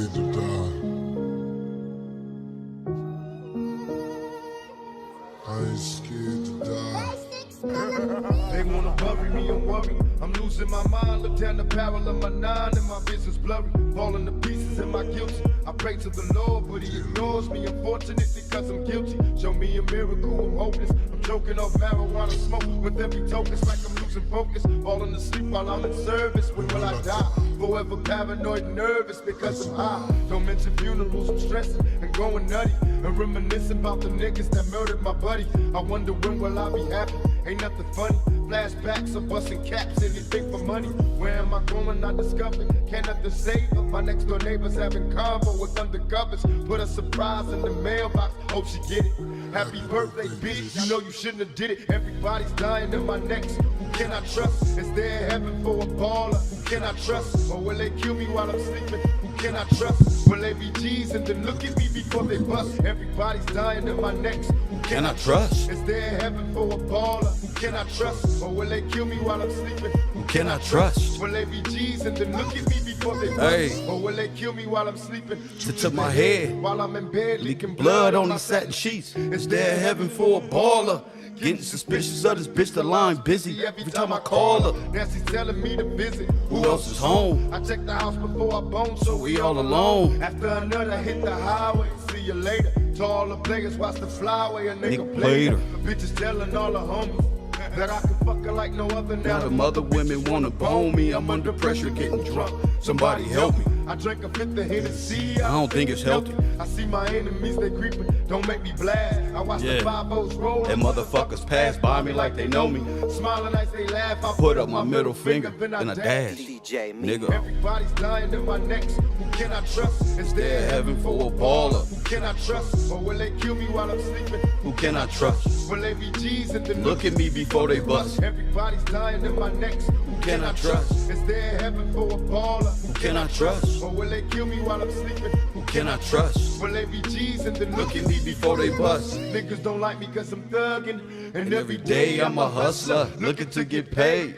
scared to die. I ain't scared to die. They wanna bury me, I'm worried. I'm losing my mind. Look down the barrel of my nine and my vision's blurry. Falling to pieces in my guilt. I pray to the Lord, but he ignores me. Unfortunate because I'm guilty. Show me a miracle, I'm hopeless. I'm choking off marijuana smoke with every token. It's like I'm losing focus. Falling asleep while I'm in service. When will I die? Forever paranoid and nervous because I'm high. Don't mention funerals, I'm stressing and going nutty. And reminiscing about the niggas that murdered my buddy. I wonder when will I be happy? Ain't nothing funny. Flashbacks of busting caps, anything for money. Where am I going? I discovered. Can't nothing save her. My next door neighbors having combo with undercovers. Put a surprise in the mailbox. Hope she get it. Happy birthday, bitch. You know you shouldn't have did it. Everybody's dying in my next. Who can I trust? Is there heaven for a baller? Who can I trust? Or will they kill me while I'm sleeping? Who can I trust? Will they be G's and then look at me before they bust? Everybody's dying in my next. Who Can I trust? Is there heaven for a baller? Who can I trust? Or will they kill me while I'm sleeping? Who can I trust? Will they be G's and then look at me before they bust? Hey. Or will they kill me while I'm sleeping? To my head, While I'm in bed, leaking blood on the satin sheets. Is there heaven for a baller? Getting suspicious of this bitch, the line busy. Every time I call her, Nancy's telling me to visit. who else is home? I check the house before I bone, so We all alone. After another hit the highway, see you later. To all the players, watch the flyway, a nigga Nigga played her. played The bitches telling all the homies that I can fuck her like no other. Now the mother women wanna bone me. I'm under pressure, getting drunk. Somebody help me. I drank a fifth of Hennessy. I don't think it's healthy. I see my enemies, they creeping. Don't make me blast. I watch Yeah. the 5-0s roll. Them motherfuckers pass by me like they know me. Smiling as they laugh. I Put up my middle finger, then I dash. DJ Nigga, Everybody's dying in my next. Who can I trust? Is there heaven for a baller. Who can I trust? Or will they kill me while I'm sleeping? Who can I trust? Will they be G's and then Look at me before they bust. Everybody's dying in my next. Who can I trust? Is there heaven for a baller? Who can I trust? Or will they kill me while I'm sleeping? Who can I trust? Will they be G's and then Look at me before they bust. Niggas don't like me cause I'm thugging. And Every day I'm a hustler, looking to get paid.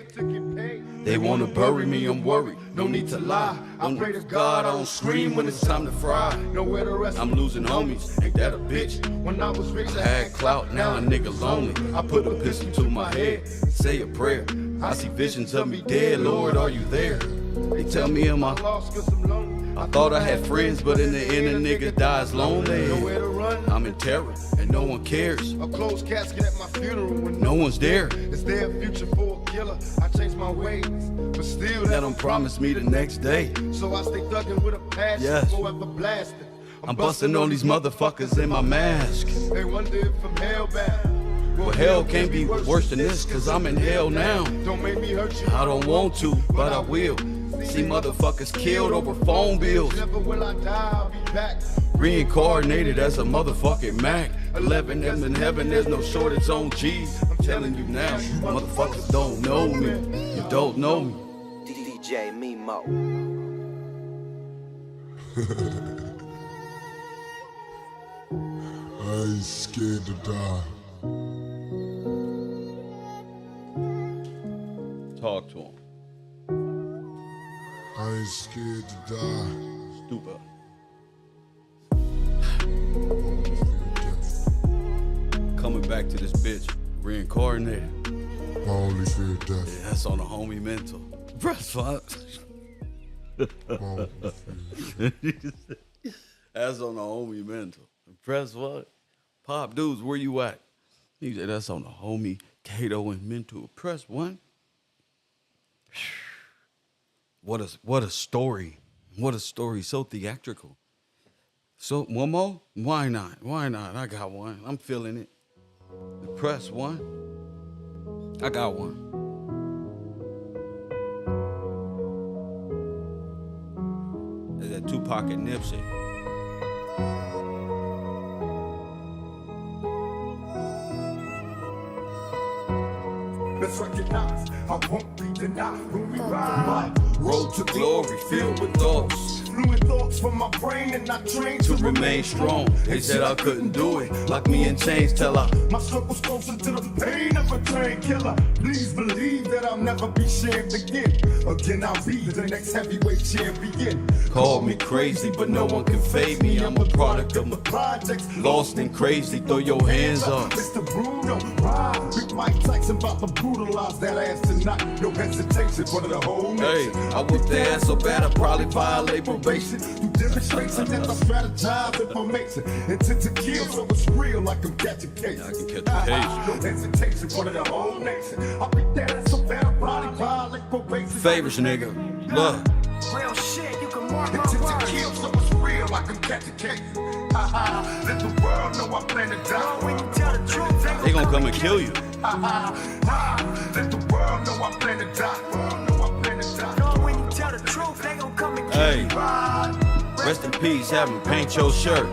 They wanna bury me, I'm worried. No need to lie. I pray to God I don't scream when it's time to fry. Nowhere to rest. I'm losing homies, ain't that a bitch? When I was rich, I had clout, now a nigga lonely. I put a pistol to my head, say a prayer. I see visions of me dead, Lord, are you there? They tell me am I lost cause I'm lonely. I thought I had friends, but in the end a nigga dies lonely. Nowhere to run. I'm in terror, and no one cares. A closed casket at my funeral when No one's there. Is there a future for a killer? I changed my ways, but still That don't promise me the next day. So I stay thugging with a passion, Yes. forever blasting. I'm busting on these motherfuckers in my mask. They wonder if I'm hellbound. Well, hell can't be worse than this, cause I'm in hell now. Don't make me hurt you. I don't want to, but I will. See motherfuckers killed over phone bills. Never will I die, I'll be back. Reincarnated as a motherfucking Mac. 11 M's in heaven, there's no shortage on G's. I'm telling you now, motherfuckers don't know me. You don't know me. DJ Mimo. I ain't scared to die. Talk to him. I ain't scared to die. Stupid. Coming back to this bitch, reincarnated. My only fear death. Yeah, that's on the homie mental. Press what? My only fear. That's on the homie mental. Press what? Pop dudes, where you at? He said that's on the homie Kato and mental. Press one. What a story. What a story. So theatrical. So one more? Why not? Why not? I got one. I'm feeling it. Press one. I got one. There's that Tupac and Nipsey. Let's recognize, I won't be denied when we ride. Road to glory filled with thoughts. Fluid thoughts, for my brain and I train to remain strong. They said I couldn't do it. Lock me in chains till my circle's closer to the pain of a train killer. Please believe that I'll never be shamed again. Again, I'll be the next heavyweight champion. Call me crazy, but no one can fade me. I'm a product of my projects. Lost and crazy, throw your hands up. Mr. Bruno, Big Mike Tyson about to brutalize that ass tonight. No hesitation for the whole nation. Hey, I whoop their ass so bad I probably violate probation. You demonstration that I strategize information. Intent to kill, so it's real like I'm catching cases. I can catch a case. No hesitation for the whole nation. I'll be that ass so bad I probably violate probation. Favors, nigga. Look. Real shit, you can mark my Intent to words. kill, so it's real like I'm catching cases. Let the world know I plan to die. When you tell the truth, They gonna come and kill you. Let the world know I plan to die. know when you tell the truth, they gon' come and kill Hey, you. rest in peace, have me paint your shirt.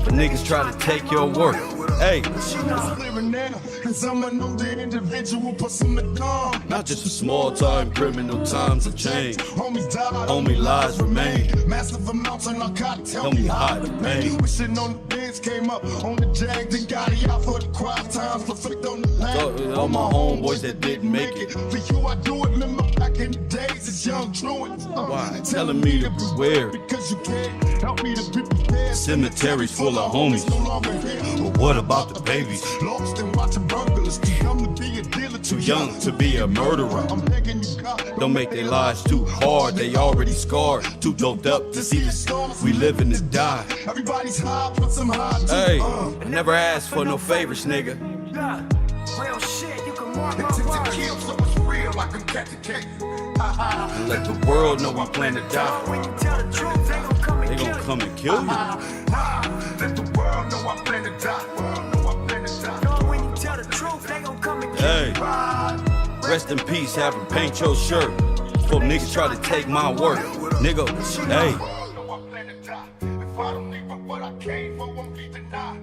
For niggas try to take your work. Hey, She was living now, cause I'm an older individual, pushing the gun. not just a small time criminal, times have changed. Homie died, Homie lies remain. massive amounts of narcotics, Tell me how to pain. Wishing on the beds, came up on the jag, then got it out for the crime times, reflect on the pain. All my homeboys that didn't make it. For you, I do it, remember back in the days, it's young truants. Why? Telling me to beware. Because you can't help me to be prepared. Cemeteries full of homies. No longer here. But what about the babies? Lost and watching burglars, too young to be a dealer, Too young to be a murderer. I'm begging you, God, Don't make their lives too hard, they already scarred. Too doped up to see the we living to die. Everybody's high, put some high too. Hey, I never asked for no favors, nigga. Look, real shit, you can mark my Intent to words. kill, so it's real like I'm catching cake. And let the world know we plan to Know die. when you tell the truth, they gon' come and They kill gonna you. come and kill you. Let the world know I plan to die. Know when you tell the truth, they gon' come and kill you. Hey, rest in peace, have me paint your shirt. Before niggas try to take my work. Nigga, hey. If I don't leave with what I came for, won't be denied.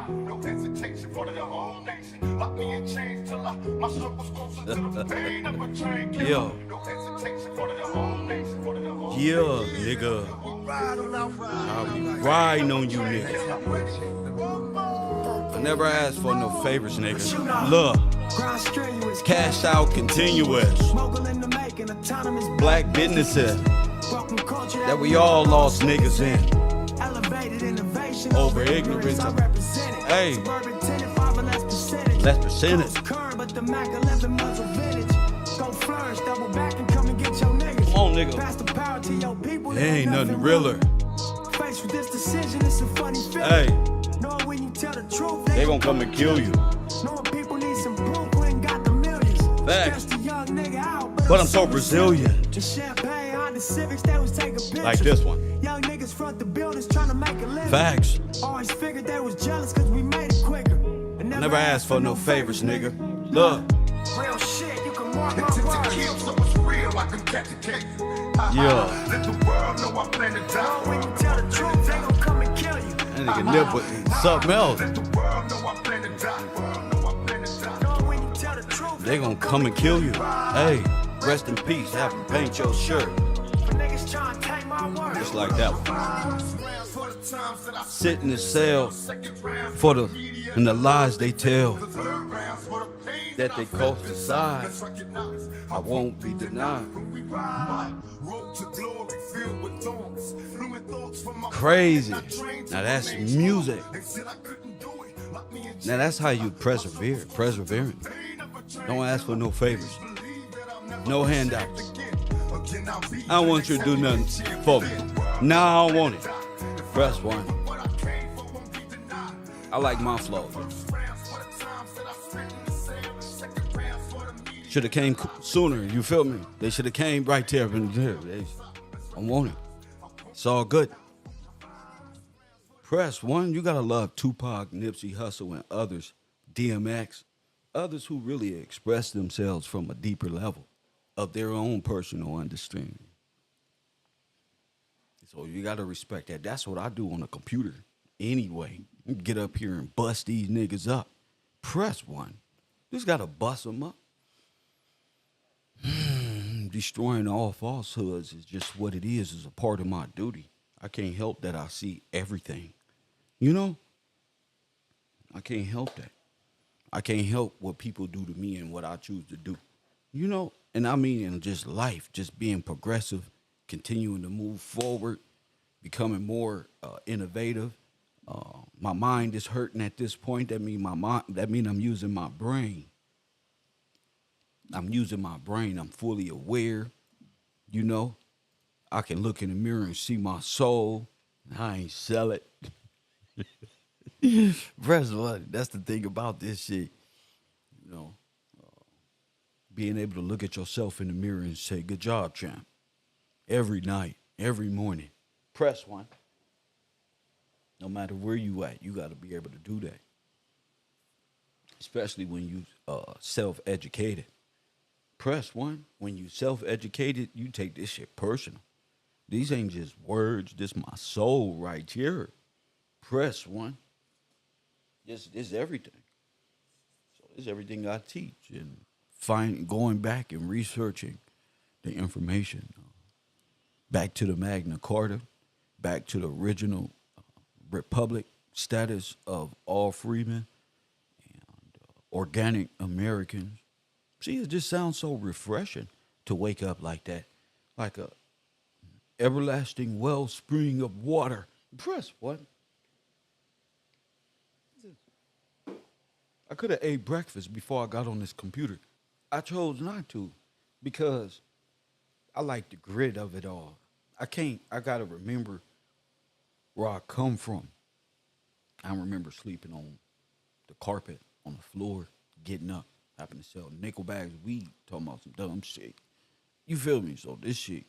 No hesitation for the whole nation. Lock me in chains till my circle's closer to the pain of a train killer. Yo. No hesitation for the whole nation. For the whole Yeah, nigga. I'll be riding on you, nigga. I never asked for no favors, nigga. Look, Grind strenuous, cash out continuous. mogul in the making, autonomous Black businesses broken culture that we all lost niggas in. elevated innovation Over ignorance. I represent it. Hey. Suburban tenant, 5 or less percentage. Less percentage. Goes current, but the Mac 11 muzzle vintage. Go flourish, double back and come and get your niggas. Come on, nigga. Pass the power to your people. There ain't nothing realer. Faced with this decision, it's a funny feeling. Hey, Know when you tell the truth, they gon' come and kill you. Knowing people need some proof, we ain't got the millions. Facts. Stress the young nigga out, But I'm so Brazilian. The champagne on the Civics, they was taking pictures. Like this one. Young niggas front the buildings trying to make a living. Facts. Always figured they was jealous cause we made it quicker. And Never asked for no favors, nigga. Look, Real shit, you can mark my Intent to words. kill, so it's real like I'm catching cake. yeah. Let the world know I plan to Know die. when you tell the truth, they gon' come and kill you. That nigga nip with something else. Let the world know I plan to die. Know when you tell the truth, They gon' come and kill you. Hey, rest in peace, have me paint your shirt. For niggas trying to take my words. Just like that one. Sit in the cell for the and the lies they tell that they coast aside. I won't be denied. Crazy. Now that's music. Now that's how you persevere. Persevering. Don't ask for no favors. No handouts. I don't want you to do nothing for me. Nah, I don't want it. Press one. I like my flow. Should have came sooner, you feel me? They should have came right there. I want it. It's all good. Press one. You gotta love Tupac, Nipsey Hussle, and others. DMX. Others who really express themselves from a deeper level of their own personal understanding. So you gotta respect that. That's what I do on a computer anyway. Get up here and bust these niggas up. Press one. Just gotta bust them up. Destroying all falsehoods is just what it is a part of my duty. I can't help that I see everything. You know, I can't help that. I can't help what people do to me and what I choose to do. You know, and I mean in just life, just being progressive, continuing to move forward, becoming more innovative. My mind is hurting at this point. That mean my mind. That mean I'm using my brain. I'm using my brain. I'm fully aware. You know, I can look in the mirror and see my soul. I ain't sell it. First of all, that's the thing about this shit. You know, being able to look at yourself in the mirror and say, "Good job, champ." Every night, every morning. Press one. No matter where you at, you got to be able to do that. Especially when you self-educated. Press one. When you self-educated, you take this shit personal. These ain't just words. This my soul right here. Press one. This everything. So it's everything I teach and going back and researching the information. Back to the Magna Carta, back to the original republic status of all freemen and organic Americans. See, it just sounds so refreshing to wake up like that, like a everlasting wellspring of water. Press what? I could have ate breakfast before I got on this computer. I chose not to because I like the grit of it all. I gotta remember where I come from. I remember sleeping on the carpet, on the floor, getting up, having to sell nickel bags of weed, talking about some dumb shit. You feel me? So this shit,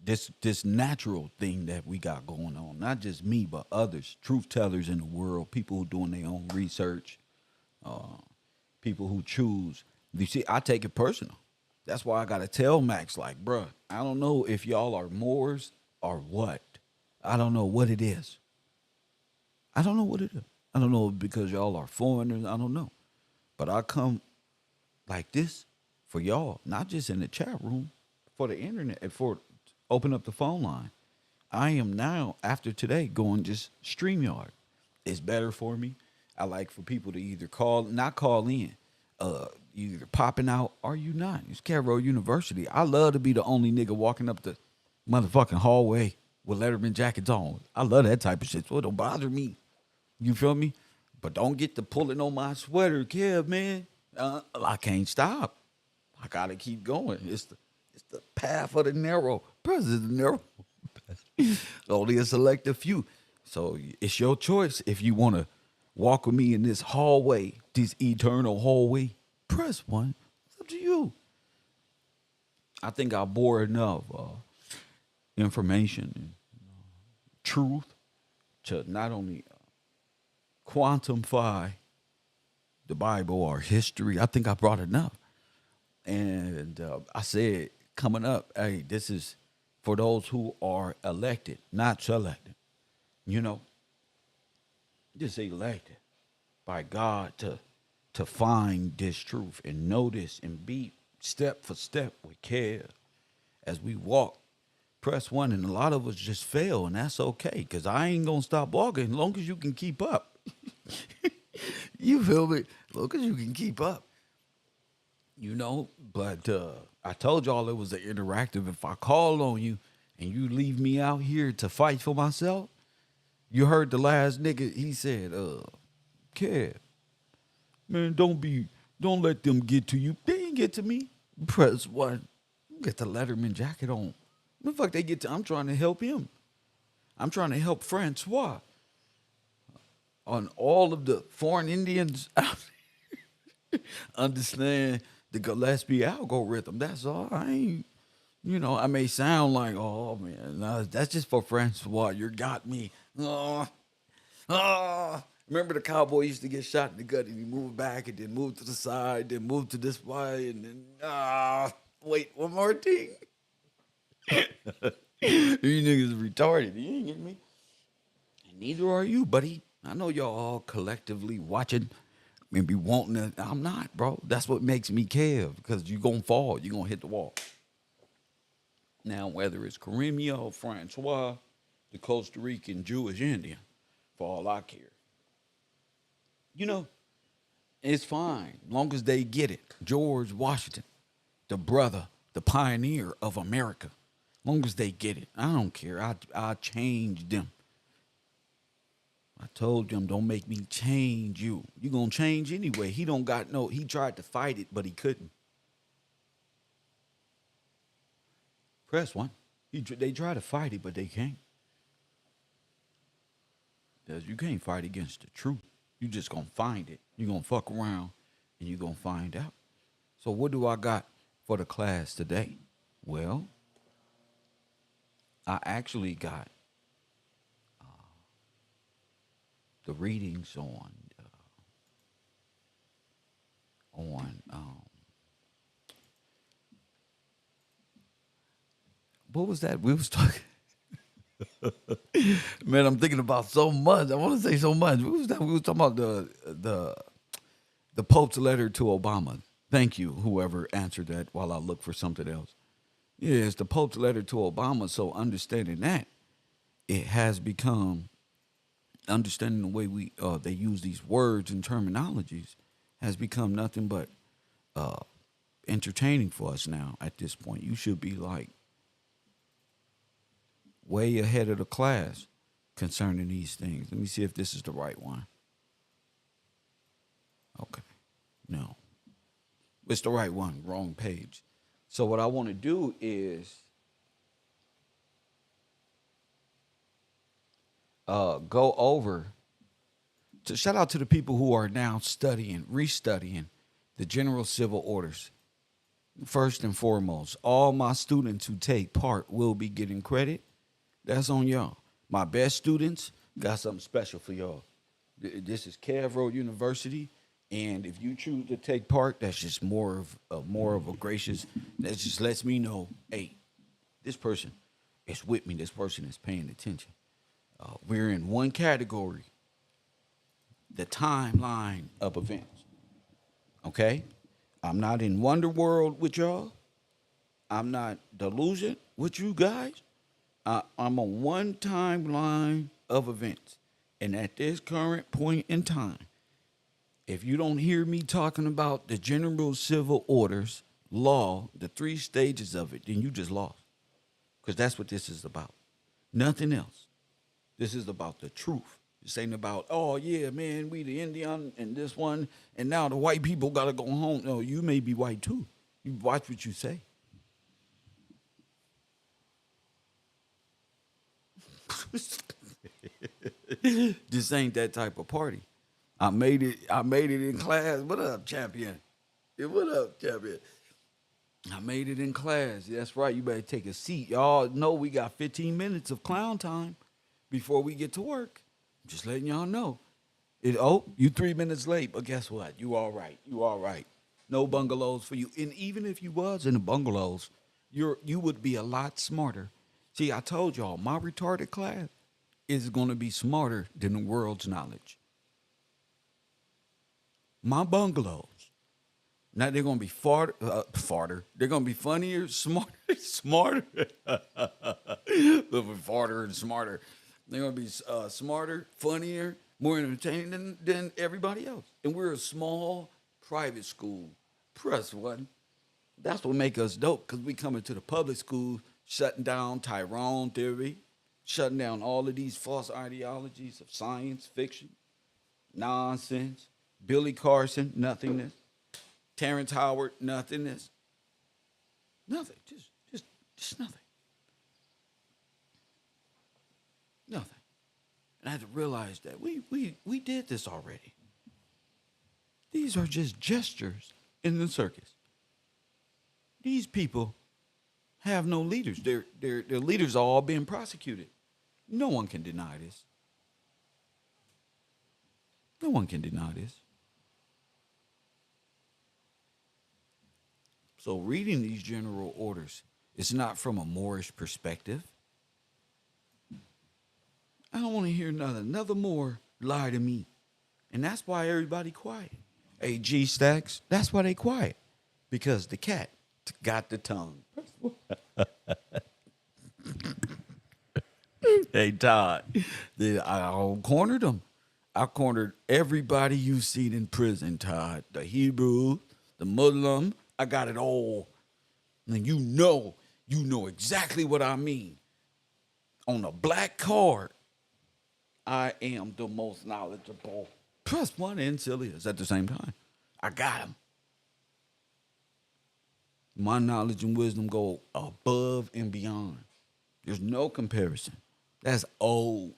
this natural thing that we got going on, not just me, but others, truth tellers in the world, people who doing their own research, people who choose. You see, I take it personal. That's why I got to tell Max, like, bruh, I don't know if y'all are Moors or what. I don't know what it is. I don't know what it is. I don't know because y'all are foreigners. I don't know. But I come like this for y'all, not just in the chat room, for the internet, and for open up the phone line. I am now, after today, going just StreamYard. It's better for me. I like for people to either not call in, you either popping out or you not. It's Carroll University. I love to be the only nigga walking up the motherfucking hallway with Letterman jackets on. I love that type of shit, so it don't bother me. You feel me? But don't get to pulling on my sweater, Kev, man. I can't stop. I gotta keep going. It's the path of the narrow. President narrow. Only a selective few. So it's your choice if you want to walk with me in this hallway, this eternal hallway. Press one. It's up to you. I think I bore enough information and truth to not only quantify the Bible or history. I think I brought enough. And I said, coming up, hey, this is for those who are elected, not selected. You know, just elected by God to find this truth and know this and be step for step with care as we walk. Press one, and a lot of us just fail, and that's okay, because I ain't going to stop walking as long as you can keep up. You feel me? As long as you can keep up. You know, but I told y'all it was an interactive. If I call on you and you leave me out here to fight for myself, you heard the last nigga, he said, Kev, man, don't let them get to you. They ain't get to me. Press one. Get the Letterman jacket on. What the fuck they get to? I'm trying to help him. I'm trying to help Francois on all of the foreign Indians out there understand the Gillespie algorithm. That's all. I ain't, I may sound like, oh man, no, that's just for Francois. You got me. Remember the cowboy used to get shot in the gut and he moved back and then moved to the side, then moved to this way, and then wait, one more thing. You niggas retarded. You ain't getting me. And neither are you, buddy. I know y'all all collectively watching and be wanting to. I'm not, bro. That's what makes me care, because you gonna fall. You gonna hit the wall. Now, whether it's Caremio, Francois, the Costa Rican Jewish Indian, for all I care. You know, it's fine, long as they get it. George Washington, the brother, the pioneer of America. Long as they get it. I don't care. I changed them. I told them, don't make me change you. You're going to change anyway. He tried to fight it, but he couldn't. Press one. They try to fight it, but they can't. Because you can't fight against the truth. You just going to find it. You're going to fuck around, and you're going to find out. So what do I got for the class today? Well, I actually got the readings on what was that we was talking? Man, I'm thinking about so much. I want to say so much. What was that? We was talking about the Pope's letter to Obama. Thank you, whoever answered that, while I look for something else. Yeah, it's the Pope's letter to Obama. So understanding that, it has become, understanding the way they use these words and terminologies has become nothing but entertaining for us now at this point. You should be like way ahead of the class concerning these things. Let me see if this is the right one. Okay. No. It's the right one. Wrong page. So what I want to do is go over to shout out to the people who are now restudying the general civil orders. First and foremost, all my students who take part will be getting credit. That's on y'all. My best students got something special for y'all. This is Cavro University, and if you choose to take part, that's just more of a gracious. That just lets me know, hey, this person is with me. This person is paying attention. We're in one category, the timeline of events. Okay? I'm not in Wonder World with y'all. I'm not delusion with you guys. I'm on one timeline of events. And at this current point in time, if you don't hear me talking about the general civil orders, law, the 3 stages of it, then you just lost. Because that's what this is about. Nothing else. This is about the truth. This ain't about, oh, yeah, man, we the Indian and this one, and now the white people got to go home. No, you may be white, too. You watch what you say. This ain't that type of party. I made it in class. What up, champion? Yeah, what up, champion? I made it in class. That's right. You better take a seat. Y'all know we got 15 minutes of clown time before we get to work. Just letting y'all know. You 3 minutes late, but guess what? You all right. You all right. No bungalows for you. And even if you was in the bungalows, you would be a lot smarter. See, I told y'all, my retarded class is going to be smarter than the world's knowledge. My bungalows, now they're going to be farter. They're going to be funnier, smarter. Little bit farter and smarter. They're going to be smarter, funnier, more entertaining than everybody else. And we're a small private school. Press one. That's what make us dope, because we come into the public school, shutting down Tyrone theory, shutting down all of these false ideologies of science fiction, nonsense. Billy Carson, nothingness. Terrence Howard, nothingness. Nothing. Just nothing. Nothing. And I had to realize that we did this already. These are just gestures in the circus. These people have no leaders. Their leaders are all being prosecuted. No one can deny this. No one can deny this. So reading these general orders is not from a Moorish perspective. I don't want to hear another Moor lie to me. And that's why everybody quiet. Hey, G-Stacks, that's why they quiet. Because the cat got the tongue. Hey, Todd, I cornered them. I cornered everybody you seen in prison, Todd. The Hebrew, the Muslim, I got it all. And you know exactly what I mean. On a black card, I am the most knowledgeable. Plus one and silliest at the same time. I got him. My knowledge and wisdom go above and beyond. There's no comparison. That's old.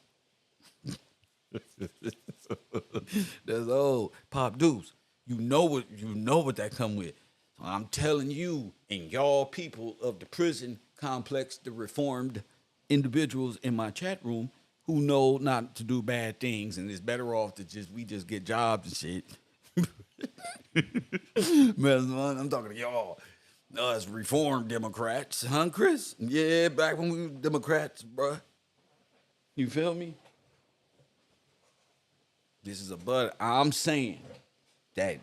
That's old. Pop Deuce, you know what that come with. So I'm telling you and y'all people of the prison complex, the reformed individuals in my chat room who know not to do bad things and is better off to we just get jobs and shit. Man, I'm talking to y'all. Us reformed Democrats, huh, Chris? Yeah, back when we were Democrats, bruh. You feel me? This is but I'm saying that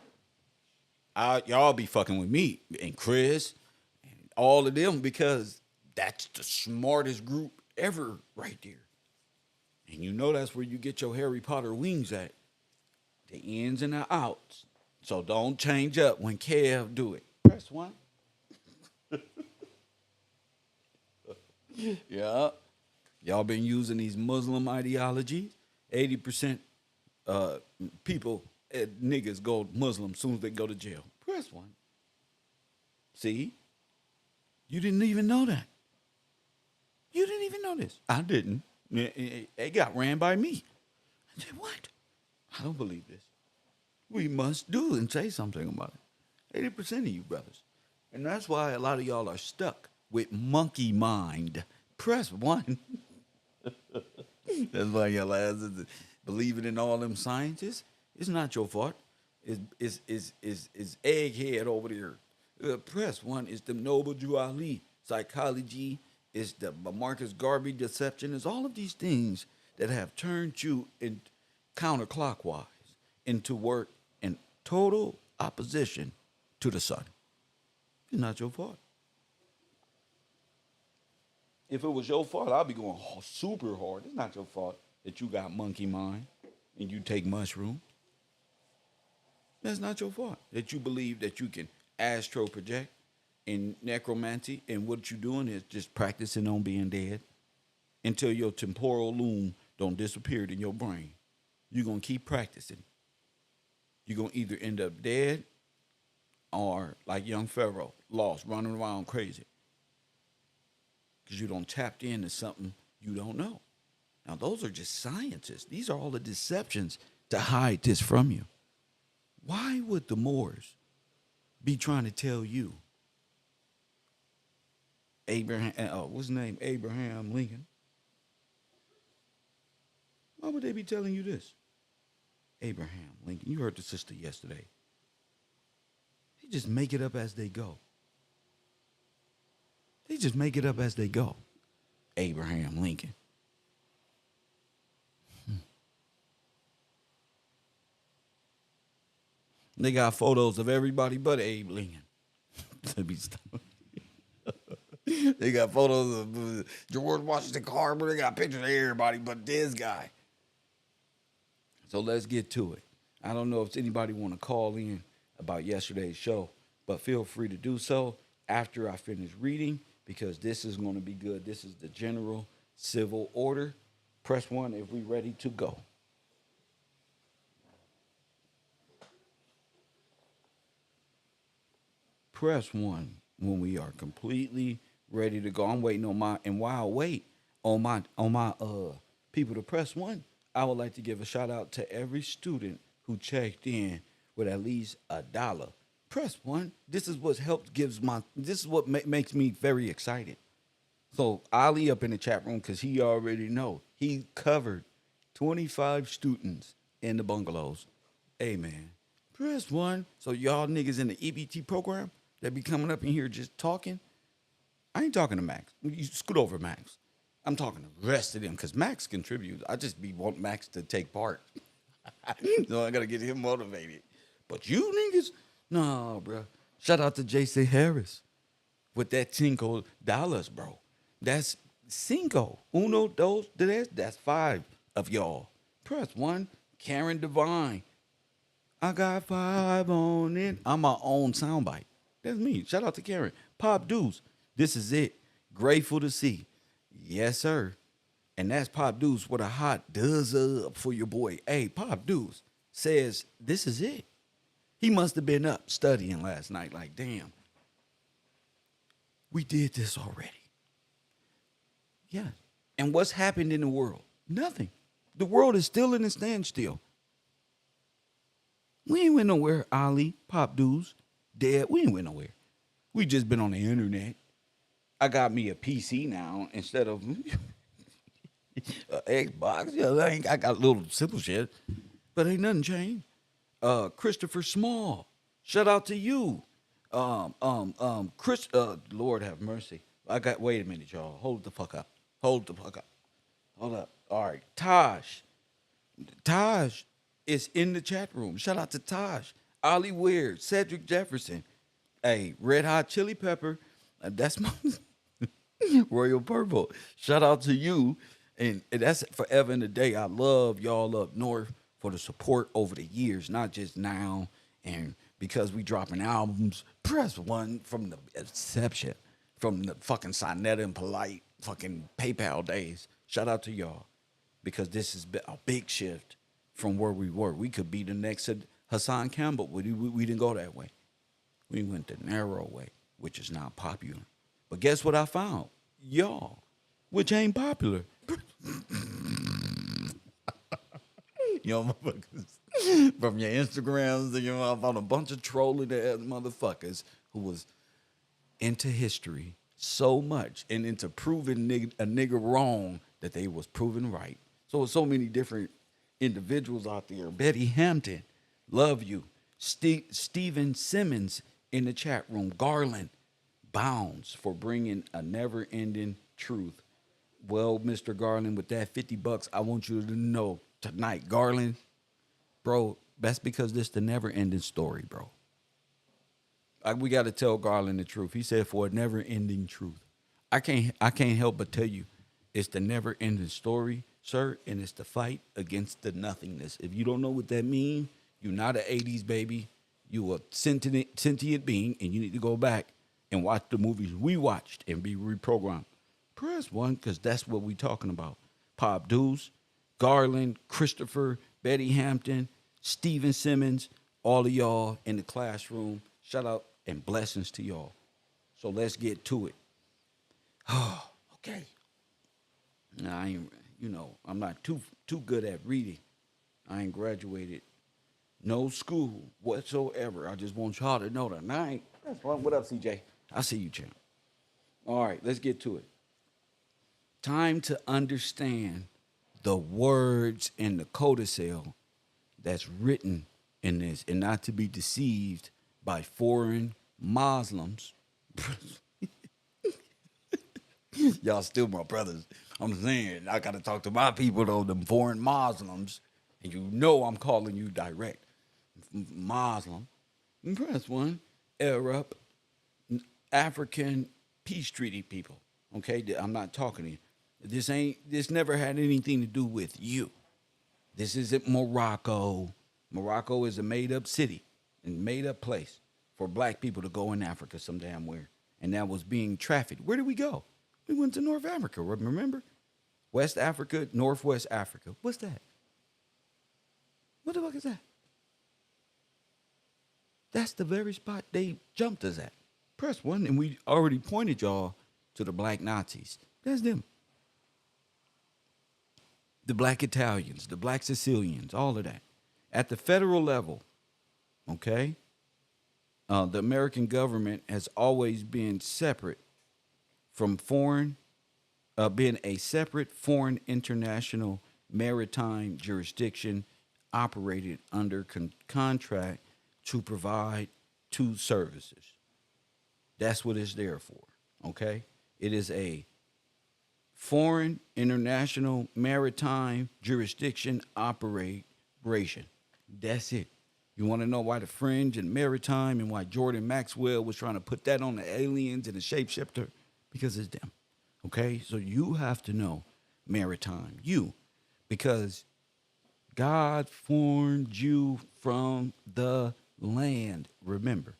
y'all be fucking with me and Chris and all of them because that's the smartest group ever right there. And you know that's where you get your Harry Potter wings at. The ins and the outs. So don't change up when Kev do it. Press one. Yeah. Y'all been using these Muslim ideologies. 80% people, niggas go Muslim as soon as they go to jail. Press one. See? You didn't even know that. You didn't even know this. I didn't. It got ran by me. I said, what? I don't believe this. We must do and say something about it. 80% of you brothers. And that's why a lot of y'all are stuck with monkey mind. Press one. That's why y'all asses believing in all them scientists. It's not your fault. It's egghead over there. Press one is the Noble Drew Ali. Psychology is the Marcus Garvey deception. Is all of these things that have turned you in counterclockwise into work in total opposition to the sun. It's not your fault. If it was your fault, I'd be going super hard. It's not your fault that you got monkey mind and you take mushrooms. That's not your fault that you believe that you can astro project in necromancy, and what you're doing is just practicing on being dead until your temporal loom don't disappear in your brain. You're going to keep practicing. You're going to either end up dead or like young Pharaoh, lost, running around crazy. Because you don't tapped into something you don't know. Now, those are just scientists. These are all the deceptions to hide this from you. Why would the Moors be trying to tell you what's his name? Abraham Lincoln. Why would they be telling you this? Abraham Lincoln. You heard the sister yesterday. They just make it up as they go. They just make it up as they go. Abraham Lincoln. They got photos of everybody but Abe Lincoln. They got photos of George Washington Carver. They got pictures of everybody but this guy. So let's get to it. I don't know if anybody want to call in about yesterday's show, but feel free to do so after I finish reading, because this is going to be good. This is the general civil order. Press one if we're ready to go. Press one when we are completely ready to go. I'm waiting on my, and while I wait on my people to press one, I would like to give a shout out to every student who checked in with at least $1. Press one. This is what this is what makes me very excited. So Ali up in the chat room, because he already know. He covered 25 students in the bungalows. Hey, man, press one. So y'all niggas in the EBT program that be coming up in here just talking, I ain't talking to Max. You scoot over, Max. I'm talking to the rest of them, because Max contributes. I just want Max to take part. So I got to get him motivated. But you niggas, no, bro. Shout out to J.C. Harris with that $10, bro. That's cinco, uno, dos, tres. That's 5 of y'all. Press 1. Karen Devine. I got 5 on it. I'm my own soundbite. That's me. Shout out to Karen. Pop Deuce. This is it. Grateful to see. Yes, sir. And that's Pop Deuce with a hot does up for your boy. Hey, Pop Deuce says this is it. He must have been up studying last night. Like, damn, we did this already. Yeah. And what's happened in the world? Nothing. The world is still in a standstill. We ain't went nowhere, Ali, Pop Deuce, Dad. We ain't went nowhere. We just been on the internet. I got me a PC now instead of Xbox. Yeah, I got a little simple shit, but ain't nothing changed. Christopher Small, shout out to you. Chris, Lord have mercy. Wait a minute, y'all. Hold the fuck up. Hold up. All right. Taj is in the chat room. Shout out to Taj. Ollie Weird, Cedric Jefferson. Hey, Red Hot Chili Pepper. That's my Royal Purple. Shout out to you. And that's forever and a day. I love y'all up north for the support over the years, not just now. And because we dropping albums, press 1 from the inception, from the fucking Sonetta and Polite fucking PayPal days. Shout out to y'all, because this is a big shift from where we were. We could be the next Hassan Campbell. We didn't go that way. We went the narrow way, which is not popular. But guess what I found? Y'all, which ain't popular. Yo, motherfuckers, from your Instagrams, I found a bunch of trolling ass motherfuckers who was into history so much and into proving a nigga wrong that they was proven right. So many different individuals out there. Betty Hampton, love you. Steven Simmons in the chat room. Garland, Bounds for bringing a never-ending truth. Well, Mr. Garland, with that $50, I want you to know tonight, Garland, bro, that's because this the never-ending story, bro. We got to tell Garland the truth. He said for a never-ending truth. I can't help but tell you, it's the never-ending story, sir, and it's the fight against the nothingness. If you don't know what that means, you're not an 80s baby. You a sentient being, and you need to go back and watch the movies we watched and be reprogrammed. Press 1, because that's what we talking about. Pop Deuce, Garland, Christopher, Betty Hampton, Steven Simmons, all of y'all in the classroom. Shout out and blessings to y'all. So let's get to it. Oh, okay. Now, I'm not too good at reading. I ain't graduated no school whatsoever. I just want y'all to know tonight. That's fun. What up, CJ? I see you, champ. All right, let's get to it. Time to understand the words in the codicil that's written in this, and not to be deceived by foreign Muslims. Y'all still my brothers. I'm saying I got to talk to my people, though, them foreign Muslims, and you know I'm calling you direct. Muslim. Press 1. Arab, African peace treaty people. Okay, I'm not talking to you. This never had anything to do with you. This isn't Morocco. Morocco is a made-up city and made-up place for black people to go in Africa some damn where. And that was being trafficked. Where did we go? We went to North Africa, remember? West Africa, Northwest Africa. What's that? What the fuck is that? That's the very spot they jumped us at. Press 1, and we already pointed y'all to the black Nazis. That's them. The black Italians, the black Sicilians, all of that. At the federal level, okay, the American government has always been separate from being a separate foreign international maritime jurisdiction operated under contract to provide 2 services. That's what it's there for, okay? It is a foreign international maritime jurisdiction operation. That's it. You want to know why the fringe and maritime and why Jordan Maxwell was trying to put that on the aliens and the shapeshifter? Because it's them. Okay, so you have to know maritime. Because God formed you from the land. Remember,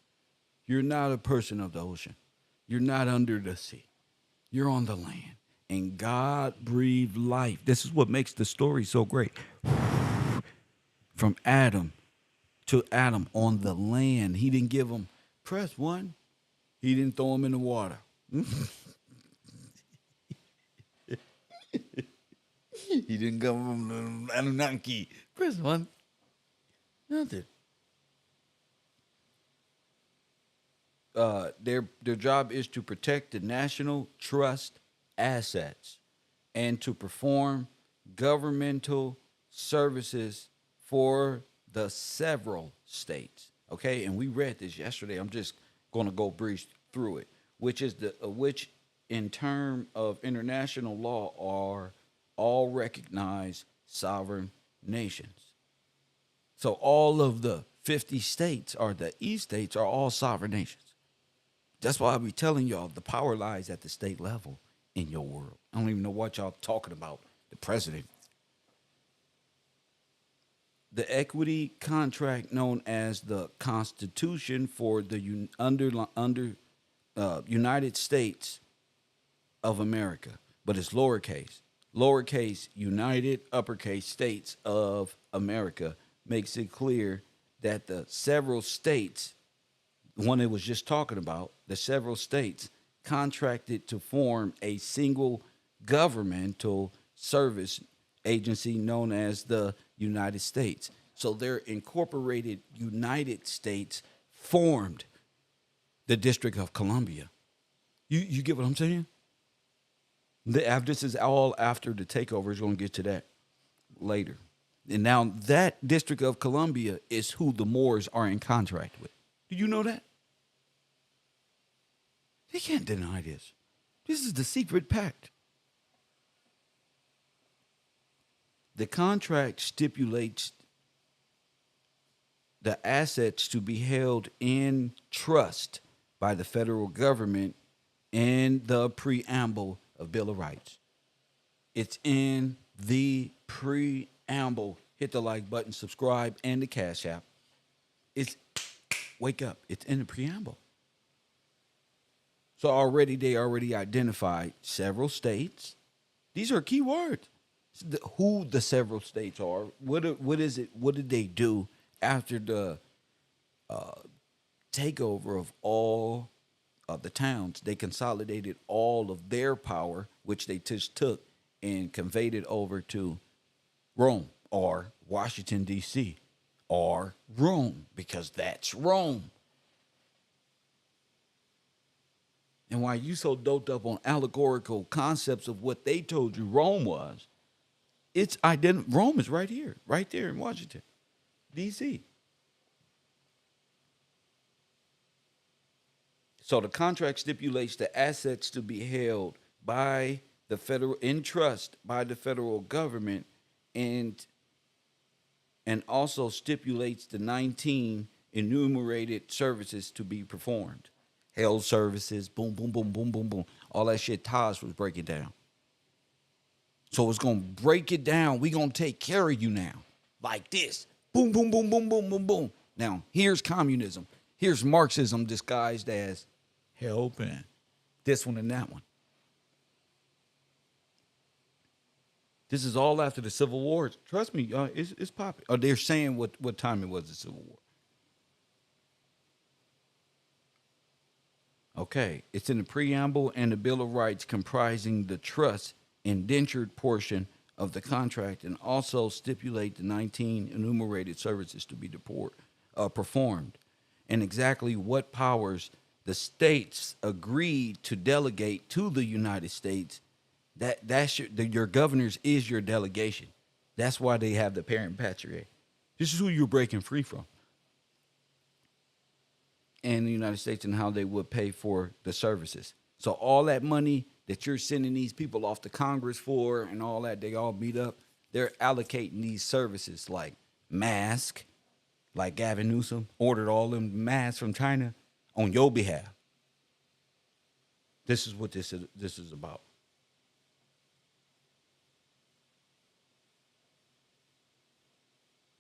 you're not a person of the ocean. You're not under the sea. You're on the land. And God breathed life. This is what makes the story so great. From Adam to Adam on the land. He didn't give him, press one. He didn't throw him in the water. He didn't come from Anunnaki. Press one. Nothing. Their job is to protect the national trust assets and to perform governmental services for the several states. Okay, and we read this yesterday. I'm just going to go breeze through it, which in term of international law are all recognized sovereign nations. So all of the 50 states or the states are all sovereign nations. That's why I be telling y'all the power lies at the state level in your world. I don't even know what y'all talking about. The president. The equity contract known as the Constitution for the United States of America, but it's lowercase United uppercase States of America makes it clear that the several states, the one it was just talking about, the several states contracted to form a single governmental service agency known as the United States. So their incorporated United States formed the District of Columbia. You get what I'm saying? This is all after the takeover. We're going to get to that later. And now that District of Columbia is who the Moors are in contract with. Do you know that? They can't deny this. This is the secret pact. The contract stipulates the assets to be held in trust by the federal government in the preamble of Bill of Rights. It's in the preamble. Hit the like button, subscribe, and the Cash App. Wake up. It's in the preamble. So they already identified several states. These are key words. Who the several states are. What is it? What did they do after the takeover of all of the towns? They consolidated all of their power, which they just took and conveyed it over to Rome or Washington, D.C. or Rome, because that's Rome. And why you so doped up on allegorical concepts of what they told you Rome was, Rome is right there in Washington, D.C. So the contract stipulates the assets to be held by the federal in trust by the federal government, and also stipulates the 19 enumerated services to be performed. Health services, boom, boom, boom, boom, boom, boom. All that shit Taj was breaking down. So it's going to break it down. We're going to take care of you now. Like this. Boom, boom, boom, boom, boom, boom, boom. Now, here's communism. Here's Marxism disguised as helping. This one and that one. This is all after the Civil War. Trust me, it's popping. Or they're saying what time it was, the Civil War. Okay, it's in the preamble and the Bill of Rights comprising the trust indentured portion of the contract, and also stipulate the 19 enumerated services to be performed, and exactly what powers the states agreed to delegate to the United States. Your governors is your delegation. That's why they have the parent patriarch. This is who you're breaking free from. And the United States, and how they would pay for the services. So all that money that you're sending these people off to Congress for and all that, they all meet up, they're allocating these services like masks, like Gavin Newsom ordered all them masks from China on your behalf. This is what this is about.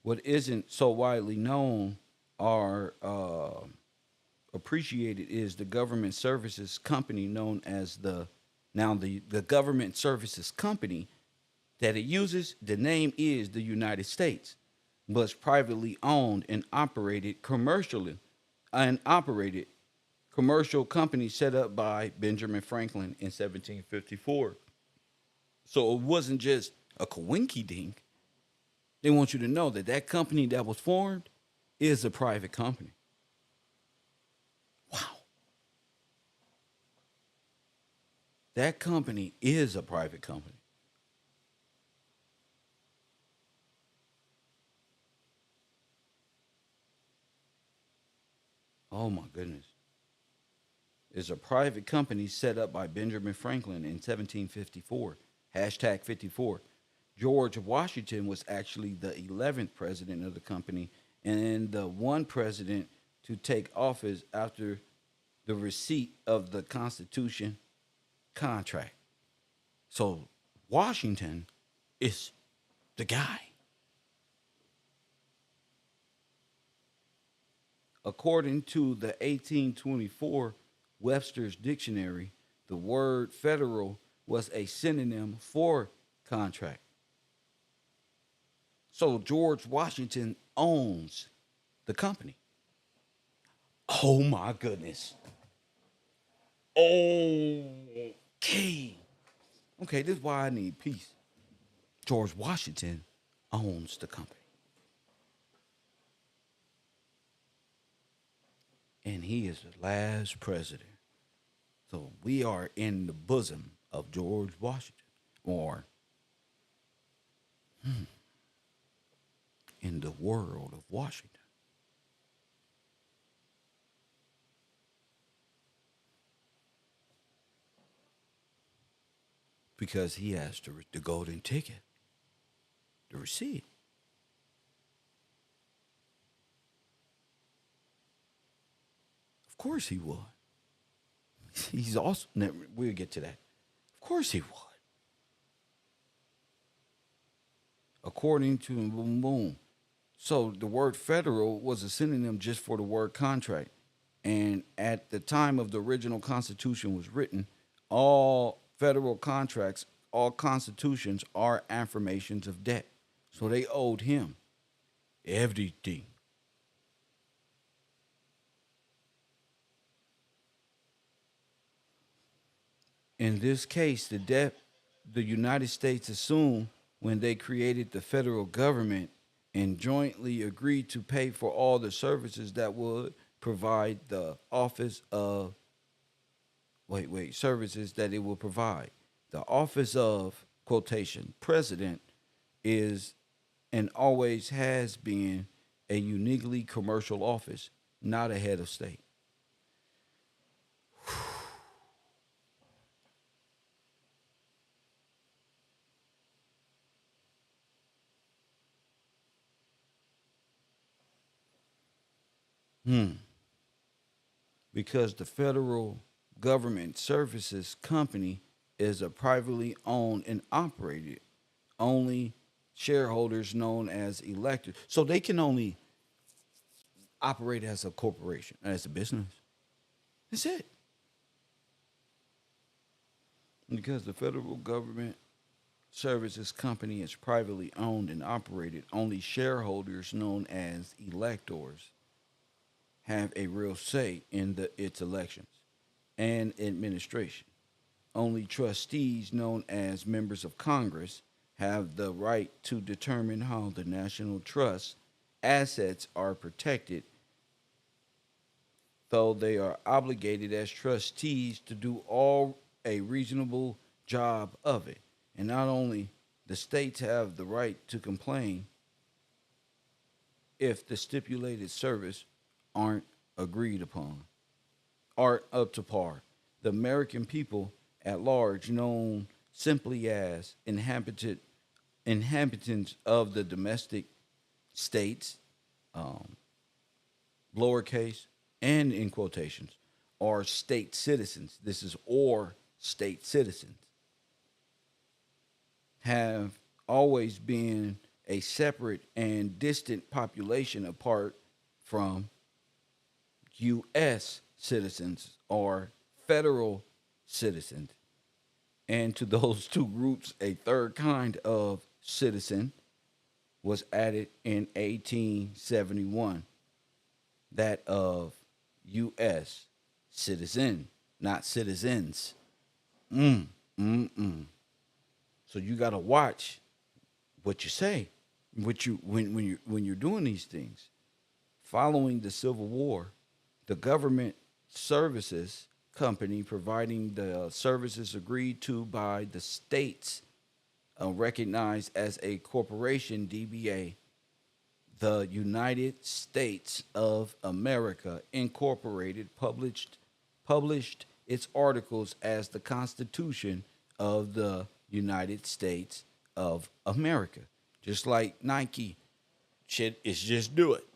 What isn't so widely known or appreciated is the government services company known as the government services company that it uses. The name is the United States, but it's privately owned and operated commercial company set up by Benjamin Franklin in 1754. So it wasn't just a coinky dink. They want you to know that that company that was formed is a private company. Wow. That company is a private company. Oh my goodness. It's a private company set up by Benjamin Franklin in 1754. Hashtag 54. George Washington was actually the 11th president of the company and the one president to take office after the receipt of the Constitution contract. So Washington is the guy. According to the 1824 Webster's Dictionary, the word federal was a synonym for contract. So George Washington owns the company. Oh my goodness. Okay. Okay, this is why I need peace. George Washington owns the company. And he is the last president. So we are in the bosom of George Washington, or in the world of Washington. Because he has the golden ticket, the receipt. Of course he would. He's also, we'll get to that. Of course he would. According to Boom Boom. So the word federal was a synonym just for the word contract. And at the time of the original Constitution was written, all federal contracts, all constitutions are affirmations of debt. So they owed him everything. In this case, the debt the United States assumed when they created the federal government and jointly agreed to pay for all the services that would provide the office of services that it will provide. The office of quotation president is and always has been a uniquely commercial office, not a head of state. Because the federal government services company is a privately owned and operated, only shareholders known as electors. So they can only operate as a corporation, as a business. That's it. Because the federal government services company is privately owned and operated, only shareholders known as electors have a real say in its elections and administration. Only trustees, known as members of Congress, have the right to determine how the National Trust assets are protected, though they are obligated as trustees to do all a reasonable job of it. And not only the states have the right to complain if the stipulated service aren't agreed upon, aren't up to par. The American people at large, known simply as inhabitants of the domestic states, lowercase and in quotations, are state citizens. This is or state citizens. Have always been a separate and distant population apart from U.S. citizens or federal citizens. And to those two groups, a third kind of citizen was added in 1871, that of U.S. citizen, not citizens. So you got to watch what you say, what you when you're doing these things. Following the Civil War, the government services company providing the services agreed to by the states, recognized as a corporation, DBA, the United States of America Incorporated, published its articles as the Constitution of the United States of America. Just like Nike, shit, it's just do it.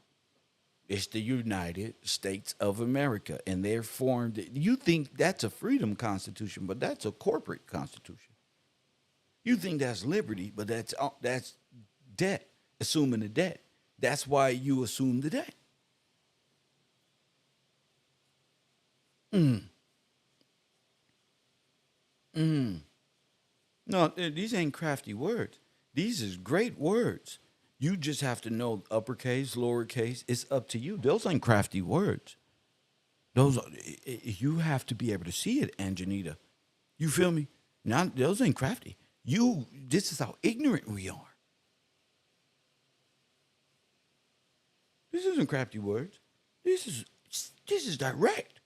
It's the United States of America, and they're formed. You think that's a freedom constitution, but that's a corporate constitution. You think that's liberty, but that's debt, assuming the debt. That's why you assume the debt. No, these ain't crafty words. These is great words. You just have to know uppercase, lowercase. It's up to you. Those ain't crafty words. You have to be able to see it, Anjanita. You feel me? Now, those ain't crafty. This is how ignorant we are. This isn't crafty words. This is direct.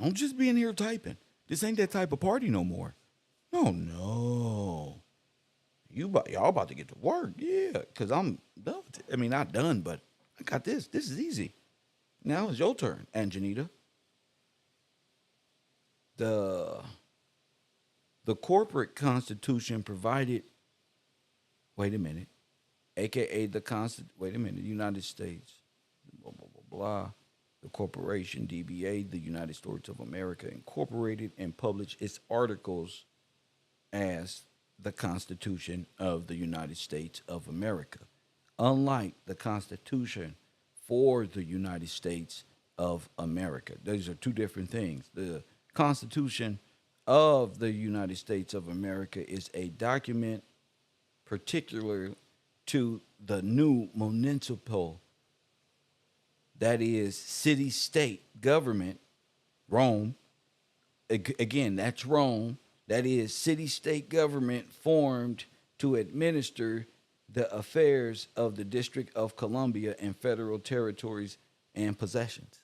Don't just be in here typing. This ain't that type of party no more. No. Y'all about to get to work, yeah, because I'm done. I mean, not done, but I got this. This is easy. Now it's your turn, Anjanita. The corporate constitution provided, wait a minute, AKA the United States, blah, blah, blah, blah. The corporation, DBA, the United States of America, incorporated and published its articles as the Constitution of the United States of America. Unlike the Constitution for the United States of America. Those are two different things. The Constitution of the United States of America is a document particular to the new municipal, that is city-state government, Rome. Again, that's Rome. That is city-state government formed to administer the affairs of the District of Columbia and federal territories and possessions.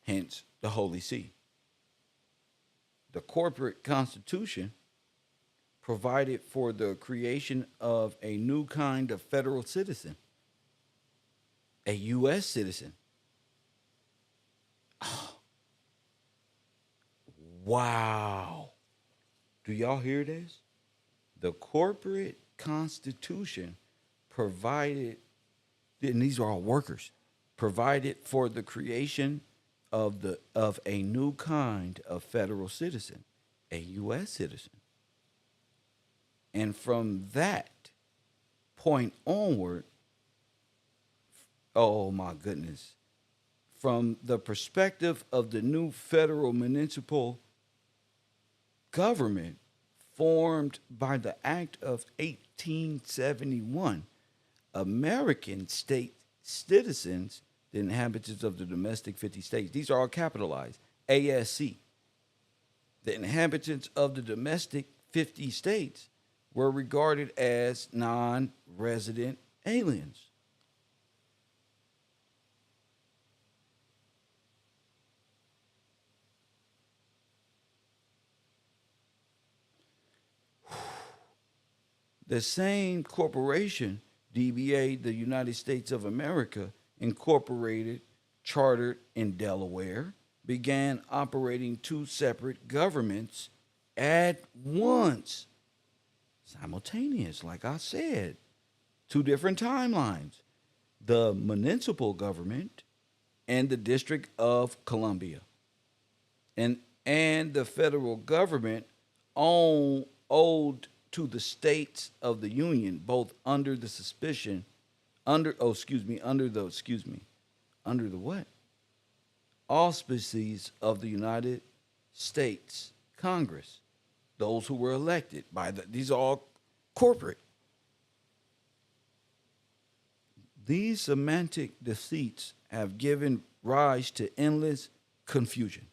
Hence, the Holy See. The corporate constitution provided for the creation of a new kind of federal citizen, a U.S. citizen. Oh. Wow. Do y'all hear this? The corporate constitution provided, and these are all workers, provided for the creation of a new kind of federal citizen, a U.S. citizen. And from that point onward, oh my goodness, from the perspective of the new federal municipal government formed by the Act of 1871, American state citizens, the inhabitants of the domestic 50 states, these are all capitalized, ASC, the inhabitants of the domestic 50 states were regarded as non-resident aliens. The same corporation, DBA, the United States of America, Incorporated, chartered in Delaware, began operating two separate governments at once. Simultaneous, like I said, two different timelines. The municipal government and the District of Columbia. and the federal government owed to the states of the union, both under the suspicion, under oh excuse me, under the what? Auspices of the United States Congress, those who were elected by these are all corporate. These semantic deceits have given rise to endless confusion,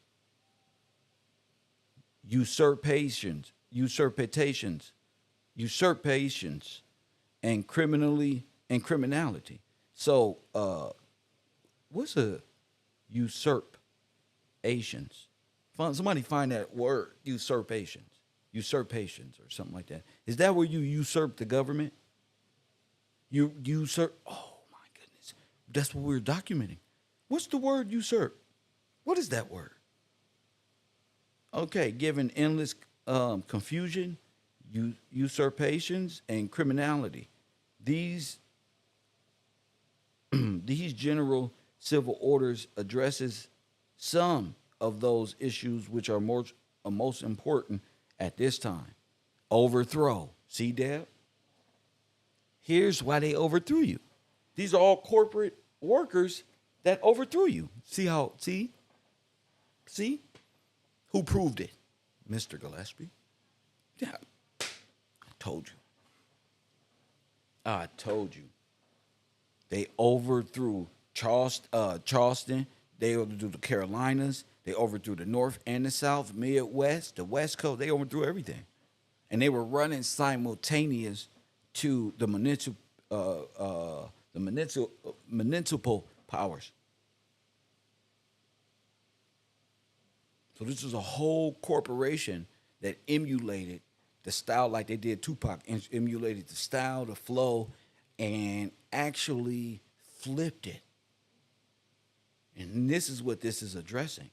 usurpations, and criminality. So, what's a usurpations? Somebody find that word, usurpations, or something like that. Is that where you usurp the government? You usurp. Oh my goodness, that's what we're documenting. What's the word usurp? What is that word? Okay, given endless confusion, usurpations, and criminality. These these general civil orders addresses some of those issues which are most important at this time. Overthrow. See, Deb? Here's why they overthrew you. These are all corporate workers that overthrew you. See how, see? Who proved it? Mr. Gillespie. Yeah, I told you. They overthrew Charleston. They overthrew the Carolinas. They overthrew the North and the South, Midwest, the West Coast. They overthrew everything. And they were running simultaneous to the municipal powers. So this was a whole corporation that emulated the style like they did Tupac, emulated the style, the flow, and actually flipped it. And this is what this is addressing.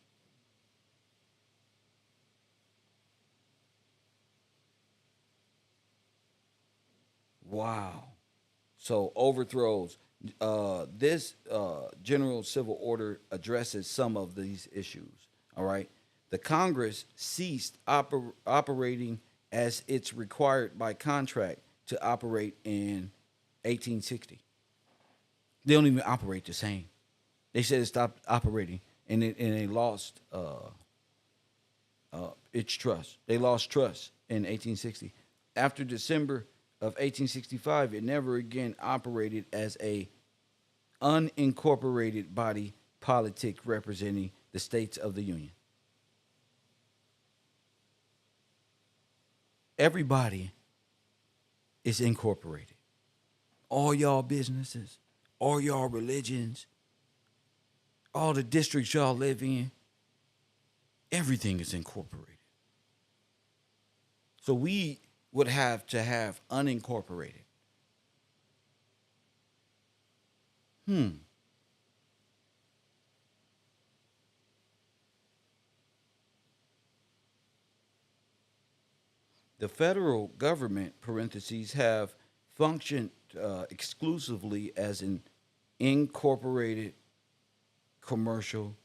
Wow. So overthrows. This general civil order addresses some of these issues. All right. The Congress ceased operating as it's required by contract to operate in 1860. They don't even operate the same. They said it stopped operating, and they lost its trust. They lost trust in 1860. After December of 1865, it never again operated as a unincorporated body politic representing the states of the Union. Everybody is incorporated. All y'all businesses, all y'all religions, all the districts y'all live in, everything is incorporated. So we would have to have unincorporated. The federal government, parentheses, have functioned exclusively as an incorporated commercial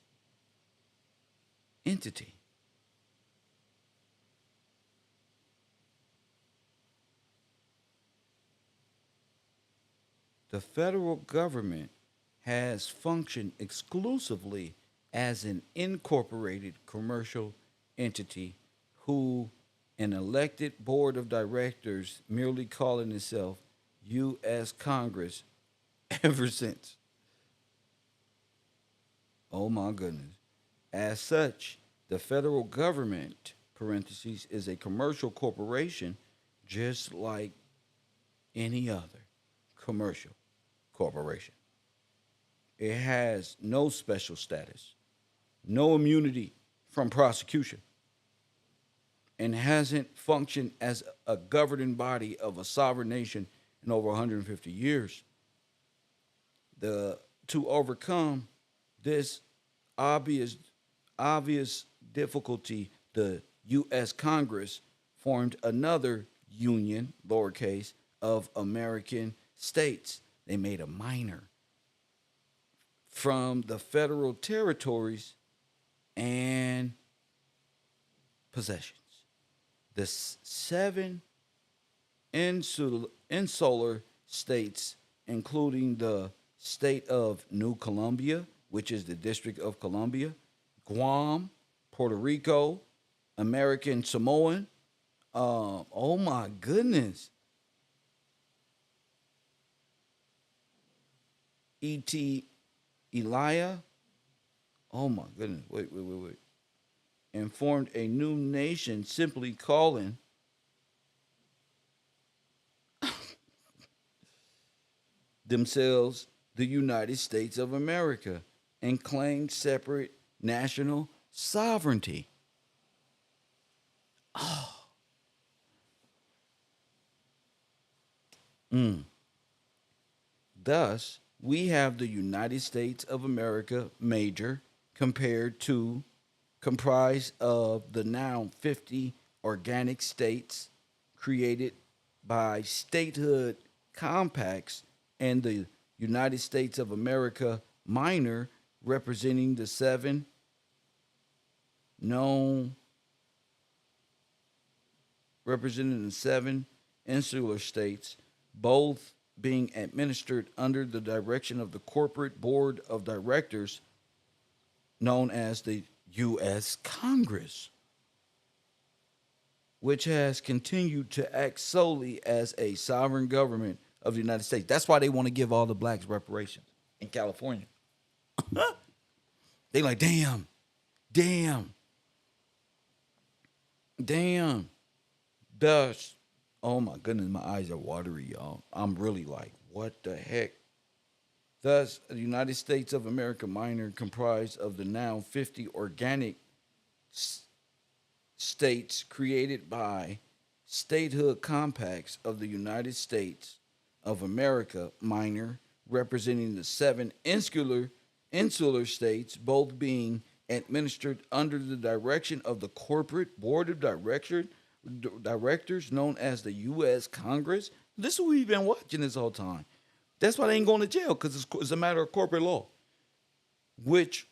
entity. The federal government has functioned exclusively as an incorporated commercial entity who an elected board of directors merely calling itself U.S. Congress ever since. Oh my goodness. As such, the federal government, parentheses, is a commercial corporation just like any other commercial corporation. It has no special status, no immunity from prosecution, and hasn't functioned as a governing body of a sovereign nation in over 150 years. To overcome this obvious difficulty, the U.S. Congress formed another union, lowercase, of American states. They made a minor from the federal territories and possessions. The seven insular states, including the state of New Colombia, which is the District of Columbia, Guam, Puerto Rico, American Samoan. Oh my goodness. E.T. Elia. Oh my goodness. Wait. And formed a new nation simply calling themselves the United States of America and claimed separate national sovereignty. Thus, we have the United States of America major comprised of the now 50 organic states created by statehood compacts, and the United States of America minor representing the seven insular states, both being administered under the direction of the corporate board of directors known as the U.S. Congress, which has continued to act solely as a sovereign government of the United States. That's why they want to give all the blacks reparations in California. They like, damn. Thus, oh my goodness, my eyes are watery, y'all. I'm really like, what the heck? Thus, the United States of America minor comprised of the now 50 organic states created by statehood compacts of the United States of America minor representing the seven insular states, both being administered under the direction of the corporate board of directors known as the U.S. Congress. This is what we've been watching this whole time. That's why they ain't going to jail, because it's a matter of corporate law, which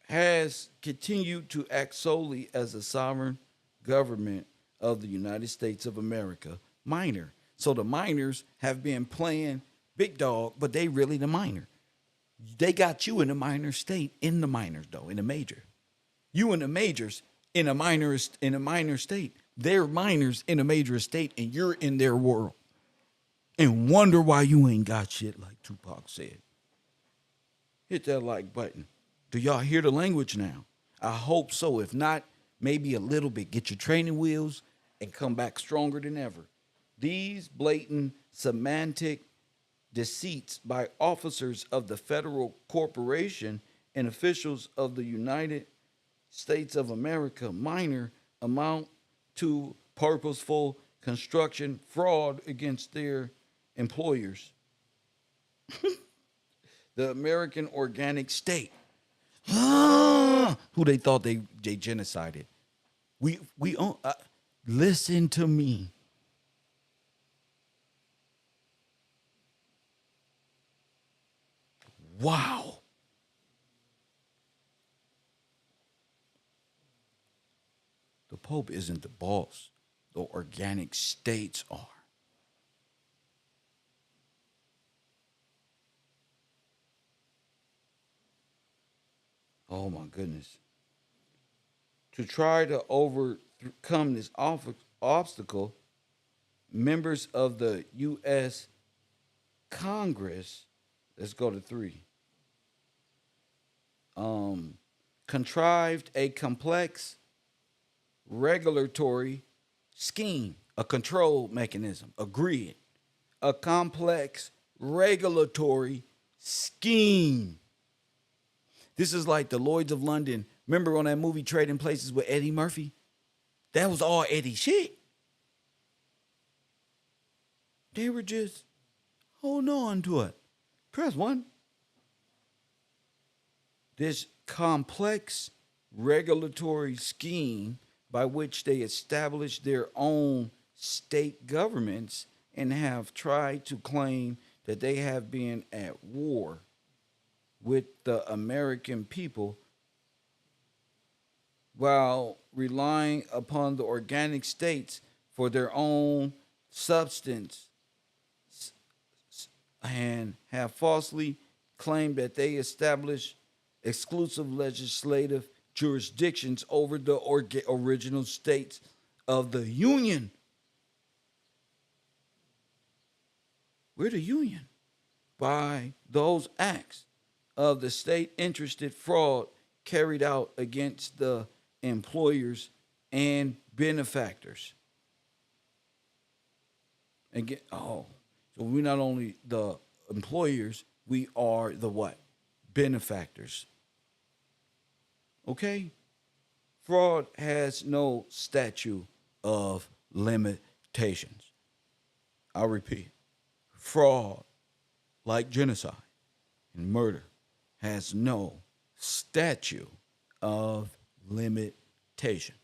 has continued to act solely as a sovereign government of the United States of America minor. So the minors have been playing big dog, but they really the minor. They got you in the minor state, in the minors though, in the major. You in the majors in a minor state. They're minors in a major state, and you're in their world. And wonder why you ain't got shit, like Tupac said. Hit that like button. Do y'all hear the language now? I hope so. If not, maybe a little bit. Get your training wheels and come back stronger than ever. These blatant semantic deceits by officers of the federal corporation and officials of the United States of America minor amount to purposeful construction fraud against their employers. The American organic state, who they thought they genocided. We listen to me. Wow. The Pope isn't the boss. The organic states are. Oh my goodness. To try to overcome this obstacle, members of the U.S. Congress, let's go to 3, contrived a complex regulatory scheme, a control mechanism, a grid, a complex regulatory scheme. This is like the Lloyds of London. Remember on that movie Trading Places with Eddie Murphy? That was all Eddie shit. They were just holding on to it. Press 1. This complex regulatory scheme by which they established their own state governments and have tried to claim that they have been at war with the American people while relying upon the organic states for their own substance and have falsely claimed that they establish exclusive legislative jurisdictions over the original states of the Union. We're the Union. By those acts of the state interested fraud carried out against the employers and benefactors. Again, so we're not only the employers, we are the what? Benefactors. Okay? Fraud has no statute of limitations. I'll repeat. Fraud, like genocide and murder, has no statute of limitation.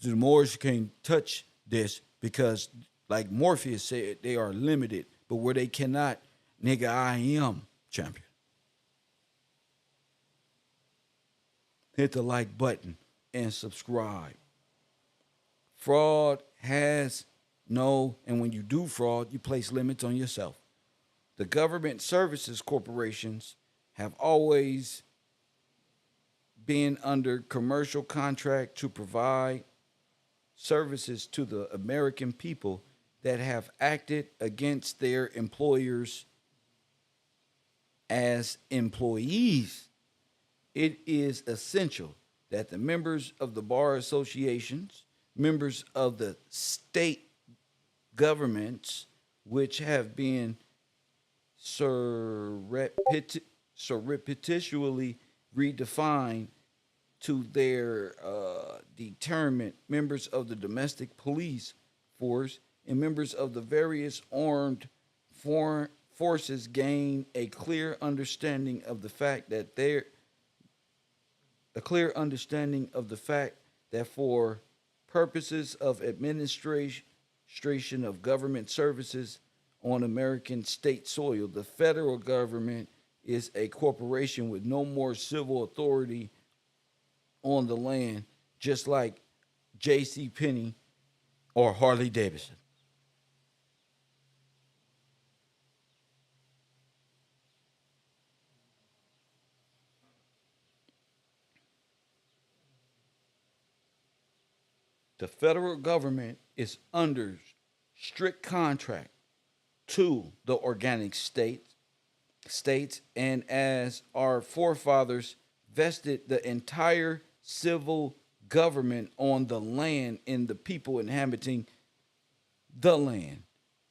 The Moors can't touch this because, like Morpheus said, they are limited. But where they cannot, nigga, I am champion. Hit the like button and subscribe. Fraud has no, and when you do fraud, you place limits on yourself. The government services corporations have always been under commercial contract to provide services to the American people that have acted against their employers as employees. It is essential that the members of the bar associations, members of the state governments, which have been surreptitiously redefined to their determined, members of the domestic police force, and members of the various armed foreign forces gain a clear understanding of the fact that for purposes of administration of government services on American state soil, the federal government is a corporation with no more civil authority on the land, just like J.C. Penney or Harley Davidson. The federal government is under strict contract to the organic states, and as our forefathers vested the entire civil government on the land and the people inhabiting the land.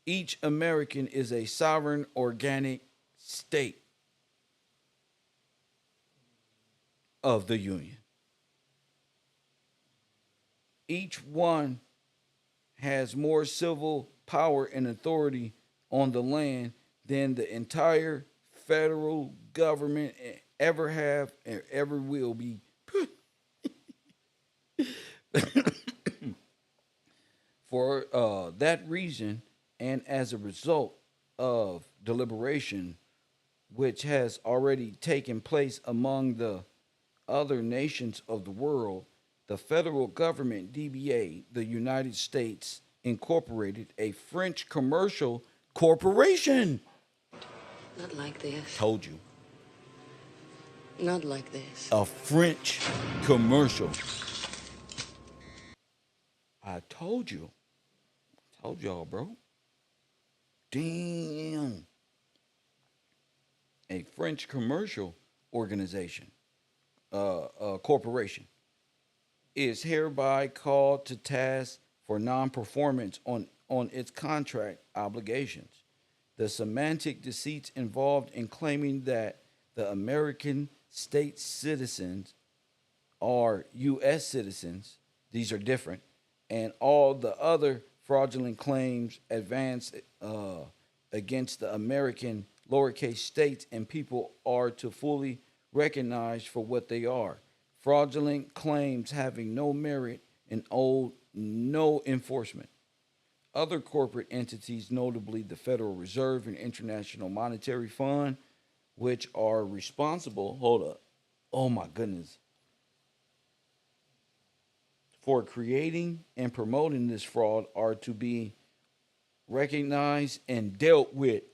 Each American is a sovereign organic state of the Union. Each one has more civil power and authority on the land than the entire federal government ever have and ever will be. For that reason, and as a result of deliberation which has already taken place among the other nations of the world, the federal government, DBA, the United States, incorporated a French commercial corporation. Not like this. Told you. Not like this. A French commercial. I told you. Told y'all, bro. Damn. A French commercial organization, corporation, is hereby called to task for non-performance on its contract obligations. The semantic deceits involved in claiming that the American state citizens are U.S. citizens, these are different, and all the other fraudulent claims advanced against the American lowercase states and people are to fully recognized for what they are. Fraudulent claims having no merit and owe no enforcement. Other corporate entities, notably the Federal Reserve and International Monetary Fund, which are responsible, Oh my goodness. For creating and promoting this fraud are to be recognized and dealt with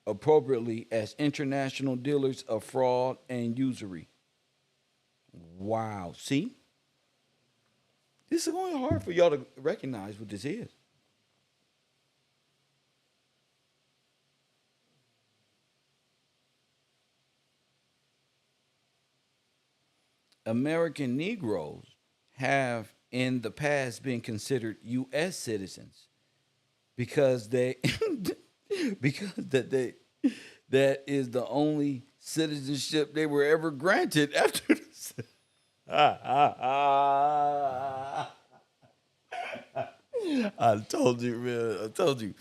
appropriately as international dealers of fraud and usury. Wow. See? This is going to be hard for y'all to recognize what this is. American Negroes have in the past been considered U.S. citizens because they because that is the only citizenship they were ever granted after this. I told you, man. I told you.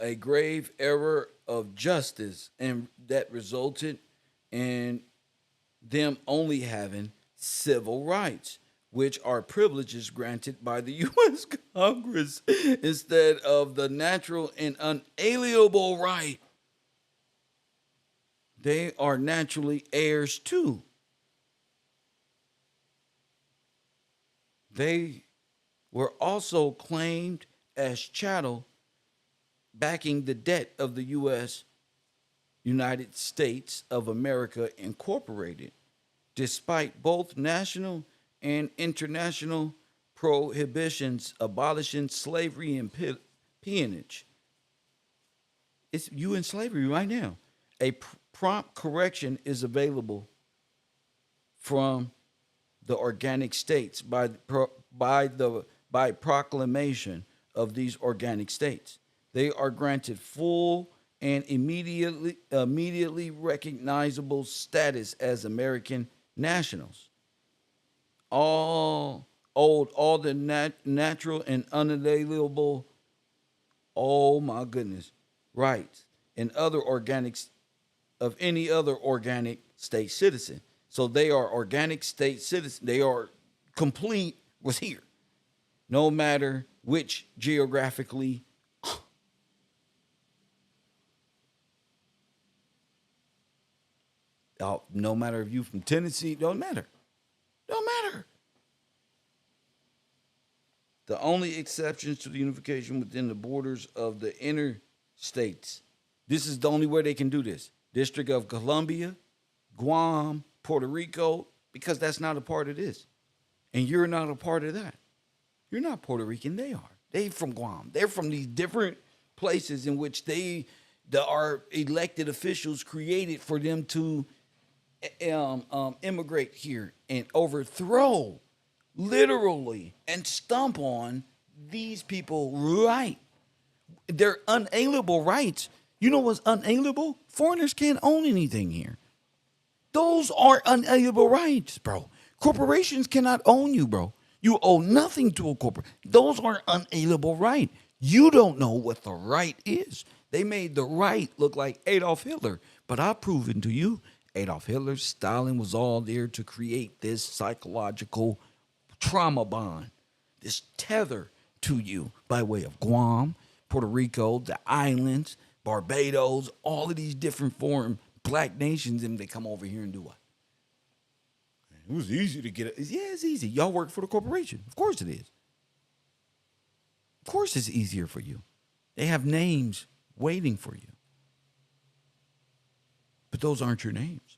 A grave error of justice, and that resulted in them only having civil rights, which are privileges granted by the U.S. Congress instead of the natural and unalienable right. They are naturally heirs too. They were also claimed as chattel, backing the debt of the U.S. United States of America Incorporated, despite both national and international prohibitions abolishing slavery and peonage. It's you in slavery right now. A prompt correction is available from the organic states by proclamation of these organic states. They are granted full and immediately recognizable status as American nationals. All the natural and unalienable, oh my goodness, rights and other organics of any other organic state citizen. So they are organic state citizens. They are complete was here, no matter which geographically. No matter if you from Tennessee, don't matter. Don't matter. The only exceptions to the unification within the borders of the inner states. This is the only way they can do this. District of Columbia, Guam, Puerto Rico, because that's not a part of this. And you're not a part of that. You're not Puerto Rican, they are. They from Guam. They're from these different places in which our elected officials created for them to immigrate here and overthrow, literally, and stomp on these people right. Their unalienable rights. You know what's unalienable? Foreigners can't own anything here. Those are unalienable rights, bro. Corporations cannot own you, bro. You owe nothing to a corporate. Those are unalienable rights. You don't know what the right is. They made the right look like Adolf Hitler, but I've proven to you Adolf Hitler, Stalin was all there to create this psychological trauma bond, this tether to you by way of Guam, Puerto Rico, the islands, Barbados, all of these different foreign black nations, and they come over here and do what? It was easy to get it. Yeah, it's easy. Y'all work for the corporation. Of course it is. Of course it's easier for you. They have names waiting for you. But those aren't your names.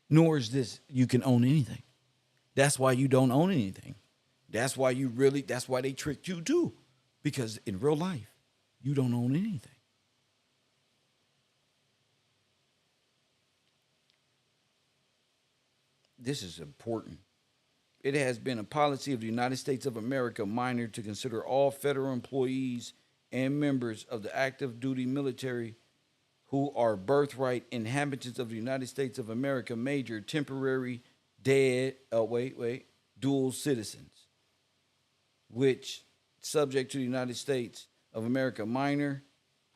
Nor is this you can own anything. That's why you don't own anything. That's why they tricked you too. Because in real life, you don't own anything. This is important. It has been a policy of the United States of America minor to consider all federal employees and members of the active duty military who are birthright inhabitants of the United States of America major, temporary, dual citizens, which subject to the United States of America minor.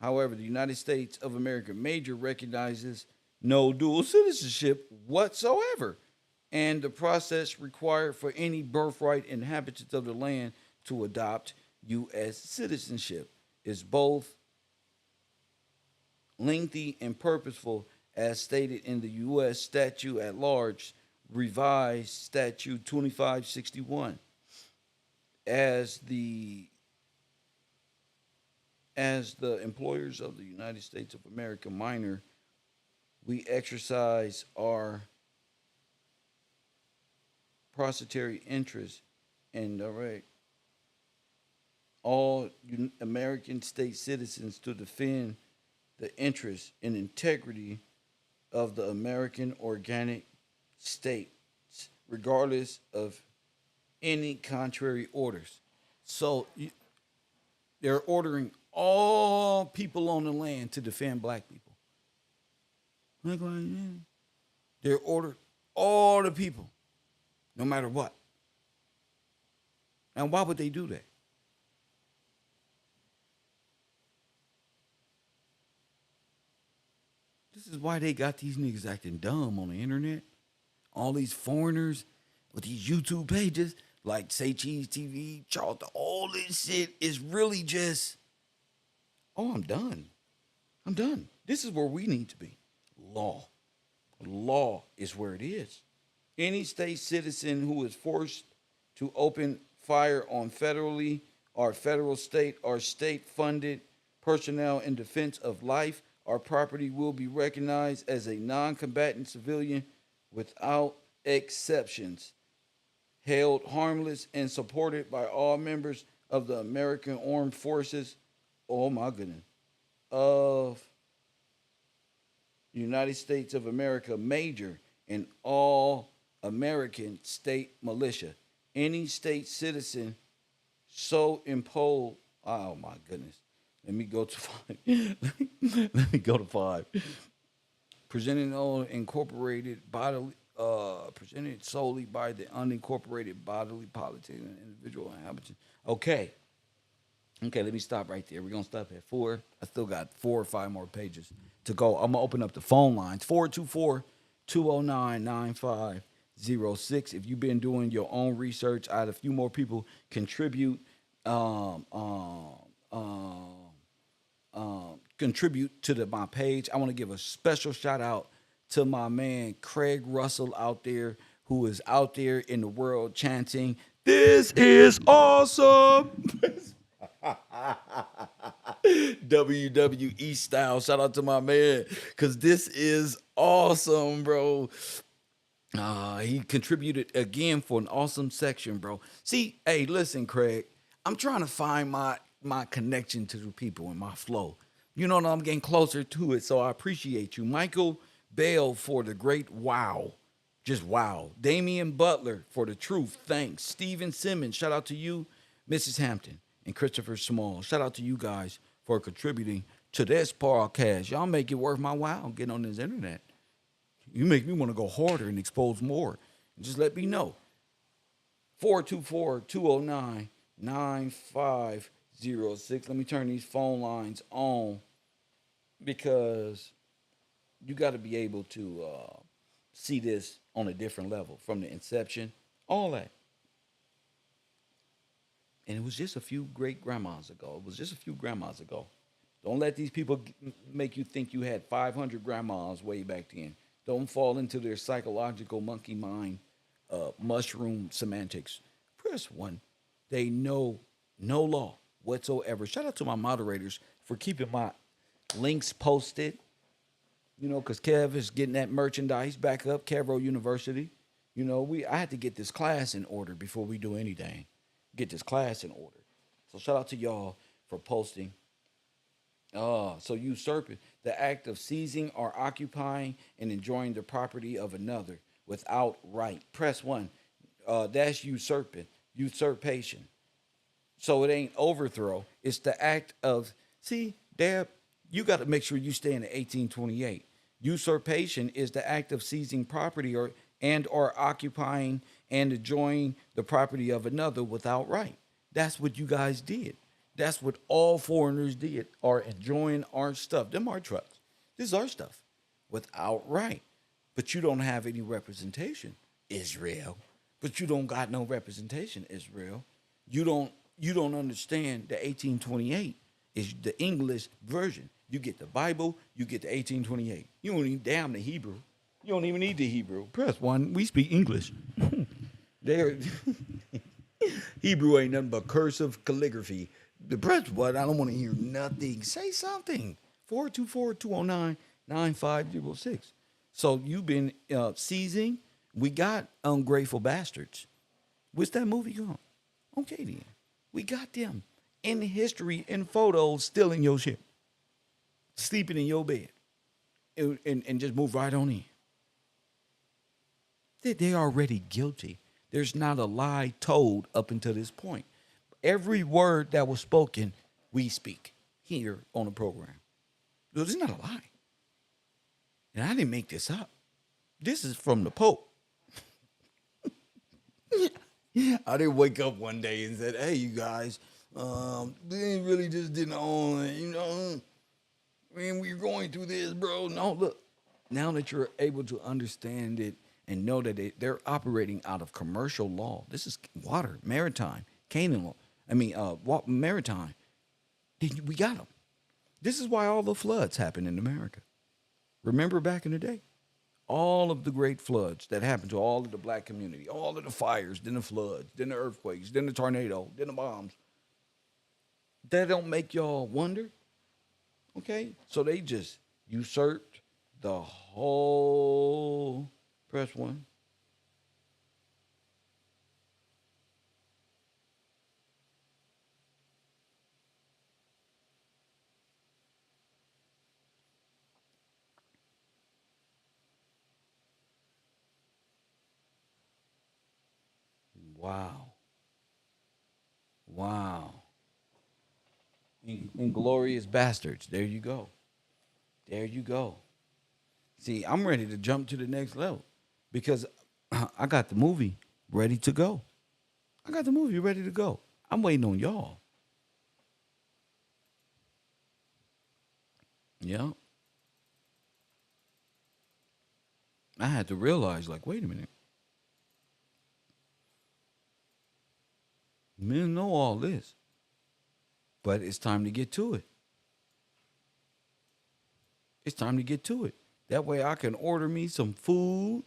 However, the United States of America major recognizes no dual citizenship whatsoever, and the process required for any birthright inhabitants of the land to adopt U.S. citizenship is both lengthy and purposeful, as stated in the U.S. Statute at Large, revised Statute 2561, as the employers of the United States of America minor, we exercise our proprietary interest and direct all American state citizens to defend the interests and integrity of the American organic states, regardless of any contrary orders. So they're ordering all people on the land to defend black people. They're ordered all the people, no matter what. And why would they do that? This is why they got these niggas acting dumb on the internet. All these foreigners with these YouTube pages like Say Cheese TV, Charlton, all this shit is really just, oh, I'm done. I'm done. This is where we need to be. Law. Law is where it is. Any state citizen who is forced to open fire on federally or federal state or state-funded personnel in defense of life or property will be recognized as a non-combatant civilian without exceptions, held harmless and supported by all members of the American Armed Forces, oh my goodness, of the United States of America, major in all American state militia. Any state citizen so imposed, oh my goodness. Let me go to 5. Let me go to 5. Presented on incorporated bodily, presented solely by the unincorporated bodily politic and individual inhabitants. Okay, let me stop right there. We're going to stop at 4. I still got 4 or 5 more pages to go. I'm going to open up the phone lines. 424-209-9506. If you've been doing your own research, I had a few more people contribute to my page. I want to give a special shout out to my man Craig Russell out there, who is out there in the world chanting, "This is awesome." WWE style. Shout out to my man, because this is awesome, bro. He contributed again for an awesome section, bro. See, hey, listen, Craig, I'm trying to find my connection to the people and my flow. You know, I'm getting closer to it, so I appreciate you. Michael Bale for the great wow. Just wow. Damian Butler for the truth. Thanks. Steven Simmons, shout out to you. Mrs. Hampton and Christopher Small, shout out to you guys for contributing to this podcast. Y'all make it worth my while getting on this internet. You make me want to go harder and expose more. Just let me know. 424-209-9506. Let me turn these phone lines on, because you got to be able to see this on a different level from the inception, all that. And it was just a few great grandmas ago. Don't let these people make you think you had 500 grandmas way back then. Don't fall into their psychological monkey mind, mushroom semantics. Press 1. They know no law whatsoever. Shout out to my moderators for keeping my links posted. You know, because Kev is getting that merchandise back up, Cavro University. You know, I had to get this class in order before we do anything. Get this class in order. So shout out to y'all for posting. So usurping, the act of seizing or occupying and enjoying the property of another without right. Press 1. That's usurpation. So it ain't overthrow. It's the act of, see, Deb, you got to make sure you stay in the 1828. Usurpation is the act of seizing property or occupying and enjoying the property of another without right. That's what you guys did. That's what all foreigners did, are enjoying our stuff. Them our trucks. This is our stuff without right. But you don't have any representation, Israel. But you don't got no representation, Israel. You don't understand the 1828 is the English version. You get the Bible, you get the 1828. You don't even damn the Hebrew. You don't even need the Hebrew. Press 1. We speak English. There, Hebrew ain't nothing but cursive calligraphy. The press 1, I don't want to hear nothing. Say something. 424-209-9506. So you've been seizing. We got Ungrateful Bastards. What's that movie called? Okay, then. We got them in history, in photos, still in your ship, sleeping in your bed, and just move right on in. They're already guilty. There's not a lie told up until this point. Every word that was spoken, we speak here on the program. It's not a lie. And I didn't make this up. This is from the Pope. I didn't wake up one day and said, hey, you guys, they really just didn't own it, Man, we're going through this, bro. No, look. Now that you're able to understand it and know that they're operating out of commercial law. This is water, maritime, Canaan law. Maritime. We got them. This is why all the floods happen in America. Remember back in the day? All of the great floods that happened to all of the black community, all of the fires, then the floods, then the earthquakes, then the tornado, then the bombs. That don't make y'all wonder? Okay? So they just usurped the whole. Press 1. Wow. Inglorious Bastards. There you go. See, I'm ready to jump to the next level because I got the movie ready to go. I'm waiting on y'all. Yeah. I had to realize, wait a minute. Men know all this, but it's time to get to it. That way I can order me some food.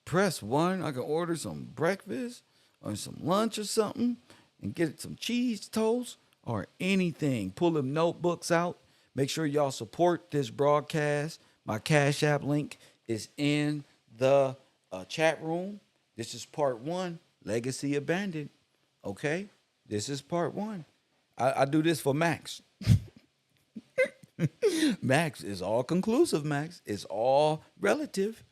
Press 1, I can order some breakfast or some lunch or something and get some cheese toast or anything. Pull them notebooks out. Make sure y'all support this broadcast. My Cash App link is in the chat room. This is part 1, Legacy Abandoned. Okay? This is part 1. I do this for Max. Max is all conclusive, Max. It's all relative.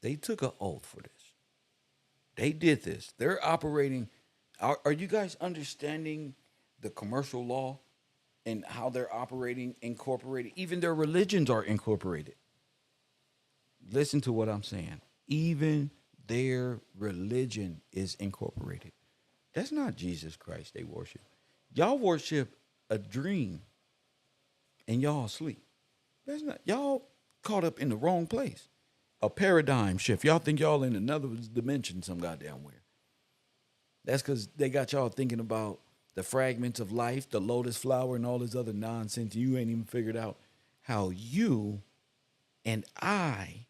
They took an oath for this. They did this. They're operating. Are you guys understanding the commercial law and how they're operating incorporated? Even their religions are incorporated. Listen to what I'm saying. Even their religion is incorporated. That's not Jesus Christ they worship. Y'all worship a dream and y'all asleep. That's not, y'all caught up in the wrong place. A paradigm shift. Y'all think y'all in another dimension some goddamn where. That's because they got y'all thinking about the fragments of life, the lotus flower, and all this other nonsense. You ain't even figured out how you and I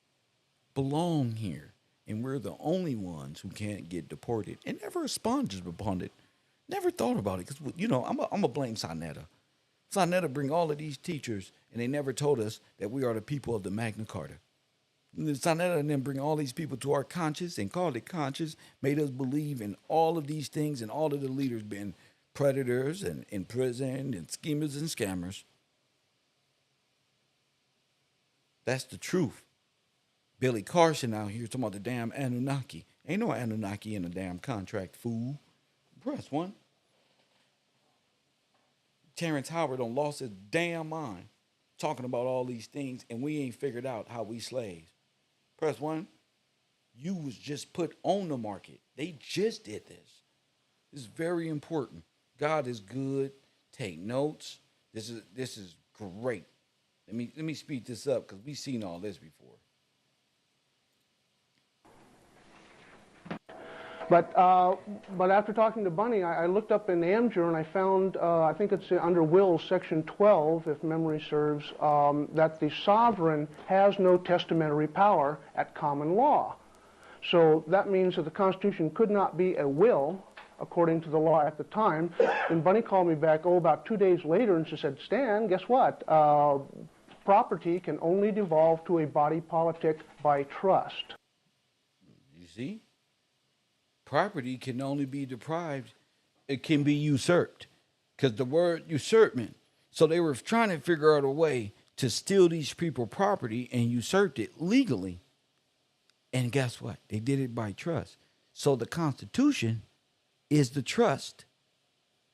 belong here. And we're the only ones who can't get deported and never responded upon it. Never thought about it. Because, I'm going to blame Sonetta. Sonetta bring all of these teachers, and they never told us that we are the people of the Magna Carta. Sonetta and then bring all these people to our conscience and called it conscious, made us believe in all of these things, and all of the leaders being predators and in prison and schemers and scammers. That's the truth. Billy Carson out here talking about the damn Anunnaki. Ain't no Anunnaki in the damn contract, fool. Press 1. Terrence Howard done lost his damn mind talking about all these things, and we ain't figured out how we slaves. Press 1. You was just put on the market. They just did this. This is very important. God is good. Take notes. This is great. Let me speed this up because we've seen all this before. But after talking to Bunny, I looked up in Amjur and I found, I think it's under Wills, Section 12, if memory serves, that the sovereign has no testamentary power at common law. So that means that the Constitution could not be a will, according to the law at the time. And Bunny called me back, about 2 days later, and she said, Stan, guess what? Property can only devolve to a body politic by trust. You see? Property can only be deprived. It can be usurped. Because the word usurpment. So they were trying to figure out a way to steal these people property and usurped it legally. And guess what? They did it by trust. So the Constitution is the trust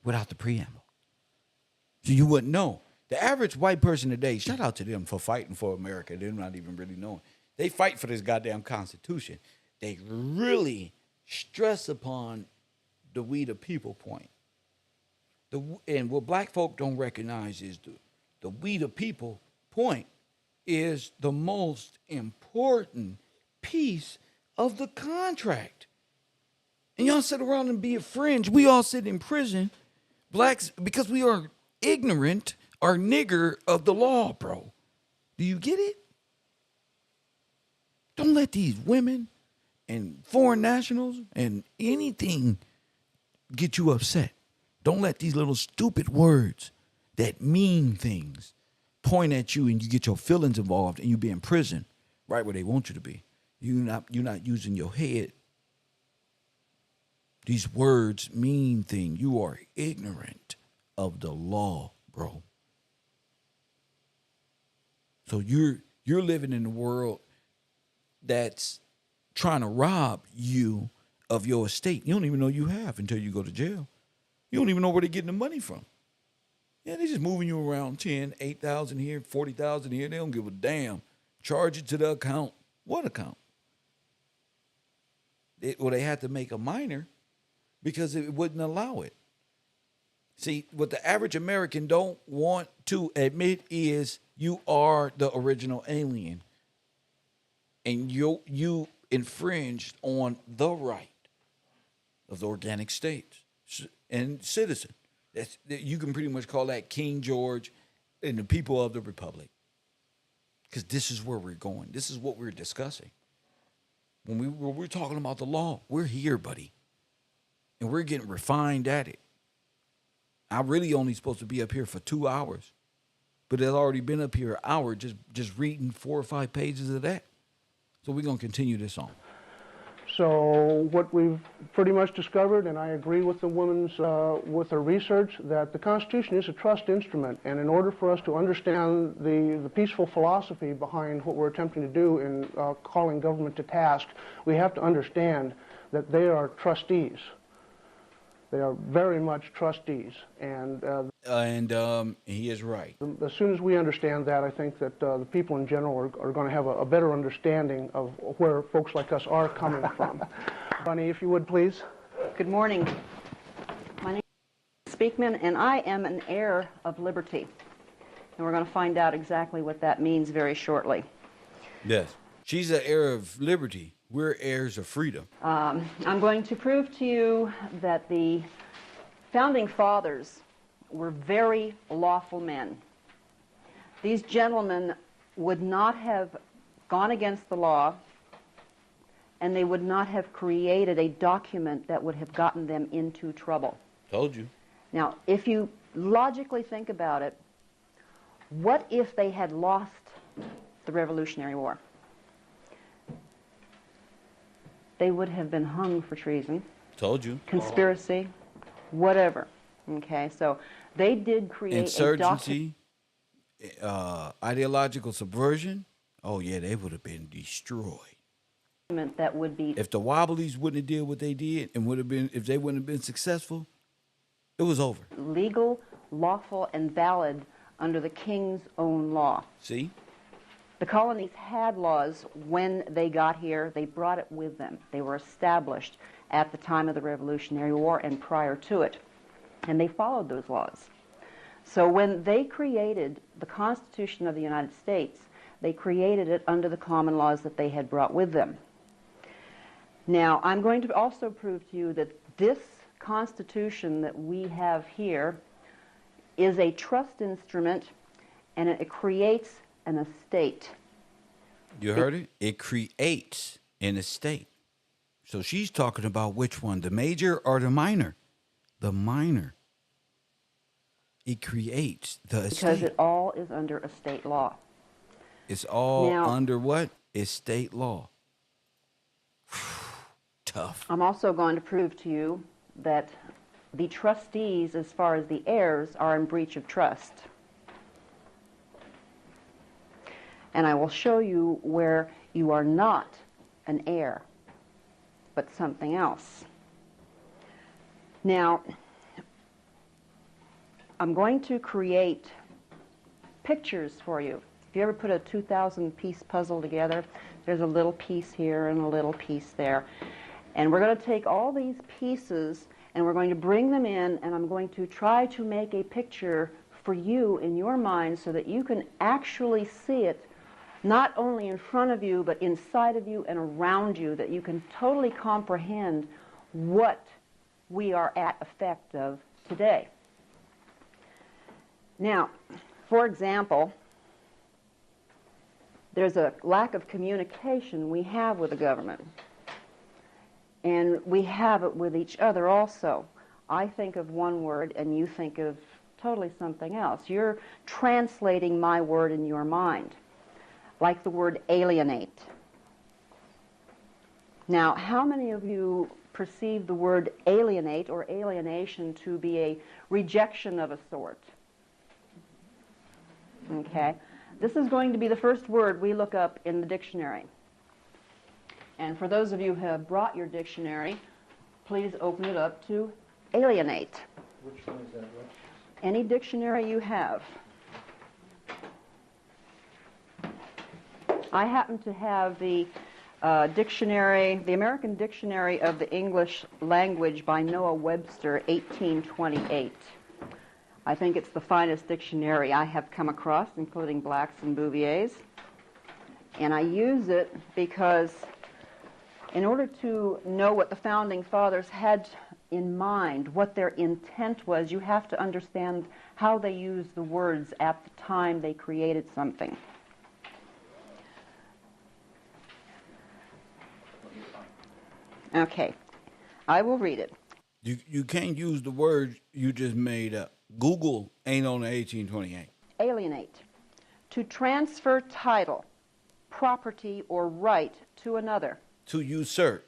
without the preamble. So you wouldn't know. The average white person today, shout out to them for fighting for America. They're not even really knowing. They fight for this goddamn Constitution. They really stress upon the we the people point. And what black folk don't recognize is the we the people point is the most important piece of the contract. And y'all sit around and be a fringe. We all sit in prison, blacks, because we are ignorant or nigger of the law, bro. Do you get it? Don't let these women and foreign nationals and anything get you upset. Don't let these little stupid words that mean things point at you and you get your feelings involved and you be in prison right where they want you to be. You're not using your head. These words mean things. You are ignorant of the law, bro. So you're living in a world that's trying to rob you of your estate. You don't even know you have until you go to jail. You don't even know where they're getting the money from. Yeah, they're just moving you around 10, 8,000 here, 40,000 here. They don't give a damn. Charge it to the account. What account? They had to make a minor because it wouldn't allow it. See, what the average American don't want to admit is you are the original alien. And you infringed on the right of the organic states and citizen. You can pretty much call that King George and the people of the republic. Because this is where we're going. This is what we're discussing. When we're talking about the law, we're here, buddy. And we're getting refined at it. I'm really only supposed to be up here for 2 hours. But it's already been up here an hour just reading 4 or 5 pages of that. So we're going to continue this on. So what we've pretty much discovered, and I agree with the woman's, with her research, that the Constitution is a trust instrument. And in order for us to understand the peaceful philosophy behind what we're attempting to do in calling government to task, we have to understand that they are trustees. They are very much trustees. And he is right. As soon as we understand that, I think that the people in general are going to have a better understanding of where folks like us are coming from. Bunny, if you would, please. Good morning. My name is Speakman, and I am an heir of liberty. And we're going to find out exactly what that means very shortly. Yes. She's an heir of liberty. We're heirs of freedom. I'm going to prove to you that the Founding Fathers were very lawful men. These gentlemen would not have gone against the law, and they would not have created a document that would have gotten them into trouble. Told you. Now, if you logically think about it, what if they had lost the Revolutionary War? They would have been hung for treason. Told you. Conspiracy, whatever. Okay, so they did create insurgency, ideological subversion. Oh yeah, they would have been destroyed. That would be. If the Wobblies wouldn't have did what they did, and would have been, if they wouldn't have been successful, it was over. Legal, lawful, and valid under the king's own law. See. The colonies had laws when they got here. They brought it with them. They were established at the time of the Revolutionary War and prior to it. And they followed those laws. So when they created the Constitution of the United States, they created it under the common laws that they had brought with them. Now, I'm going to also prove to you that this Constitution that we have here is a trust instrument, and it creates an estate. You heard it? It creates an estate. So she's talking about which one, the major or the minor? The minor. It creates the estate. Because it all is under estate law. It's all Now, under what? Estate law. Tough. I'm also going to prove to you that the trustees, as far as the heirs, are in breach of trust. And I will show you where you are not an heir, but something else. Now, I'm going to create pictures for you. If you ever put a 2,000-piece puzzle together, there's a little piece here and a little piece there. And we're going to take all these pieces and we're going to bring them in, and I'm going to try to make a picture for you in your mind so that you can actually see it not only in front of you but inside of you and around you, that you can totally comprehend what we are at effect of today. Now, for example, there's a lack of communication we have with the government. And we have it with each other also. I think of one word and you think of totally something else. You're translating my word in your mind, like the word alienate. Now, how many of you perceive the word alienate or alienation to be a rejection of a sort? Okay. This is going to be the first word we look up in the dictionary. And for those of you who have brought your dictionary, please open it up to alienate. Which one is that? What? Any dictionary you have. I happen to have the dictionary, the American Dictionary of the English Language by Noah Webster, 1828. I think it's the finest dictionary I have come across, including Black's and Bouvier's. And I use it because in order to know what the Founding Fathers had in mind, what their intent was, you have to understand how they used the words at the time they created something. Okay, I will read it. You can't use the word you just made up. Google ain't on the 1828. Alienate. To transfer title, property, or right to another. To usurp.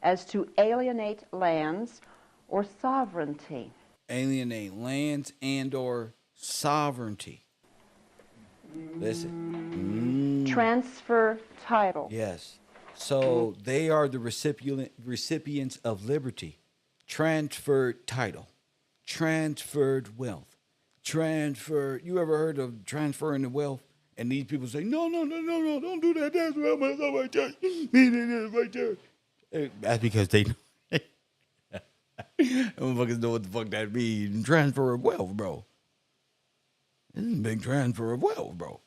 As to alienate lands or sovereignty. Alienate lands and or sovereignty. Listen. Transfer title. Yes. So they are the recipients of liberty. Transferred title. Transferred wealth. You ever heard of transferring the wealth? And these people say, no, don't do that. That's what I'm right there. Right there. That's because they motherfuckers know what the fuck that means. Transfer of wealth, bro. This is a big transfer of wealth, bro.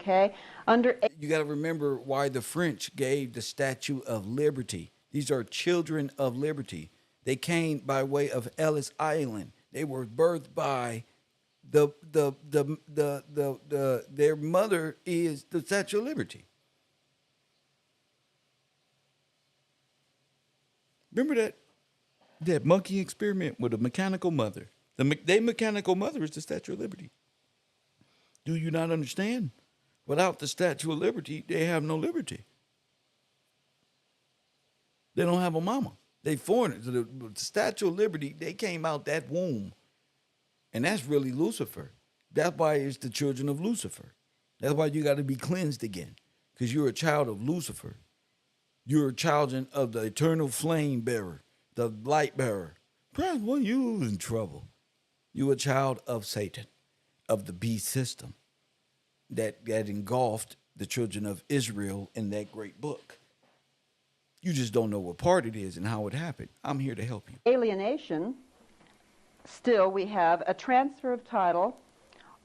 Okay. You got to remember why the French gave the Statue of Liberty. These are children of liberty. They came by way of Ellis Island. They were birthed by their mother is the Statue of Liberty. Remember that monkey experiment with a mechanical mother? Their mechanical mother is the Statue of Liberty. Do you not understand? Without the Statue of Liberty, they have no liberty. They don't have a mama. They foreigners. The Statue of Liberty, they came out that womb. And that's really Lucifer. That's why it's the children of Lucifer. That's why you got to be cleansed again. Because you're a child of Lucifer. You're a child of the eternal flame bearer, the light bearer. Perhaps when you in trouble, you're a child of Satan, of the beast system that engulfed the children of Israel in that great book. You just don't know what part it is and how it happened. I'm here to help you. Alienation, still we have a transfer of title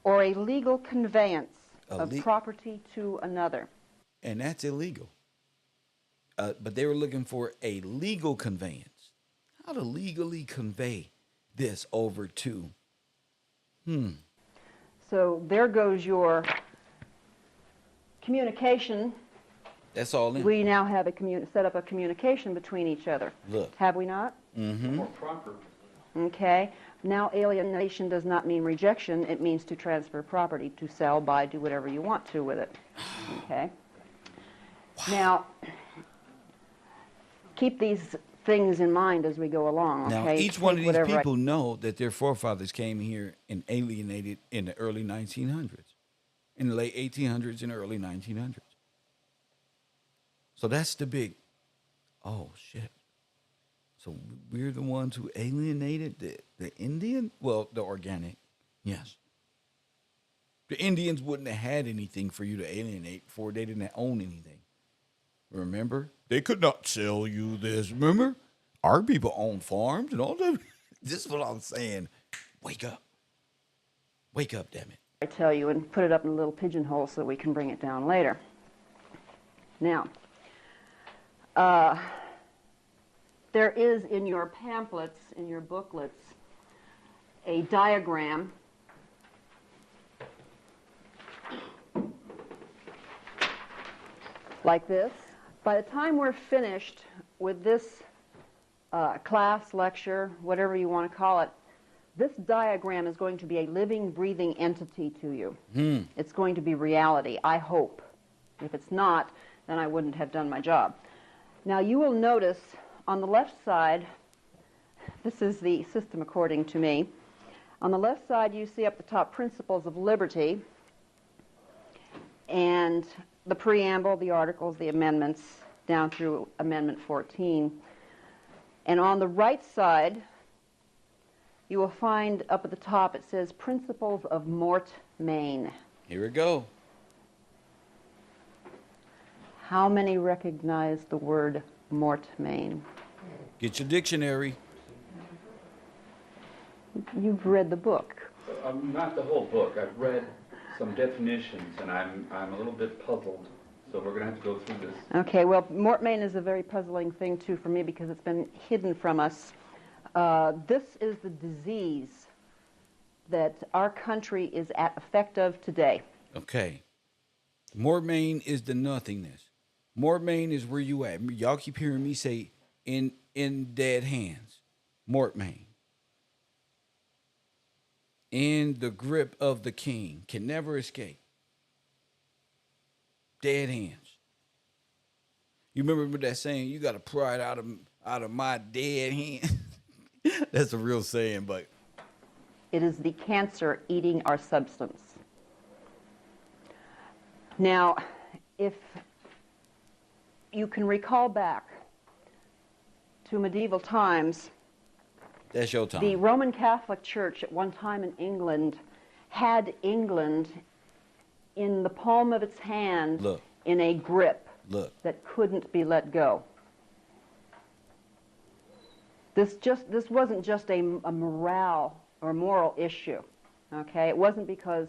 or a legal conveyance of property to another. and that's illegal. But they were looking for a legal conveyance. How to legally convey this over to? So there goes your communication. That's all in. We now have set up a communication between each other. Look. Have we not? Mm-hmm. Okay. Now alienation does not mean rejection. It means to transfer property, to sell, buy, do whatever you want to with it. Okay. Wow. Now, keep these things in mind as we go along. Now, okay? each one of these people know that their forefathers came here and alienated in the early 1900s, in the late 1800s and early 1900s. So that's the big, oh, shit. So we're the ones who alienated the Indian? Well, the organic, yes. The Indians wouldn't have had anything for you to alienate before they didn't own anything. Remember? They could not sell you this. Remember? Our people own farms and all that. This is what I'm saying. Wake up. Wake up, damn it. I tell you, and put it up in a little pigeonhole so we can bring it down later. Now, there is in your pamphlets, in your booklets, a diagram like this. By the time we're finished with this class, lecture, whatever you want to call it, this diagram is going to be a living, breathing entity to you. It's going to be reality, I hope. If it's not, then I wouldn't have done my job. Now you will notice on the left side, this is the system according to me. On the left side you see up the top Principles of Liberty and the preamble, the articles, the amendments, down through Amendment 14. And on the right side, you will find up at the top it says Principles of Mort Maine. Here we go. How many recognize the word Mort Maine? Get your dictionary. You've read the book. Not the whole book. I've read some definitions, and I'm a little bit puzzled. So we're going to have to go through this. Okay, well, Mort Maine is a very puzzling thing, too, for me because it's been hidden from us. This is the disease that our country is at effect of today. Okay. Mort Maine is the nothingness. Mort Maine is where you at. Y'all keep hearing me say in dead hands. Mort Maine. In the grip of the king. Can never escape. Dead hands. You remember that saying, you got to pry it out of my dead hand? That's a real saying, but. It is the cancer eating our substance. Now, if you can recall back to medieval times, that's your time. The Roman Catholic Church at one time in England had England in the palm of its hand. Look. In a grip. Look. That couldn't be let go. This wasn't just a morale or moral issue, okay? It wasn't because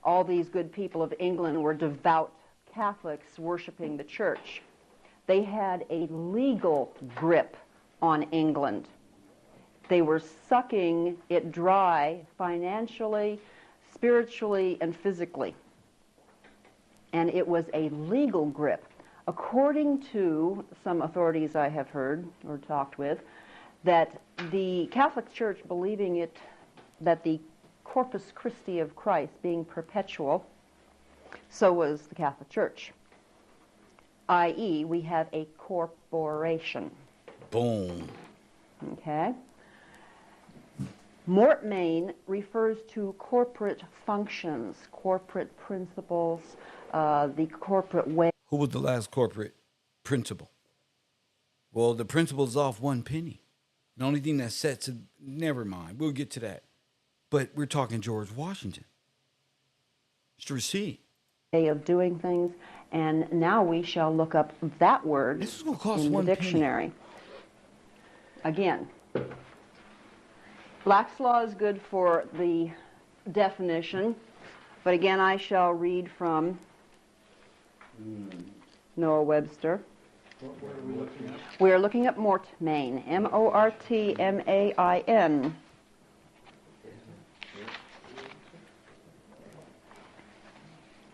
all these good people of England were devout Catholics worshiping the church. They had a legal grip on England. They were sucking it dry financially, spiritually, and physically. And it was a legal grip. According to some authorities I have heard or talked with, that the Catholic Church believing that the Corpus Christi of Christ being perpetual, so was the Catholic Church. I.e., we have a corporation. Boom. Okay? Mort Maine refers to corporate functions, corporate principles, the corporate way. Who was the last corporate principal? Well, the principal's off 1 penny. The only thing that sets it, never mind, we'll get to that. But we're talking George Washington. It's the receipt. Way of doing things, and now we shall look up that word this is gonna cost in the 1 dictionary. Again, Black's Law is good for the definition, but again I shall read from Noah Webster. We are looking at Mortmain, M-O-R-T-M-A-I-N.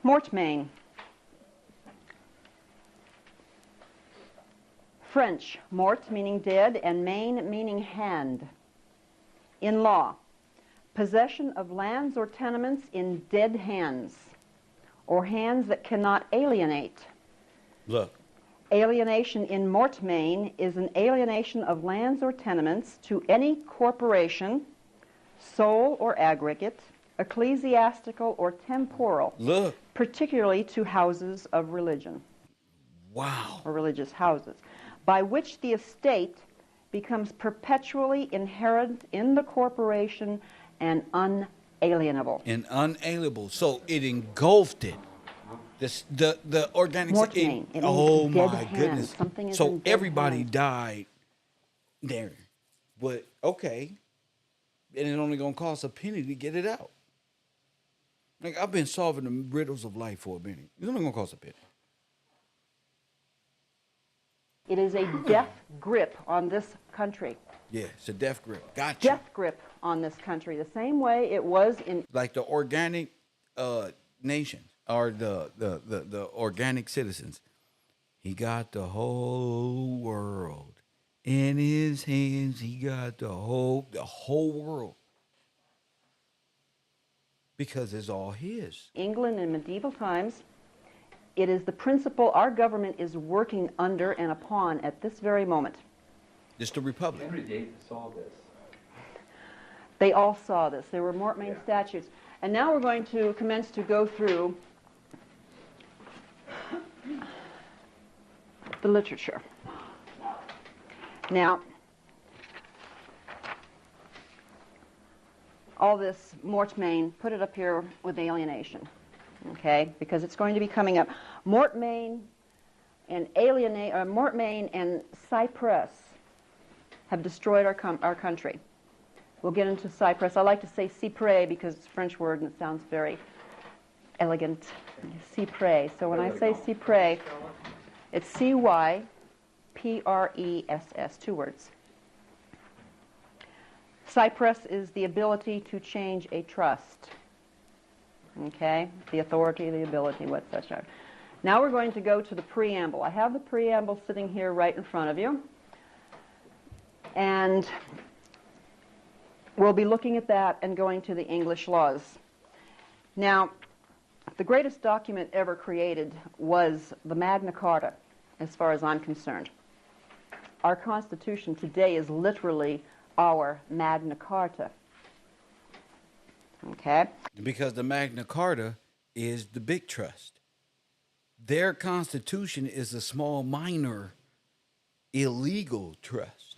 Mortmain. French, mort meaning dead and main meaning hand. In law, possession of lands or tenements in dead hands, or hands that cannot alienate. Look. Alienation in Mortmain is an alienation of lands or tenements to any corporation, sole or aggregate, ecclesiastical or temporal. Look. Particularly to houses of religion. Wow. Or religious houses, by which the estate becomes perpetually inherent in the corporation and unalienable. And unalienable. So it engulfed it. The organic... Mortmain. Oh my hand. goodness. Something is So in dead everybody hand. died there. But okay. And it's only going to cost a penny to get it out. Like, I've been solving the riddles of life for a minute. It's only going to cost a penny. It is a death grip on this country. Yeah, it's a death grip. Gotcha. Death grip on this country, the same way it was in... Like the organic nations, or the organic citizens. He got the whole world in his hands. He got the whole world. Because it's all his. England in medieval times, it is the principle our government is working under and upon at this very moment. It's the Republic. Henry VIII saw this. They all saw this. There were Mortmain statutes. And now we're going to commence to go through the literature. Now, all this Mortmain, put it up here with alienation, okay? Because it's going to be coming up. Mortmain and Mortmain and Cyprus have destroyed our country. We'll get into Cyprus. I like to say Cypre because it's a French word and it sounds very elegant. Cypre. So when I say Cypre, it's C-Y-P-R-E-S-S, 2 words. Cyprus is the ability to change a trust. Okay? The authority, the ability, what such are. Now we're going to go to the preamble. I have the preamble sitting here right in front of you. And we'll be looking at that and going to the English laws. Now, the greatest document ever created was the Magna Carta, as far as I'm concerned. Our Constitution today is literally our Magna Carta. Okay? Because the Magna Carta is the big trust. Their Constitution is a small, minor, illegal trust.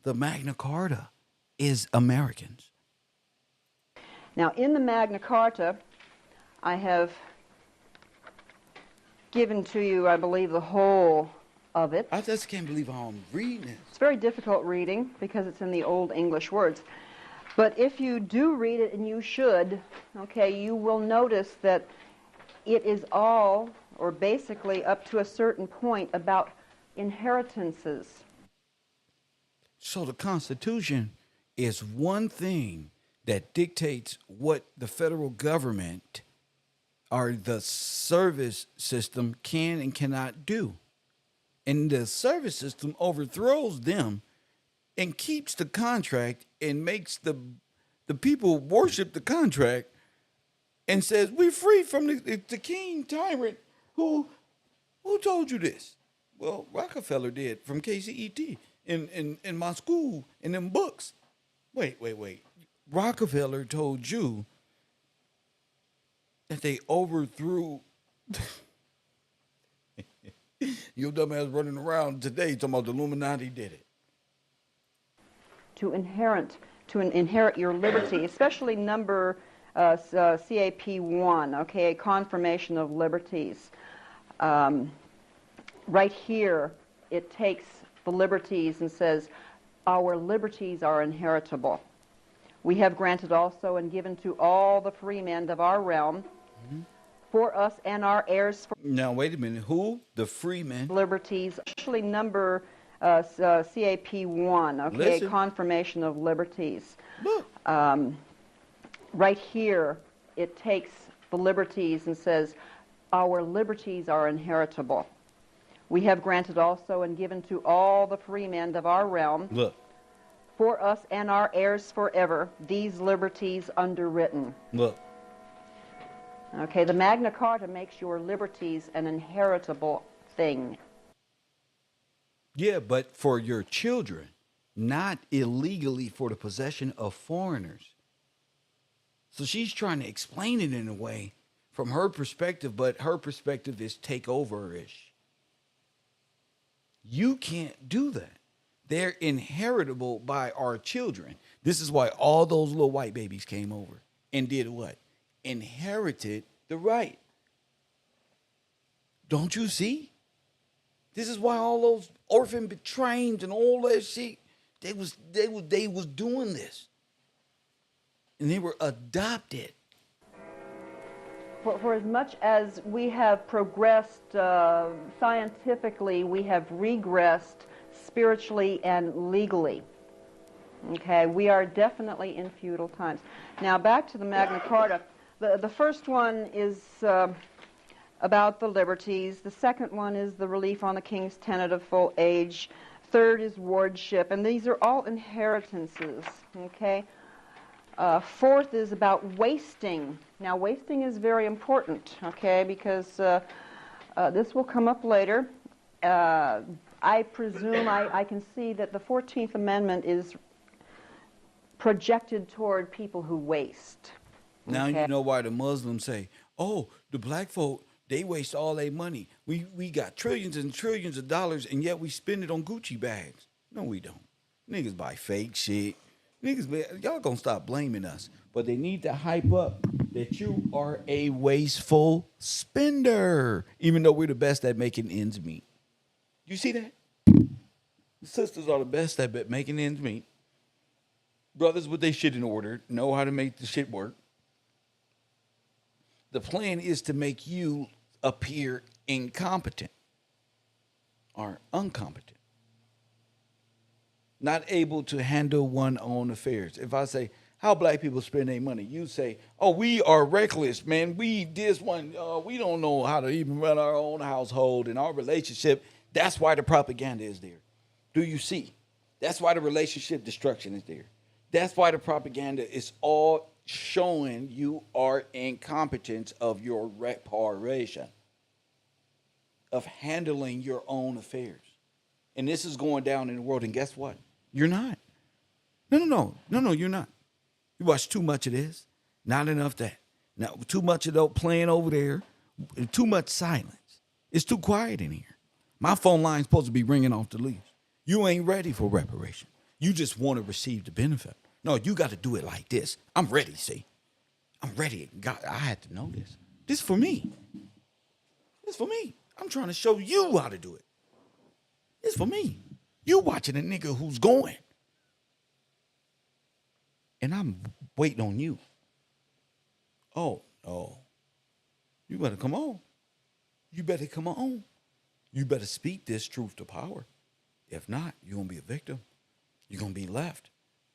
The Magna Carta is Americans. Now, in the Magna Carta, I have given to you, I believe, the whole of it. I just can't believe how I'm reading it. It's very difficult reading because it's in the Old English words. But if you do read it, and you should, okay, you will notice that it is all, or basically up to a certain point, about inheritances. So the Constitution is one thing that dictates what the federal government or the service system can and cannot do. And the service system overthrows them and keeps the contract and makes the people worship the contract and says, we're free from the king tyrant who told you this? Well, Rockefeller did from KCET in my school in them books. Wait. Rockefeller told you that they overthrew your dumbass running around today talking about the Illuminati did it. To inherit your liberty, especially number CAP1, okay, a confirmation of liberties. Right here, it takes the liberties and says, our liberties are inheritable. We have granted also and given to all the free men of our realm for us and our heirs for Now, wait a minute. Who? The freemen. liberties. Actually, number CAP 1, okay, Listen. confirmation of liberties. Look. Right here, it takes the liberties and says, our liberties are inheritable. We have granted also and given to all the free men of our realm, Look. for us and our heirs forever, these liberties underwritten. Look. Okay, the Magna Carta makes your liberties an inheritable thing. Yeah, but for your children, not illegally for the possession of foreigners. So she's trying to explain it in a way from her perspective, but her perspective is takeover-ish. You can't do that. They're inheritable by our children. This is why all those little white babies came over and did what? Inherited the right. Don't you see? This is why all those orphan trains and all that shit, they was doing this. And they were adopted. For as much as we have progressed scientifically, we have regressed spiritually and legally. Okay, we are definitely in feudal times. Now back to the Magna Carta. The first one is about the liberties. The second one is the relief on the king's tenant of full age. Third is wardship, and these are all inheritances. Okay. Fourth is about wasting. Now, wasting is very important, okay, because this will come up later. I presume I can see that the 14th Amendment is projected toward people who waste. Now Okay. you know why the Muslims say, oh, the black folk, they waste all their money. We got trillions and trillions of dollars, and yet we spend it on Gucci bags. No, we don't. Niggas buy fake shit. Niggas, y'all gonna stop blaming us. But they need to hype up that you are a wasteful spender, even though we're the best at making ends meet. You see that? The sisters are the best at making ends meet. Brothers with their shit in order, know how to make the shit work. The plan is to make you appear incompetent or incompetent. Not able to handle one's own affairs. If I say, how black people spend their money, you say, oh, we are reckless, man. We don't know how to even run our own household and our relationship. That's why the propaganda is there. Do you see? That's why the relationship destruction is there. That's why the propaganda is all showing you are incompetent of your reparation, of handling your own affairs. And this is going down in the world. And guess what? You're not. No, you're not. You watch too much of this. Not enough that. Now, too much of that playing over there. Too much silence. It's too quiet in here. My phone line's supposed to be ringing off the leaves. You ain't ready for reparation. You just want to receive the benefit. No, you got to do it like this. I'm ready, see? I'm ready. God, I had to know this. This is for me. This is for me. I'm trying to show you how to do it. It's for me. You watching a nigga who's going. And I'm waiting on you. Oh. You better come on. You better come on. You better speak this truth to power. If not, you're going to be a victim. You're going to be left.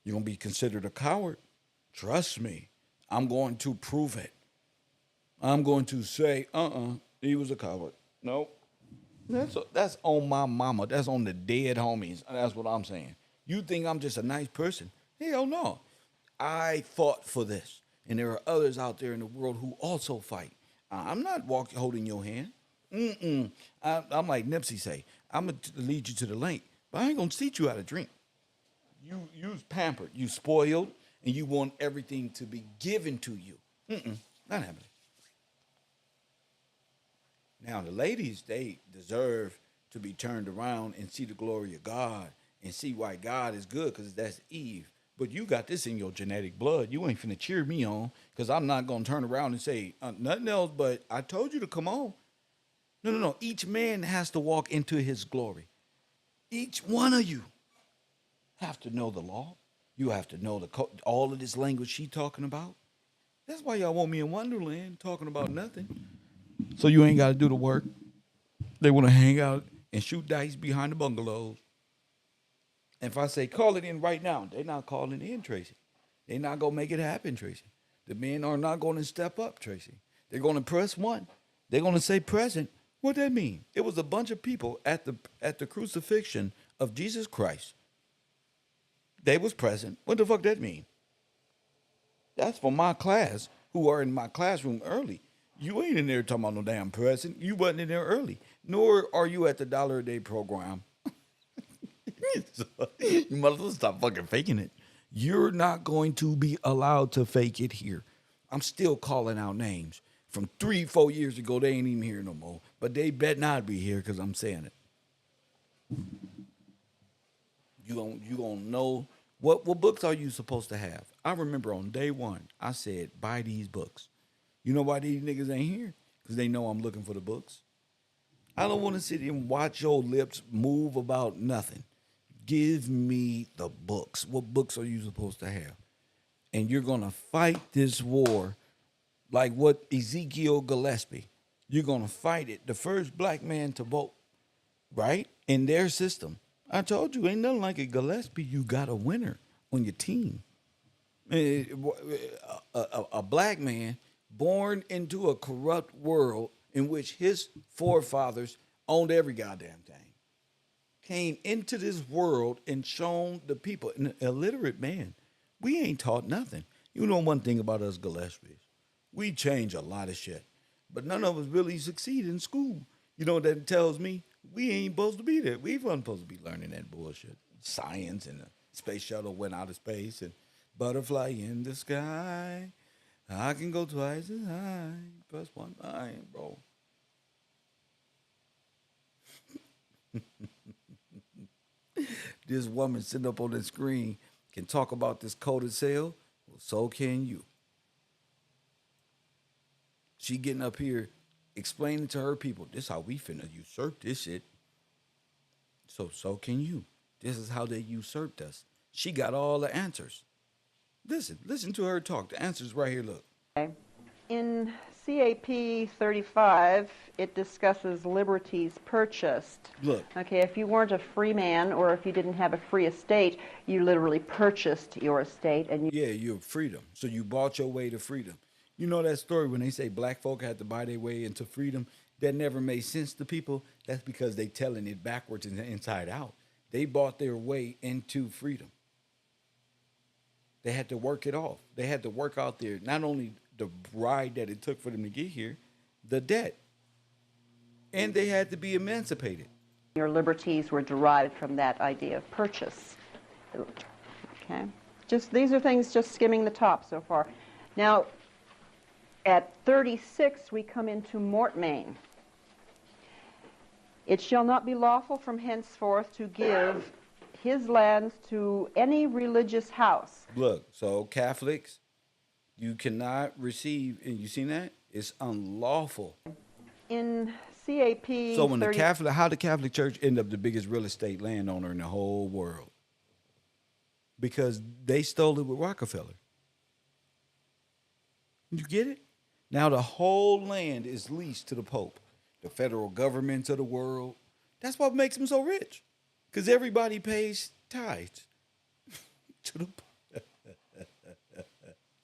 You're going to be considered a coward. Trust me. I'm going to prove it. I'm going to say, he was a coward. No. That's on my mama. That's on the dead homies. That's what I'm saying. You think I'm just a nice person? Hell no. I fought for this. And there are others out there in the world who also fight. I'm not holding your hand. I'm like Nipsey say, I'm going to lead you to the lake, but I ain't going to teach you how to drink. You's pampered, you spoiled, and you want everything to be given to you. Not happening. Now, the ladies, they deserve to be turned around and see the glory of God and see why God is good, because that's Eve. But you got this in your genetic blood. You ain't finna cheer me on, because I'm not going to turn around and say nothing else but I told you to come on. No. Each man has to walk into his glory. Each one of you have to know the law. You have to know all of this language she's talking about. That's why y'all want me in Wonderland talking about nothing. so you ain't got to do the work. They want to hang out and shoot dice behind the bungalows. And if I say call it in right now, they're not calling in, Tracy. They're not going to make it happen, Tracy. The men are not going to step up, Tracy. They're going to press one. They're going to say present. What that mean? It was a bunch of people at the crucifixion of Jesus Christ. They was present. What the fuck that mean? That's for my class who are in my classroom early. You ain't in there talking about no damn present. You wasn't in there early. Nor are you at the $1 a day program. So, you might as well stop fucking faking it. You're not going to be allowed to fake it here. I'm still calling out names. From 3-4 years ago, they ain't even here no more. But they bet not be here because I'm saying it. You gonna know what books are you supposed to have? I remember on day one, I said, buy these books. You know why these niggas ain't here? Because they know I'm looking for the books. I don't want to sit here and watch your lips move about nothing. Give me the books. What books are you supposed to have? And you're going to fight this war like what Ezekiel Gillespie. You're going to fight it. The first black man to vote, right? In their system. I told you, ain't nothing like a Gillespie. You got a winner on your team. A black man born into a corrupt world in which his forefathers owned every goddamn thing. Came into this world and shown the people, an illiterate man. We ain't taught nothing. You know one thing about us Gillespies. We change a lot of shit. But none of us really succeed in school. You know what that tells me? We ain't supposed to be there. We weren't supposed to be learning that bullshit. Science and the space shuttle went out of space and butterfly in the sky. I can go twice as high. Plus one line, bro. This woman sitting up on the screen can talk about this coded cell. Well, so can you. She getting up here explaining to her people, this how we finna usurp this shit. So can you. This is how they usurped us. She got all the answers. Listen to her talk. The answer's right here, look. Okay. In CAP 35, it discusses liberties purchased. Look. Okay, if you weren't a free man or if you didn't have a free estate, you literally purchased your estate. And yeah, you're freedom. So you bought your way to freedom. You know that story when they say black folk had to buy their way into freedom? That never made sense to people. That's because they telling it backwards and inside out. They bought their way into freedom. They had to work it off. They had to work out there, not only the ride that it took for them to get here, the debt. And they had to be emancipated. your liberties were derived from that idea of purchase. Okay? These are things just skimming the top so far. Now, at 36, we come into mortmain. It shall not be lawful from henceforth to give his lands to any religious house. Look, so Catholics, you cannot receive, and you seen that? It's unlawful. In CAP So when how the Catholic Church end up the biggest real estate landowner in the whole world? Because they stole it with Rockefeller. You get it? Now the whole land is leased to the Pope, the federal governments of the world. That's what makes them so rich. Because everybody pays tithes to the Pope.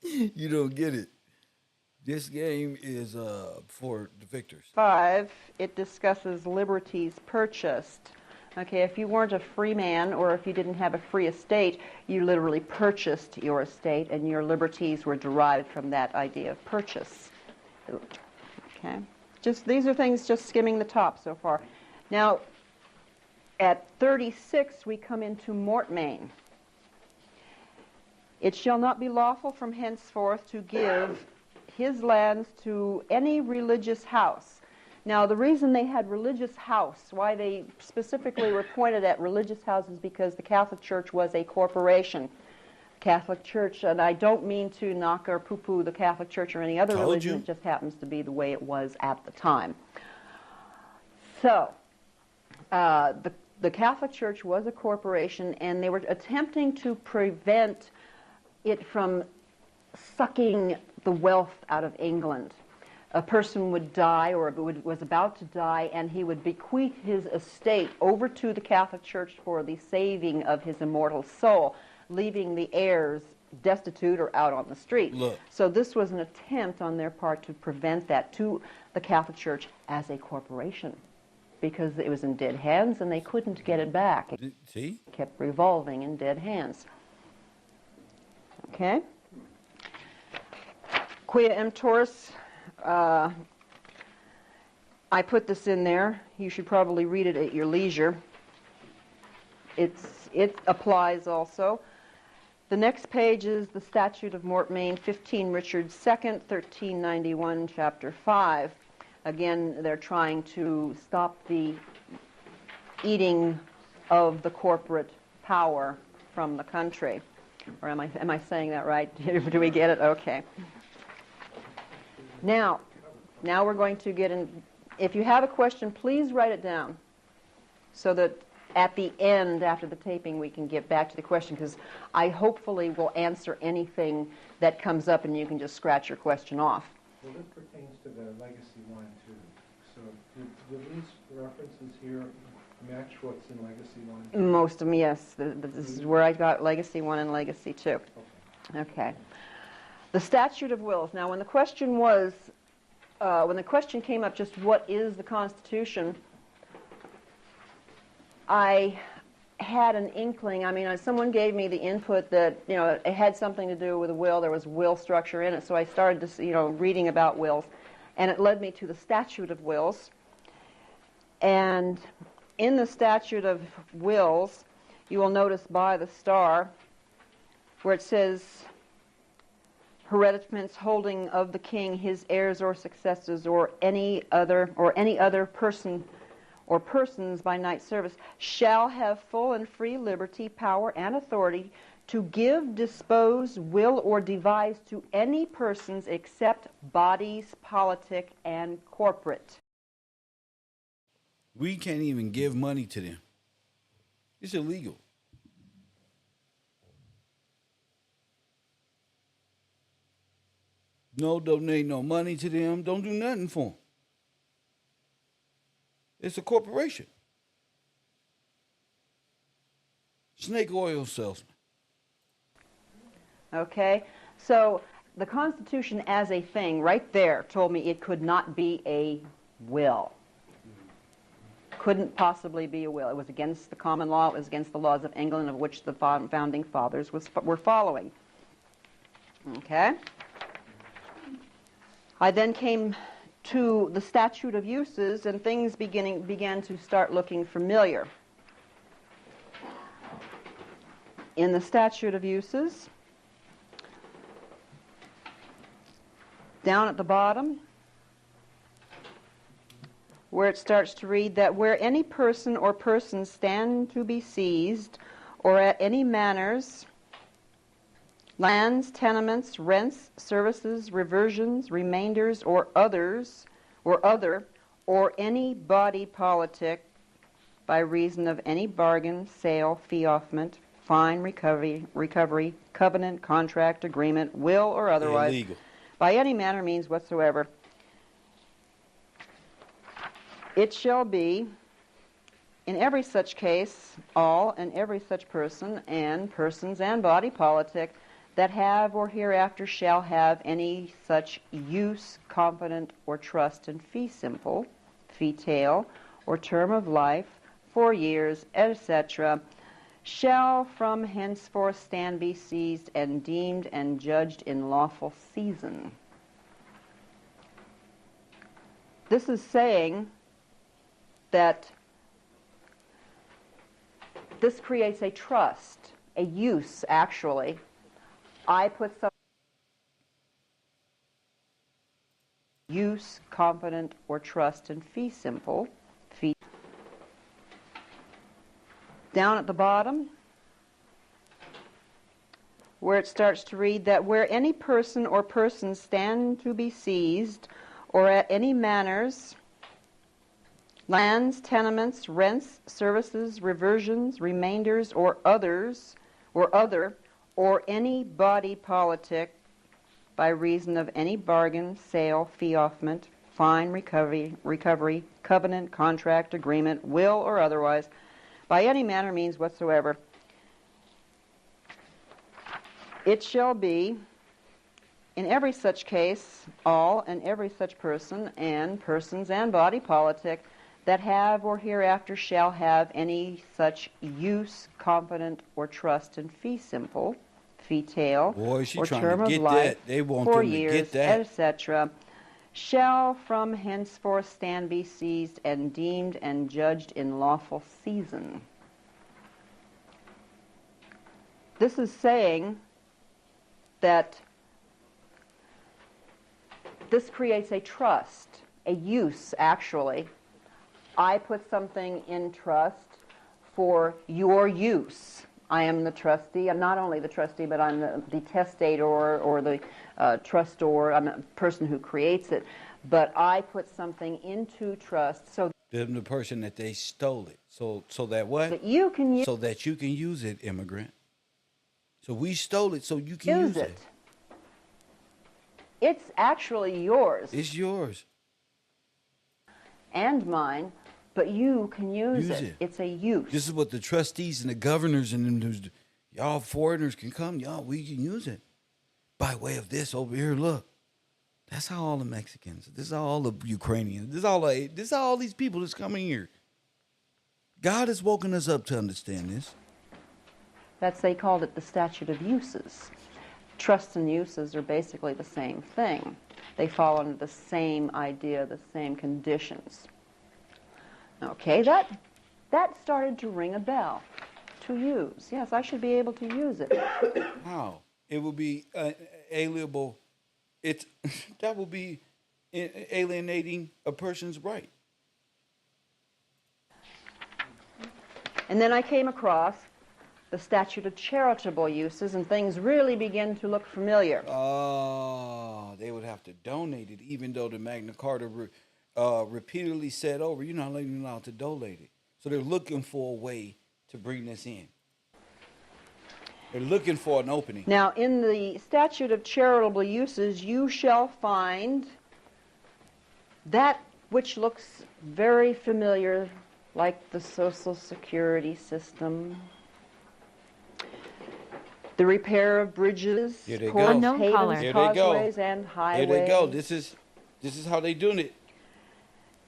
You don't get it. This game is for the victors. 5, it discusses liberties purchased. Okay, if you weren't a free man or if you didn't have a free estate, you literally purchased your estate and your liberties were derived from that idea of purchase. Okay, these are things just skimming the top so far. Now, at 36, we come into mortmain. It shall not be lawful from henceforth to give his lands to any religious house. Now, the reason they had religious house, why they specifically were pointed at religious houses, because the Catholic Church was a corporation. Catholic Church, and I don't mean to knock or poo-poo the Catholic Church or any other religion, it just happens to be the way it was at the time. So, the Catholic Church was a corporation, and they were attempting to prevent it from sucking the wealth out of England. a person would die or was about to die, and he would bequeath his estate over to the Catholic Church for the saving of his immortal soul, leaving the heirs destitute or out on the street. Look. So this was an attempt on their part to prevent that to the Catholic Church as a corporation, because it was in dead hands and they couldn't get it back. It See? kept revolving in dead hands. Okay? Quia emptors. I put this in there. You should probably read it at your leisure. It applies also. The next page is the Statute of Mortmain, 15 Richard 2nd, 1391, Chapter 5. Again, they're trying to stop the eating of the corporate power from the country. Or am I saying that right? Do we get it? Okay. Now we're going to get in. If you have a question, please write it down so that at the end, after the taping, we can get back to the question, because I hopefully will answer anything that comes up and you can just scratch your question off. Well, this pertains to the Legacy 1 too. So do these references here match what's in Legacy 1? Most of them, yes. This is where I got Legacy 1 and Legacy 2. Okay. The Statute of Wills. Now, when the question came up, just what is the Constitution, I had an inkling. I mean, someone gave me the input that, it had something to do with a will. There was will structure in it. So I started to, reading about wills. And it led me to the Statute of Wills. And in the Statute of Wills, you will notice by the star where it says, hereditaments holding of the king, his heirs or successors, or any other person or persons by knight service, shall have full and free liberty, power, and authority to give, dispose, will, or devise to any persons except bodies, politic, and corporate. We can't even give money to them. It's illegal. No, donate no money to them. Don't do nothing for them. It's a corporation. Snake oil salesman. Okay? So the Constitution as a thing right there told me it could not be a will. Couldn't possibly be a will. It was against the common law. It was against the laws of England, of which the founding fathers were following. Okay? I then came to the Statute of Uses, and things began to start looking familiar. In the Statute of Uses, down at the bottom, where it starts to read that where any person or persons stand to be seized, or at any manors, lands, tenements, rents, services, reversions, remainders, or others, or any body politic by reason of any bargain, sale, fee-offment, fine, recovery, covenant, contract, agreement, will, or otherwise, illegal. By any manner, means whatsoever, it shall be, in every such case, all and every such person and persons and body politic that have or hereafter shall have any such use, confident, or trust in fee simple, fee tail, or term of life, 4 years, etc., shall from henceforth stand be seized and deemed and judged in lawful season. This is saying that this creates a trust, a use, actually. I put some use, confident, or trust in fee simple. Fee. Down at the bottom, where it starts to read that where any person or persons stand to be seized, or at any manors, lands, tenements, rents, services, reversions, remainders, or others, or other, or any body politic by reason of any bargain, sale, fee-offment, fine, recovery, covenant, contract, agreement, will, or otherwise, by any manner, means whatsoever, it shall be, in every such case, all and every such person and persons and body politic that have or hereafter shall have any such use, confident, or trust in fee simple, fee tail, Boy, she or trying term to of get life, that. They want 4 them to years, get that. etc., shall from henceforth stand, be seized, and deemed and judged in lawful season. This is saying that this creates a trust, a use, actually. I put something in trust for your use. I am the trustee. I'm not only the trustee, but I'm the testator or the trustor. I'm the person who creates it. But I put something into trust so The person that they stole it. So that what? that you can use So that you can use it, immigrant. So we stole it so you can use it. It's actually yours. It's yours. And mine, but you can use it. It's a use. This is what the trustees and the governors and them, y'all foreigners can come. Y'all, we can use it. By way of this over here, look. That's how all the Mexicans, this is how all the Ukrainians, this is how all these people that's coming here. God has woken us up to understand this. They called it the statute of uses. Trusts and uses are basically the same thing. They fall under the same idea, the same conditions. Okay, that started to ring a bell. To use. Yes, I should be able to use it. How? It will be alienable. That will be alienating a person's right. And then I came across the statute of charitable uses, and things really begin to look familiar. Oh, they would have to donate it, even though the Magna Carta repeatedly said over, you're not allowed to donate it. So they're looking for a way to bring this in. They're looking for an opening. Now, in the statute of charitable uses, you shall find that which looks very familiar, like the Social Security system, the repair of bridges, courts, havens, causeways, and highways. Here they go. This is how they doing it.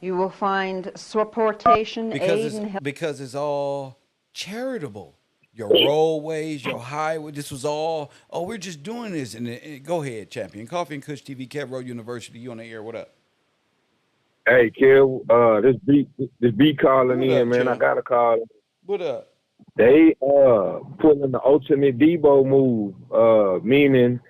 You will find supportation, aid, and help. Because it's all charitable. Your roadways, your highway, this was all, we're just doing this. And go ahead, champion. Coffee and Kush TV, Cat Road University, you on the air. What up? Hey, Kill, this beat calling in, man. I got to call. What up? They putting the ultimate Debo move, meaning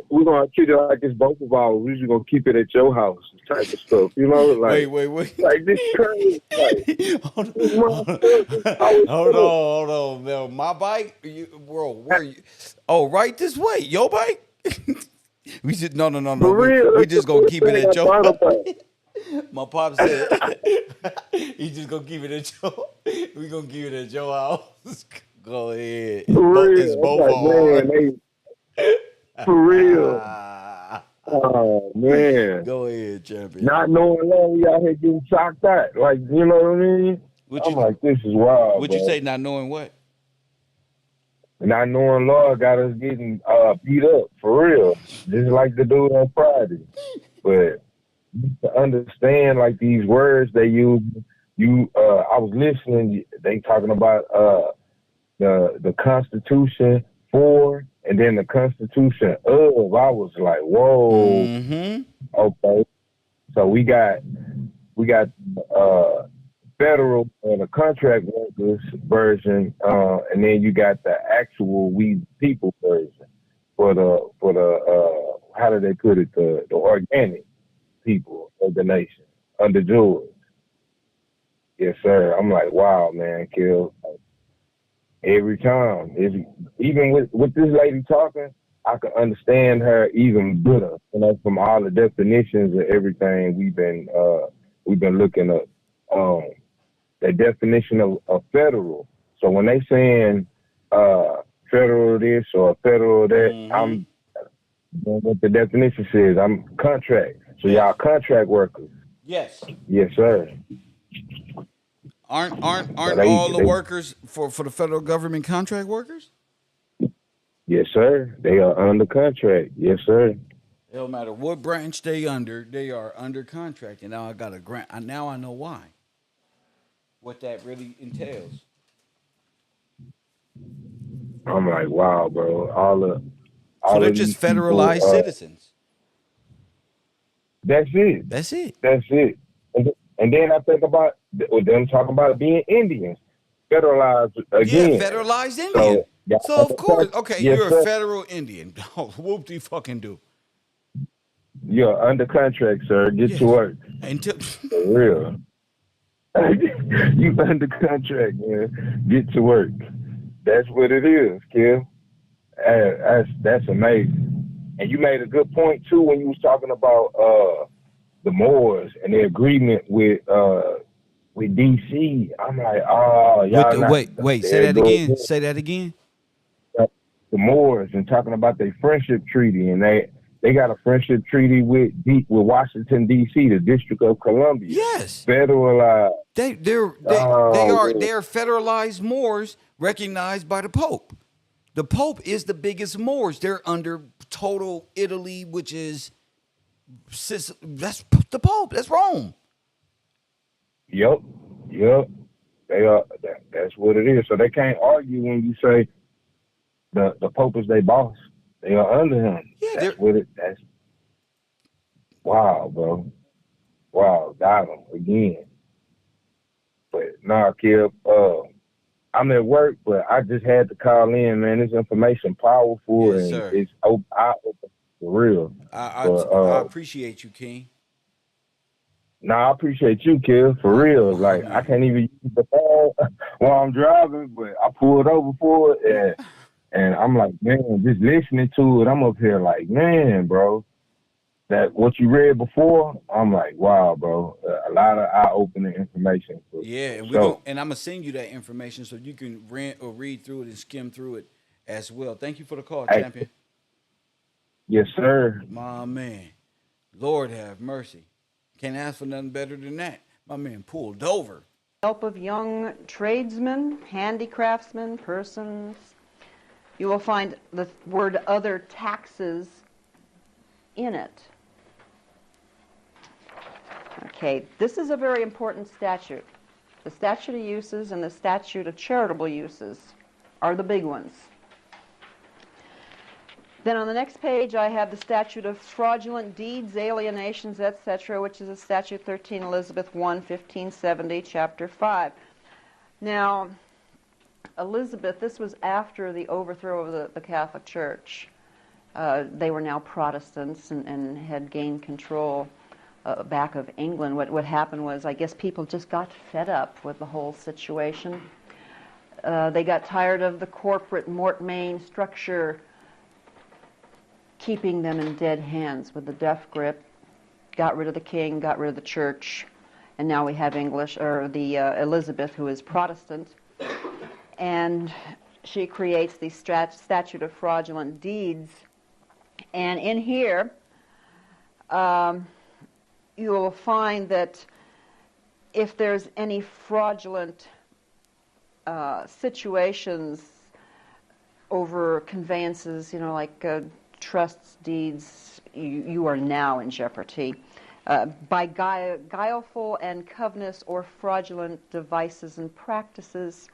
we're gonna treat it like it's both of ours. We're just gonna keep it at your house, type of stuff. You know, like wait. Like this crazy. Like, hold on. Now, my bike, bro. Where you? Oh, right this way. Your bike. We just no. We just gonna keep it at your house. My pop said he's just gonna keep it at your. We gonna keep it at your house. Go ahead. It's both of them. For real. Oh man. Go ahead, champion. Not knowing law, we out here getting shocked out. Like, you know what I mean? I'm like, this is wild. What you say? Not knowing what? Not knowing law got us getting beat up for real. Just like the dude on Friday. But to understand like these words they use, I was listening. They talking about the Constitution for, and then the Constitution of. I was like, whoa. Mm-hmm. Okay. So we got federal the contract workers version, and then you got the actual we people version for the how do they put it, the organic people of the nation under George. Yes, sir. I'm like, wow, man, Kill. Every time, even with this lady talking, I can understand her even better. You know, from all the definitions and everything we've been looking up. The definition of federal. So when they saying federal this or federal that. Mm-hmm. I'm what the definition says. I'm contract. So y'all contract workers. Yes. Yes, sir. Aren't all the workers for the federal government contract workers? Yes, sir. They are under contract. Yes, sir. It don't matter what branch they are under contract. And now I got a grant. Now I know why. What that really entails. I'm like, wow, bro. So they're just federalized citizens. That's it. That's it. That's it. And then I think about them talking about being Indians. Federalized again. Yeah, federalized Indian. So of course, okay, yes, you're sir. a federal Indian. Oh, whoop-de-fucking-do. You're under contract, sir. Get to work. For real. You under contract, man. Get to work. That's what it is, kid. That's amazing. And you made a good point too when you was talking about the Moors and the agreement with DC. I'm like, oh, y'all. Wait. Say that again. Say that again. The Moors and talking about their friendship treaty, and they got a friendship treaty with Washington D.C., the District of Columbia. Yes. Federalized. They're federalized Moors recognized by the Pope. The Pope is the biggest Moors. They're under total Italy, which is that's the Pope. That's Rome. Yep. They are. That's what it is. So they can't argue when you say the Pope is their boss. They are under him. Yeah, that's wow, bro. Wow, got him again. But nah, Kip, I'm at work, but I just had to call in, man. This information powerful, yes, and sir. it's eye-opening for real. I appreciate you, King. Nah, I appreciate you, Kip, for real. Like, I can't even use the phone while I'm driving, but I pulled over for it, and I'm like, man, just listening to it, I'm up here like, man, bro, that what you read before, I'm like, wow, bro, a lot of eye-opening information. And I'm gonna send you that information so you can read through it and skim through it as well. Thank you for the call, champion. Yes, sir. My man, Lord have mercy. Can't ask for nothing better than that. My man pulled over. Help of young tradesmen, handicraftsmen, persons. You will find the word other taxes in it. Okay, this is a very important statute. The statute of uses and the statute of charitable uses are the big ones. Then on the next page I have the statute of fraudulent deeds, alienations, etc., which is a statute 13 Elizabeth 1, 1570, chapter 5. Now, Elizabeth, this was after the overthrow of the Catholic Church. They were now Protestants and had gained control back of England. What happened was, I guess people just got fed up with the whole situation. They got tired of the corporate Mortmain structure keeping them in dead hands with the death grip, got rid of the king, got rid of the church, and now we have Elizabeth, who is Protestant, and she creates the statute of fraudulent deeds. And in here, you will find that if there's any fraudulent situations over conveyances, like trusts, deeds, you are now in jeopardy. By guileful and covetous or fraudulent devices and practices,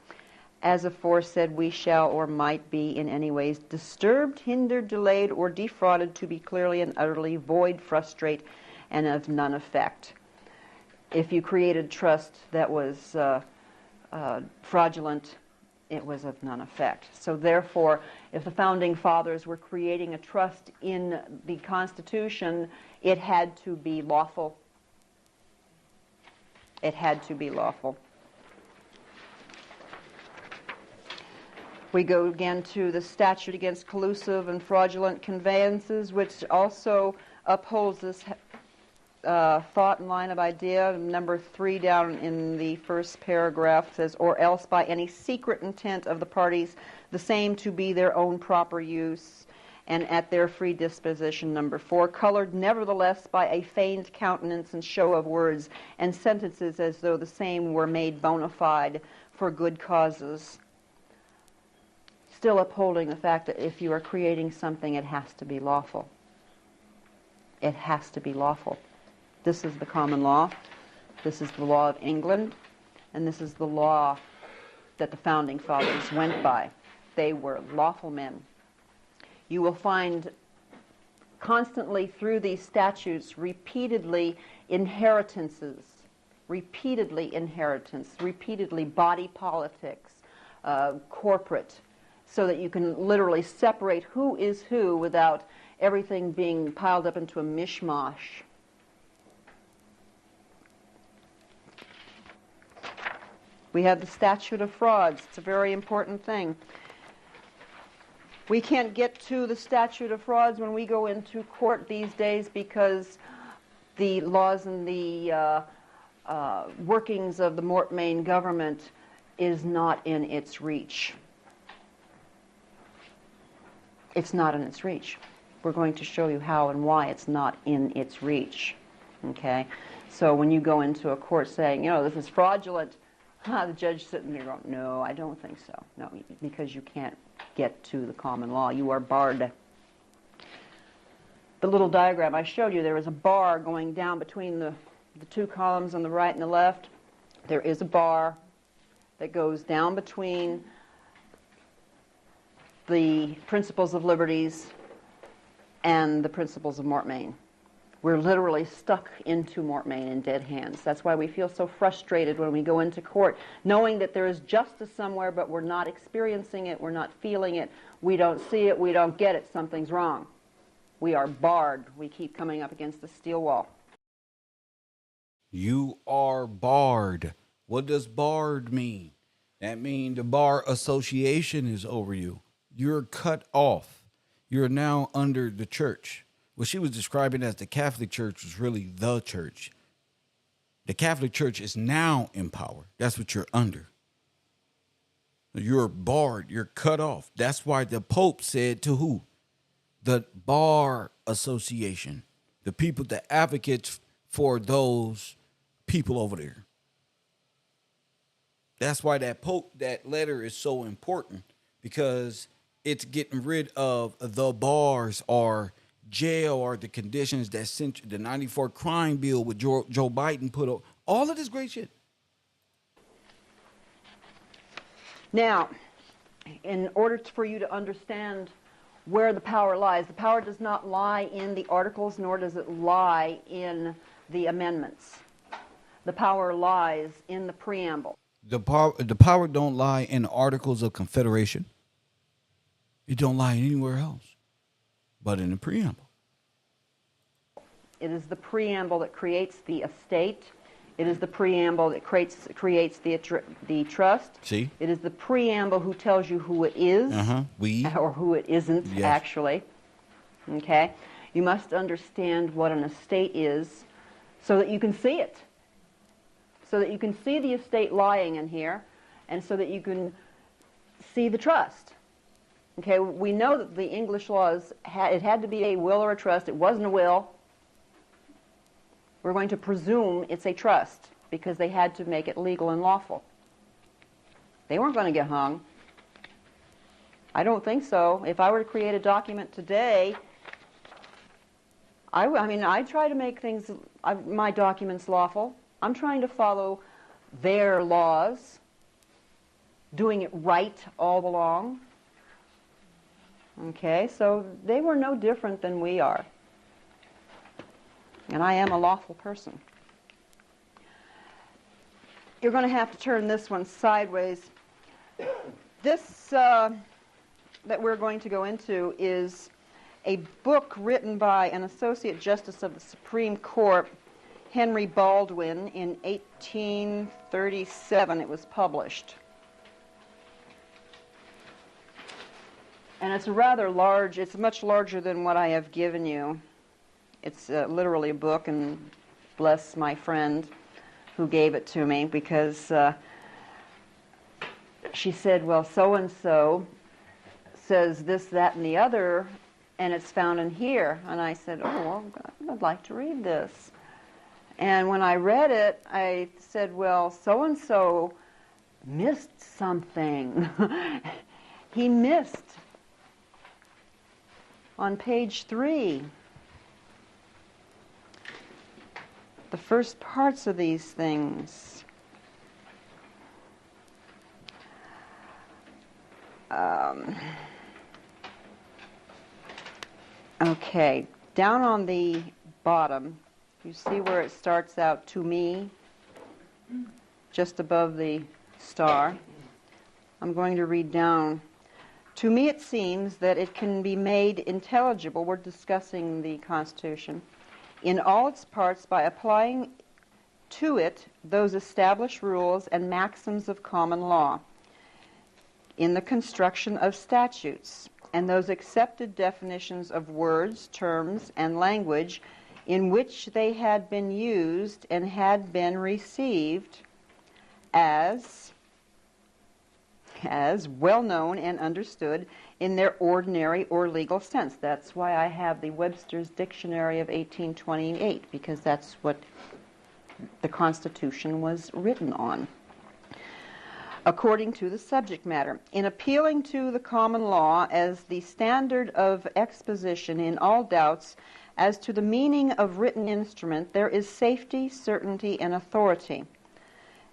as aforesaid, we shall or might be in any ways disturbed, hindered, delayed, or defrauded to be clearly and utterly void, frustrate, and of none effect. If you created trust that was fraudulent, it was of none effect. So therefore, if the Founding Fathers were creating a trust in the Constitution, it had to be lawful. It had to be lawful. We go again to the statute against collusive and fraudulent conveyances, which also upholds this thought and line of idea. Number 3 down in the first paragraph says, or else by any secret intent of the parties, the same to be their own proper use, and at their free disposition. Number 4, colored nevertheless by a feigned countenance and show of words and sentences as though the same were made bona fide for good causes. Still upholding the fact that if you are creating something, it has to be lawful. It has to be lawful. This is the common law. This is the law of England. And this is the law that the Founding Fathers went by. They were lawful men. You will find constantly through these statutes repeatedly inheritances, repeatedly body politics, corporate, so that you can literally separate who is who without everything being piled up into a mishmash. We have the statute of frauds. It's a very important thing. We can't get to the statute of frauds when we go into court these days because the laws and the workings of the Mortmain government is not in its reach. It's not in its reach. We're going to show you how and why it's not in its reach. Okay? So when you go into a court saying, you know, this is fraudulent, the judge sitting there going, no, I don't think so. No, because you can't get to the common law. You are barred. The little diagram I showed you, there is a bar going down between the two columns on the right and the left. There is a bar that goes down between the principles of liberties and the principles of Mortmain. We're literally stuck into Mortmain in dead hands. That's why we feel so frustrated when we go into court, knowing that there is justice somewhere, but we're not experiencing it, we're not feeling it, we don't see it, we don't get it, something's wrong. We are barred. We keep coming up against the steel wall. You are barred. What does barred mean? That means the bar association is over you. You're cut off. You're now under the church. What she was describing as the Catholic Church was really the church. The Catholic Church is now in power. That's what you're under. You're barred. You're cut off. That's why the Pope said to who? The Bar Association. The people, the advocates for those people over there. That's why that Pope, that letter is so important, because it's getting rid of the bars or jail or the conditions that sent the 94 crime bill with Joe Biden put up. All of this great shit. Now, in order for you to understand where the power lies, the power does not lie in the articles, nor does it lie in the amendments. The power lies in the preamble. The power don't lie in the Articles of Confederation. It don't lie anywhere else but in the preamble. It is the preamble that creates the estate. It is the preamble that creates the trust. See? It is the preamble who tells you who it is, or who it isn't, yes. Actually. Okay? You must understand what an estate is so that you can see it. So that you can see the estate lying in here, and so that you can see the trust. Okay, we know that the English laws, it had to be a will or a trust. It wasn't a will. We're going to presume it's a trust because they had to make it legal and lawful. They weren't going to get hung. I don't think so. If I were to create a document today, I try to make my documents lawful. I'm trying to follow their laws, doing it right all along. Okay, so they were no different than we are. And I am a lawful person. You're going to have to turn this one sideways. This that we're going to go into is a book written by an Associate Justice of the Supreme Court, Henry Baldwin, in 1837. It was published. And it's rather large. It's much larger than what I have given you. It's literally a book and bless my friend who gave it to me, because she said, well, so-and-so says this, that, and the other, and it's found in here. And I said, oh, well, I'd like to read this. And when I read it, I said, well, so-and-so missed something. He missed on page 3 the first parts of these things. Okay, down on the bottom, you see where it starts out, to me, just above the star. I'm going to read down. To me it seems that it can be made intelligible, we're discussing the Constitution, in all its parts by applying to it those established rules and maxims of common law in the construction of statutes, and those accepted definitions of words, terms, and language in which they had been used and had been received as well known and understood in their ordinary or legal sense. That's why I have the Webster's Dictionary of 1828, because that's what the Constitution was written on. According to the subject matter, in appealing to the common law as the standard of exposition in all doubts as to the meaning of written instrument, there is safety, certainty, and authority.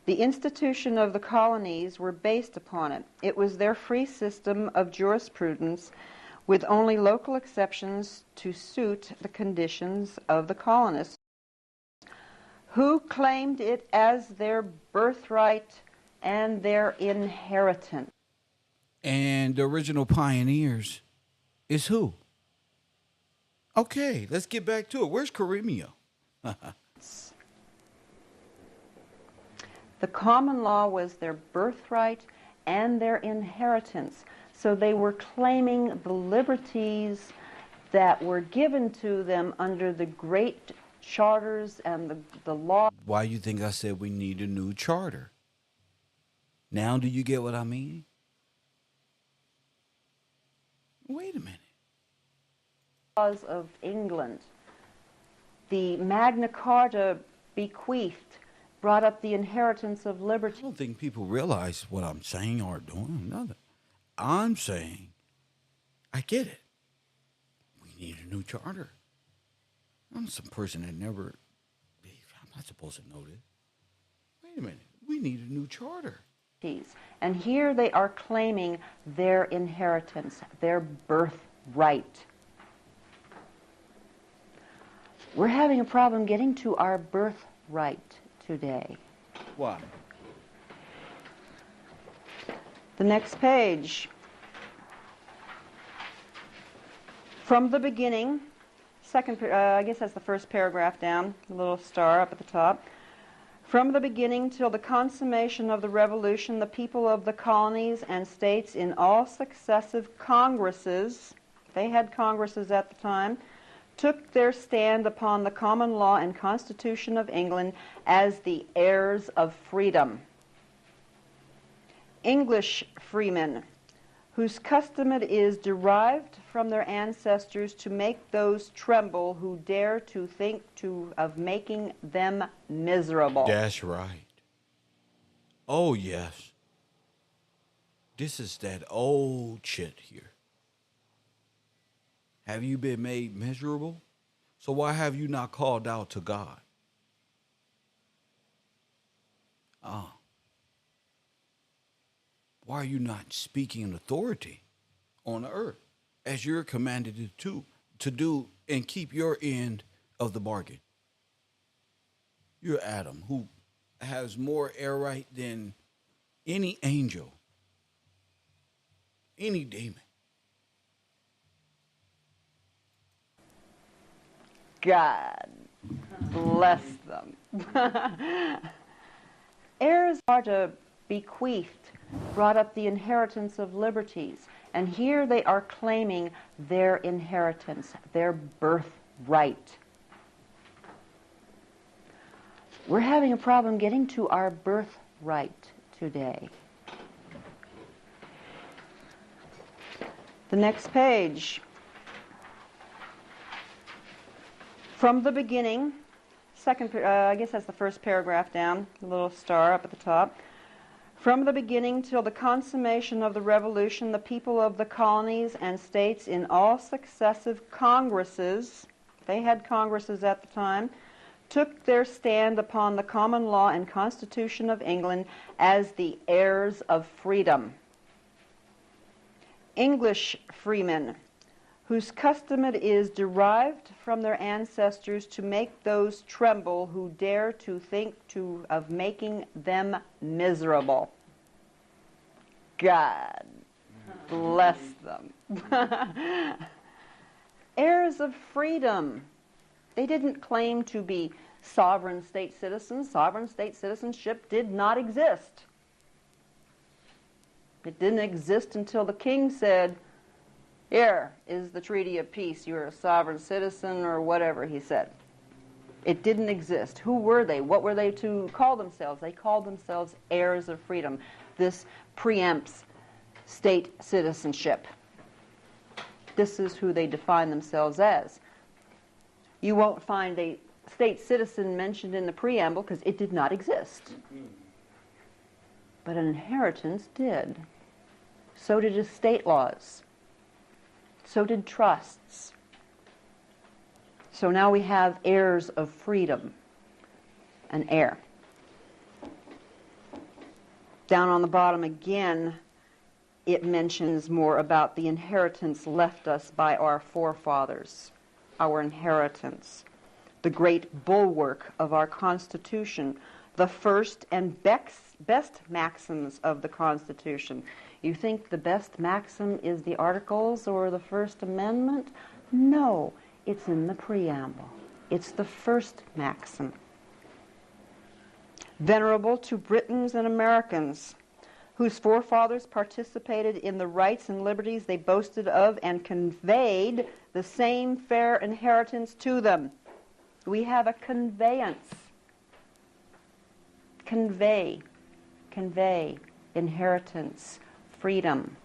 The institution of the colonies were based upon it. It was their free system of jurisprudence, with only local exceptions to suit the conditions of the colonists, who claimed it as their birthright and their inheritance. And the original pioneers is who? Okay, let's get back to it. Where's Karimio? The common law was their birthright and their inheritance. So they were claiming the liberties that were given to them under the great charters and the law. Why you think I said we need a new charter? Now do you get what I mean? Wait a minute. Laws of England. The Magna Carta bequeathed, brought up the inheritance of liberty. I don't think people realize what I'm saying or doing. Nothing. I'm saying, I get it. We need a new charter. I'm some person that never, I'm not supposed to know this. Wait a minute. We need a new charter. And here they are claiming their inheritance, their birthright. We're having a problem getting to our birthright today. Why? The next page. From the beginning, I guess that's the first paragraph down, the little star up at the top. From the beginning till the consummation of the Revolution, the people of the colonies and states in all successive congresses, they had congresses at the time, took their stand upon the common law and Constitution of England as the heirs of freedom. English freemen, whose custom it is derived from their ancestors to make those tremble who dare to think of making them miserable. That's right. Oh, yes. This is that old shit here. Have you been made miserable? So why have you not called out to God? Why are you not speaking in authority on the earth as you're commanded to do and keep your end of the bargain? You're Adam, who has more air right than any angel, any demon. God bless them. Heirs are to bequeathed, brought up the inheritance of liberties, and here they are claiming their inheritance, their birthright. We're having a problem getting to our birthright today. The next page. From the beginning, I guess that's the first paragraph down, the little star up at the top. From the beginning till the consummation of the Revolution, the people of the colonies and states in all successive congresses, they had congresses at the time, took their stand upon the common law and Constitution of England as the heirs of freedom. English freemen, whose custom it is derived from their ancestors to make those tremble who dare to think of making them miserable. God bless them. Heirs of freedom. They didn't claim to be sovereign state citizens. Sovereign state citizenship did not exist. It didn't exist until the king said, "Here is the Treaty of Peace. You're a sovereign citizen," or whatever he said. It didn't exist. Who were they? What were they to call themselves? They called themselves heirs of freedom. This preempts state citizenship. This is who they define themselves as. You won't find a state citizen mentioned in the preamble because it did not exist. But an inheritance did. So did estate laws. So did trusts. So now we have heirs of freedom. An heir. Down on the bottom again, it mentions more about the inheritance left us by our forefathers. Our inheritance. The great bulwark of our Constitution. The first and best maxims of the Constitution. You think the best maxim is the Articles or the First Amendment? No, it's in the preamble. It's the first maxim. Venerable to Britons and Americans, whose forefathers participated in the rights and liberties they boasted of and conveyed the same fair inheritance to them. We have a conveyance. Convey, inheritance, freedom.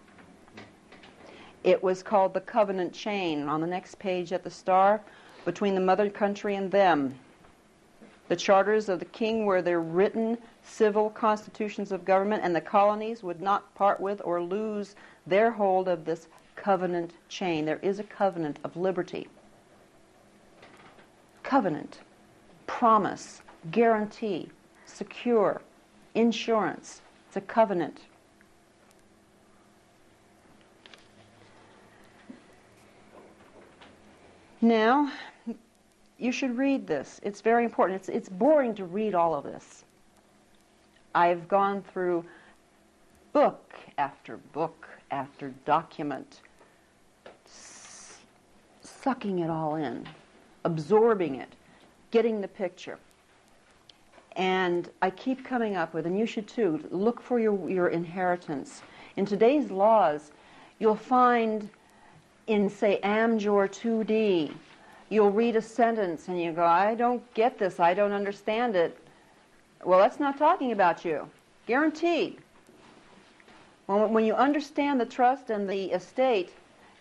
It was called the covenant chain on the next page at the star, between the mother country and them. The charters of the king were their written civil constitutions of government, and the colonies would not part with or lose their hold of this covenant chain. There is a covenant of liberty. Covenant, promise, guarantee, secure, insurance. It's a covenant. Now, you should read this. It's very important. It's boring to read all of this. I've gone through book after document, sucking it all in, absorbing it, getting the picture. And I keep coming up with, and you should too, look for your inheritance. In today's laws, you'll find in, say, Amjor 2D, you'll read a sentence and you go, I don't get this, I don't understand it. Well, that's not talking about you. Guaranteed. When you understand the trust and the estate,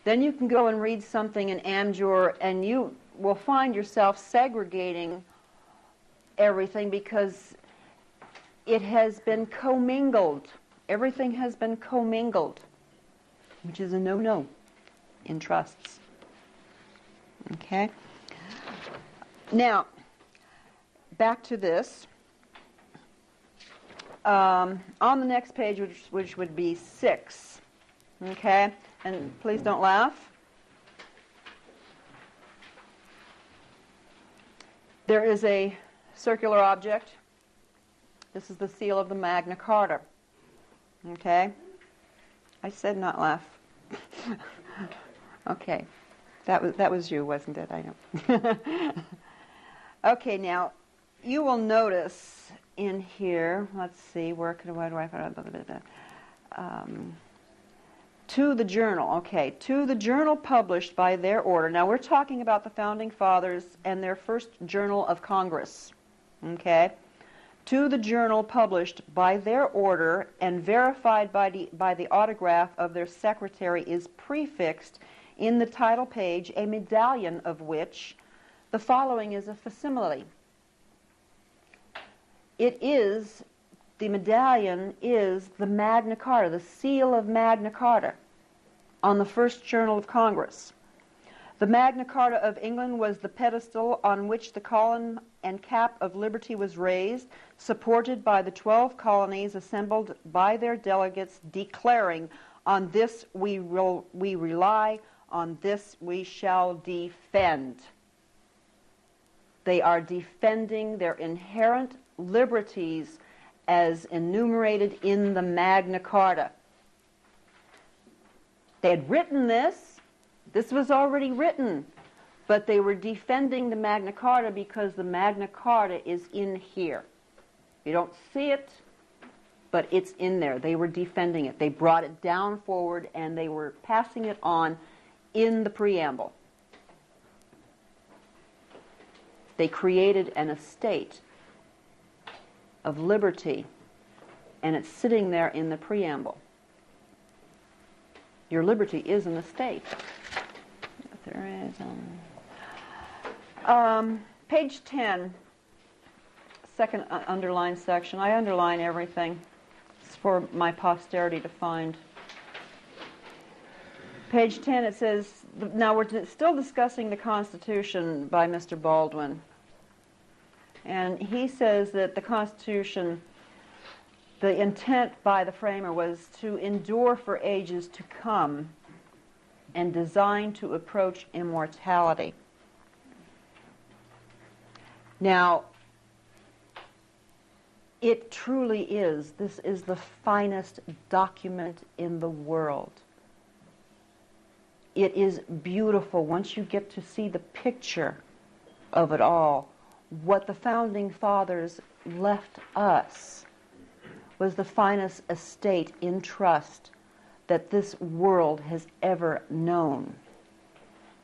then you can go and read something in Amjor and you will find yourself segregating everything because it has been commingled. Everything has been commingled, which is a no-no in trusts. Okay? Now, back to this. On the next page, which would be 6. Okay? And please don't laugh. There is a circular object. This is the seal of the Magna Carta. Okay? I said not laugh. Okay. That was you, wasn't it? I know. Okay, now, you will notice in here, let's see, where do I find it? To the journal, okay, to the journal published by their order. Now, we're talking about the Founding Fathers and their first journal of Congress, okay? to the journal published by their order and verified by the autograph of their secretary is prefixed in the title page, a medallion of which the following is a facsimile. The medallion is the Magna Carta, the seal of Magna Carta on the first Journal of Congress. The Magna Carta of England was the pedestal on which the column and cap of liberty was raised, supported by the 12 colonies assembled by their delegates, declaring, "On this we rely, on this we shall defend." They are defending their inherent liberties as enumerated in the Magna Carta. They had written this. This was already written, but they were defending the Magna Carta because the Magna Carta is in here. You don't see it, but it's in there. They were defending it. They brought it down forward, and they were passing it on in the preamble. They created an estate of liberty, and it's sitting there in the preamble. Your liberty is an estate. There is page 10, second underlined section. I underline everything. It's for my posterity to find. Page 10, it says, now we're still discussing the Constitution by Mr. Baldwin. And he says that the Constitution, the intent by the framer was to endure for ages to come and designed to approach immortality. Now, it truly is. This is the finest document in the world. It is beautiful once you get to see the picture of it all. What the Founding Fathers left us was the finest estate in trust that this world has ever known.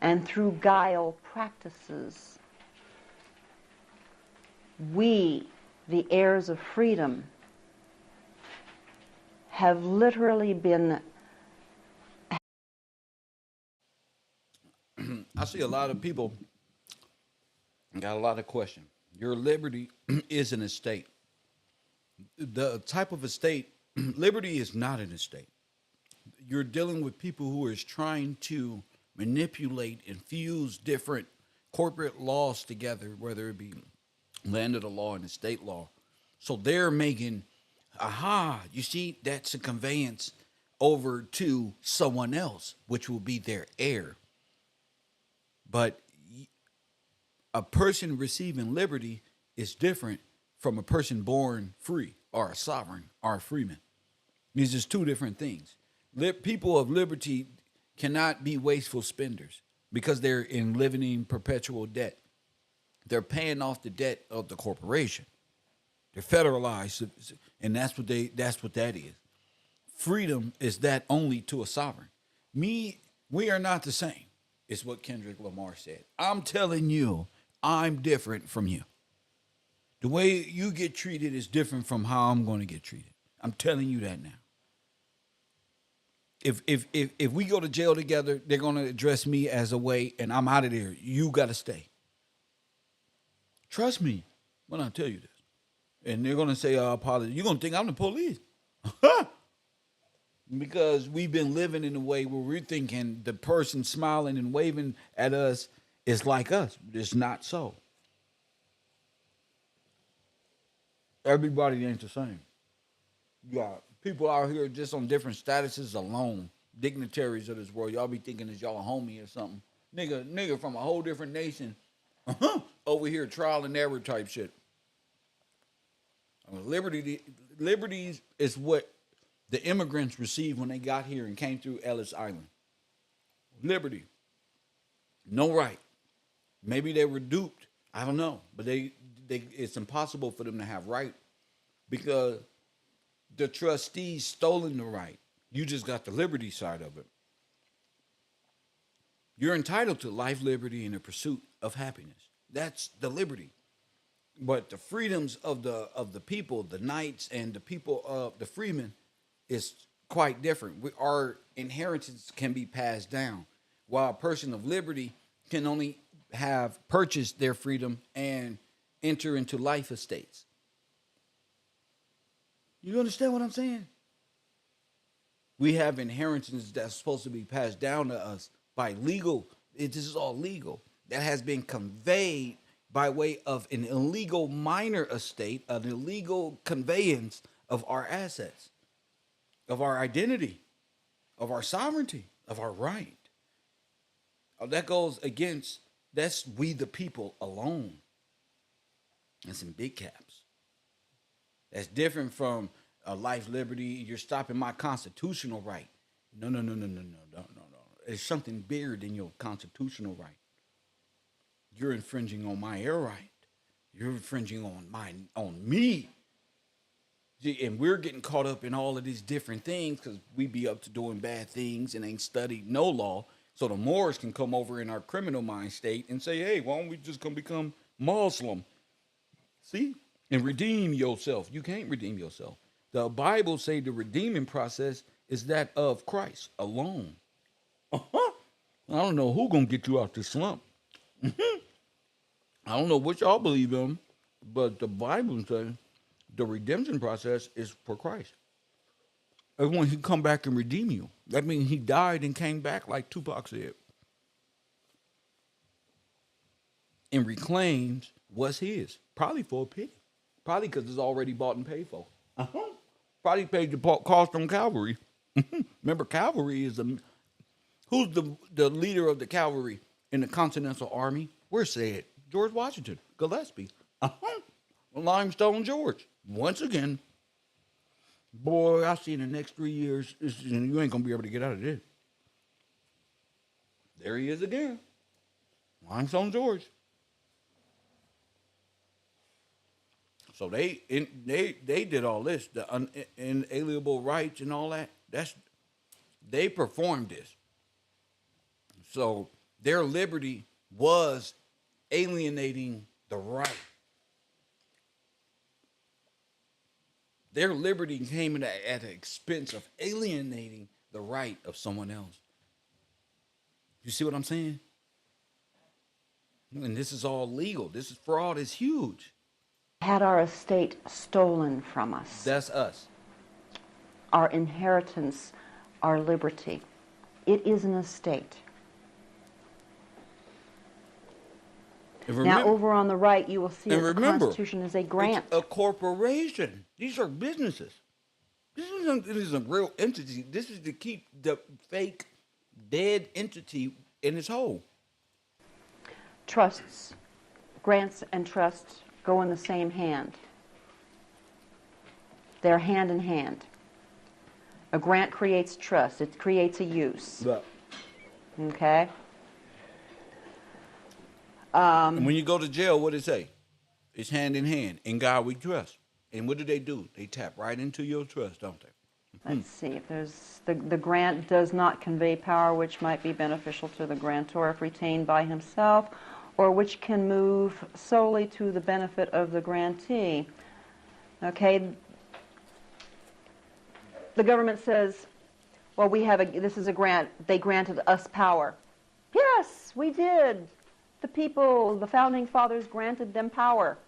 And through guile practices, we, the heirs of freedom, have literally been... I see a lot of people got a lot of questions. Your liberty is an estate. The type of estate, liberty is not an estate. You're dealing with people who are trying to manipulate and fuse different corporate laws together, whether it be land of the law and estate law. So they're making, you see, that's a conveyance over to someone else, which will be their heir. But a person receiving liberty is different from a person born free or a sovereign or a freeman. These are two different things. People of liberty cannot be wasteful spenders because they're living in perpetual debt. They're paying off the debt of the corporation. They're federalized, and that's what that is. Freedom is that only to a sovereign. We are not the same, is what Kendrick Lamar said. I'm telling you, I'm different from you. The way you get treated is different from how I'm going to get treated. I'm telling you that now. If we go to jail together, they're going to address me as a way, and I'm out of there. You got to stay. Trust me when I tell you this. And they're going to say, apology. You're going to think I'm the police. Because we've been living in a way where we're thinking the person smiling and waving at us is like us. It's not so. Everybody ain't the same. You got people out here just on different statuses alone, dignitaries of this world. Y'all be thinking it's y'all homie or something. Nigga from a whole different nation over here, trial and error type shit. Liberties is what the immigrants received when they got here and came through Ellis Island. Liberty. No right. Maybe they were duped. I don't know. But it's impossible for them to have right because the trustees stolen the right. You just got the liberty side of it. You're entitled to life, liberty, and the pursuit of happiness. That's the liberty. But the freedoms of the people, the knights and the people of the freemen, is quite different. Our inheritance can be passed down, while a person of liberty can only have purchased their freedom and enter into life estates. You understand what I'm saying? We have inheritance that's supposed to be passed down to us by legal. This is all legal. That has been conveyed by way of an illegal minor estate, an illegal conveyance of our assets, of our identity, of our sovereignty, of our right. That goes against, that's we the people alone. That's in big caps. That's different from a life, liberty. You're stopping my constitutional right. No. It's something bigger than your constitutional right. You're infringing on my air right. You're infringing on me. And we're getting caught up in all of these different things because we be up to doing bad things and ain't studied no law. So the Moors can come over in our criminal mind state and say, hey, why don't we just come become Muslim? See? And redeem yourself. You can't redeem yourself. The Bible say the redeeming process is that of Christ alone. I don't know who gonna get you out this slump. I don't know what y'all believe in, but the Bible says the redemption process is for Christ. And when he come back and redeem you, that means he died and came back like Tupac said. And reclaims what's his. Probably for a pity. Probably because it's already bought and paid for. Probably paid the cost on Calvary. Remember, Calvary is who's the leader of the cavalry in the Continental Army? Where's said? George Washington, Gillespie, Limestone George. Once again, boy, I see in the next 3 years, you ain't gonna be able to get out of this. There he is again, Limestone George. So they did all this, the inalienable rights and all that. They performed this. So their liberty was alienating the right. Their liberty came at the expense of alienating the right of someone else. You see what I'm saying? And this is all legal. This is fraud is huge. Had our estate stolen from us. That's us. Our inheritance, our liberty. It is an estate. Now, over on the right, you will see that the Constitution is a grant. It's a corporation. These are businesses. This isn't a real entity. This is to keep the fake, dead entity in its hole. Trusts, grants and trusts go in the same hand. They're hand in hand. A grant creates trust. It creates a use. Right. Okay? And when you go to jail, what does it say? It's hand in hand. In God we trust. And what do? They tap right into your trust, don't they? Let's see. If there's the grant does not convey power which might be beneficial to the grantor if retained by himself, or which can move solely to the benefit of the grantee. Okay. The government says, well, this is a grant. They granted us power. Yes, we did. The people, the founding fathers granted them power.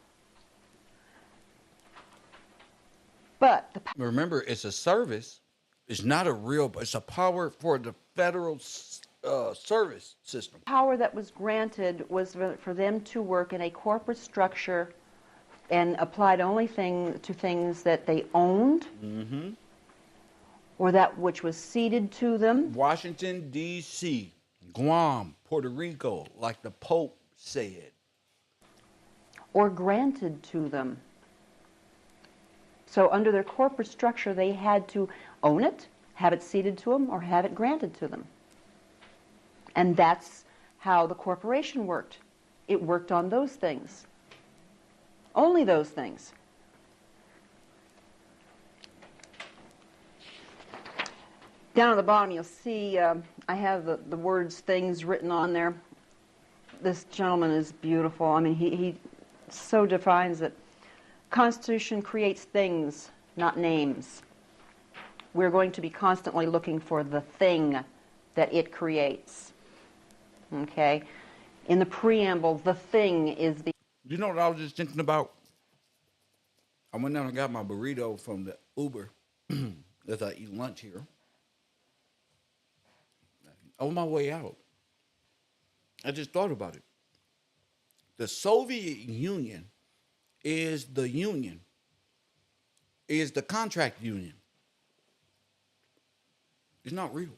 But remember, it's a service. It's not a real, it's a power for the federal service system. Power that was granted was for them to work in a corporate structure and applied only to things that they owned, or that which was ceded to them. Washington, D.C., Guam, Puerto Rico, like the Pope said. Or granted to them. So under their corporate structure, they had to own it, have it ceded to them, or have it granted to them. And that's how the corporation worked. It worked on those things. Only those things. Down at the bottom, you'll see I have the words, things written on there. This gentleman is beautiful. I mean, he so defines it. Constitution creates things, not names. We're going to be constantly looking for the thing that it creates. Okay? In the preamble, the thing is the... You know what I was just thinking about? I went down and got my burrito from the Uber as I eat lunch here. On my way out, I just thought about it. The Soviet Union is the union, is the contract union. It's not real.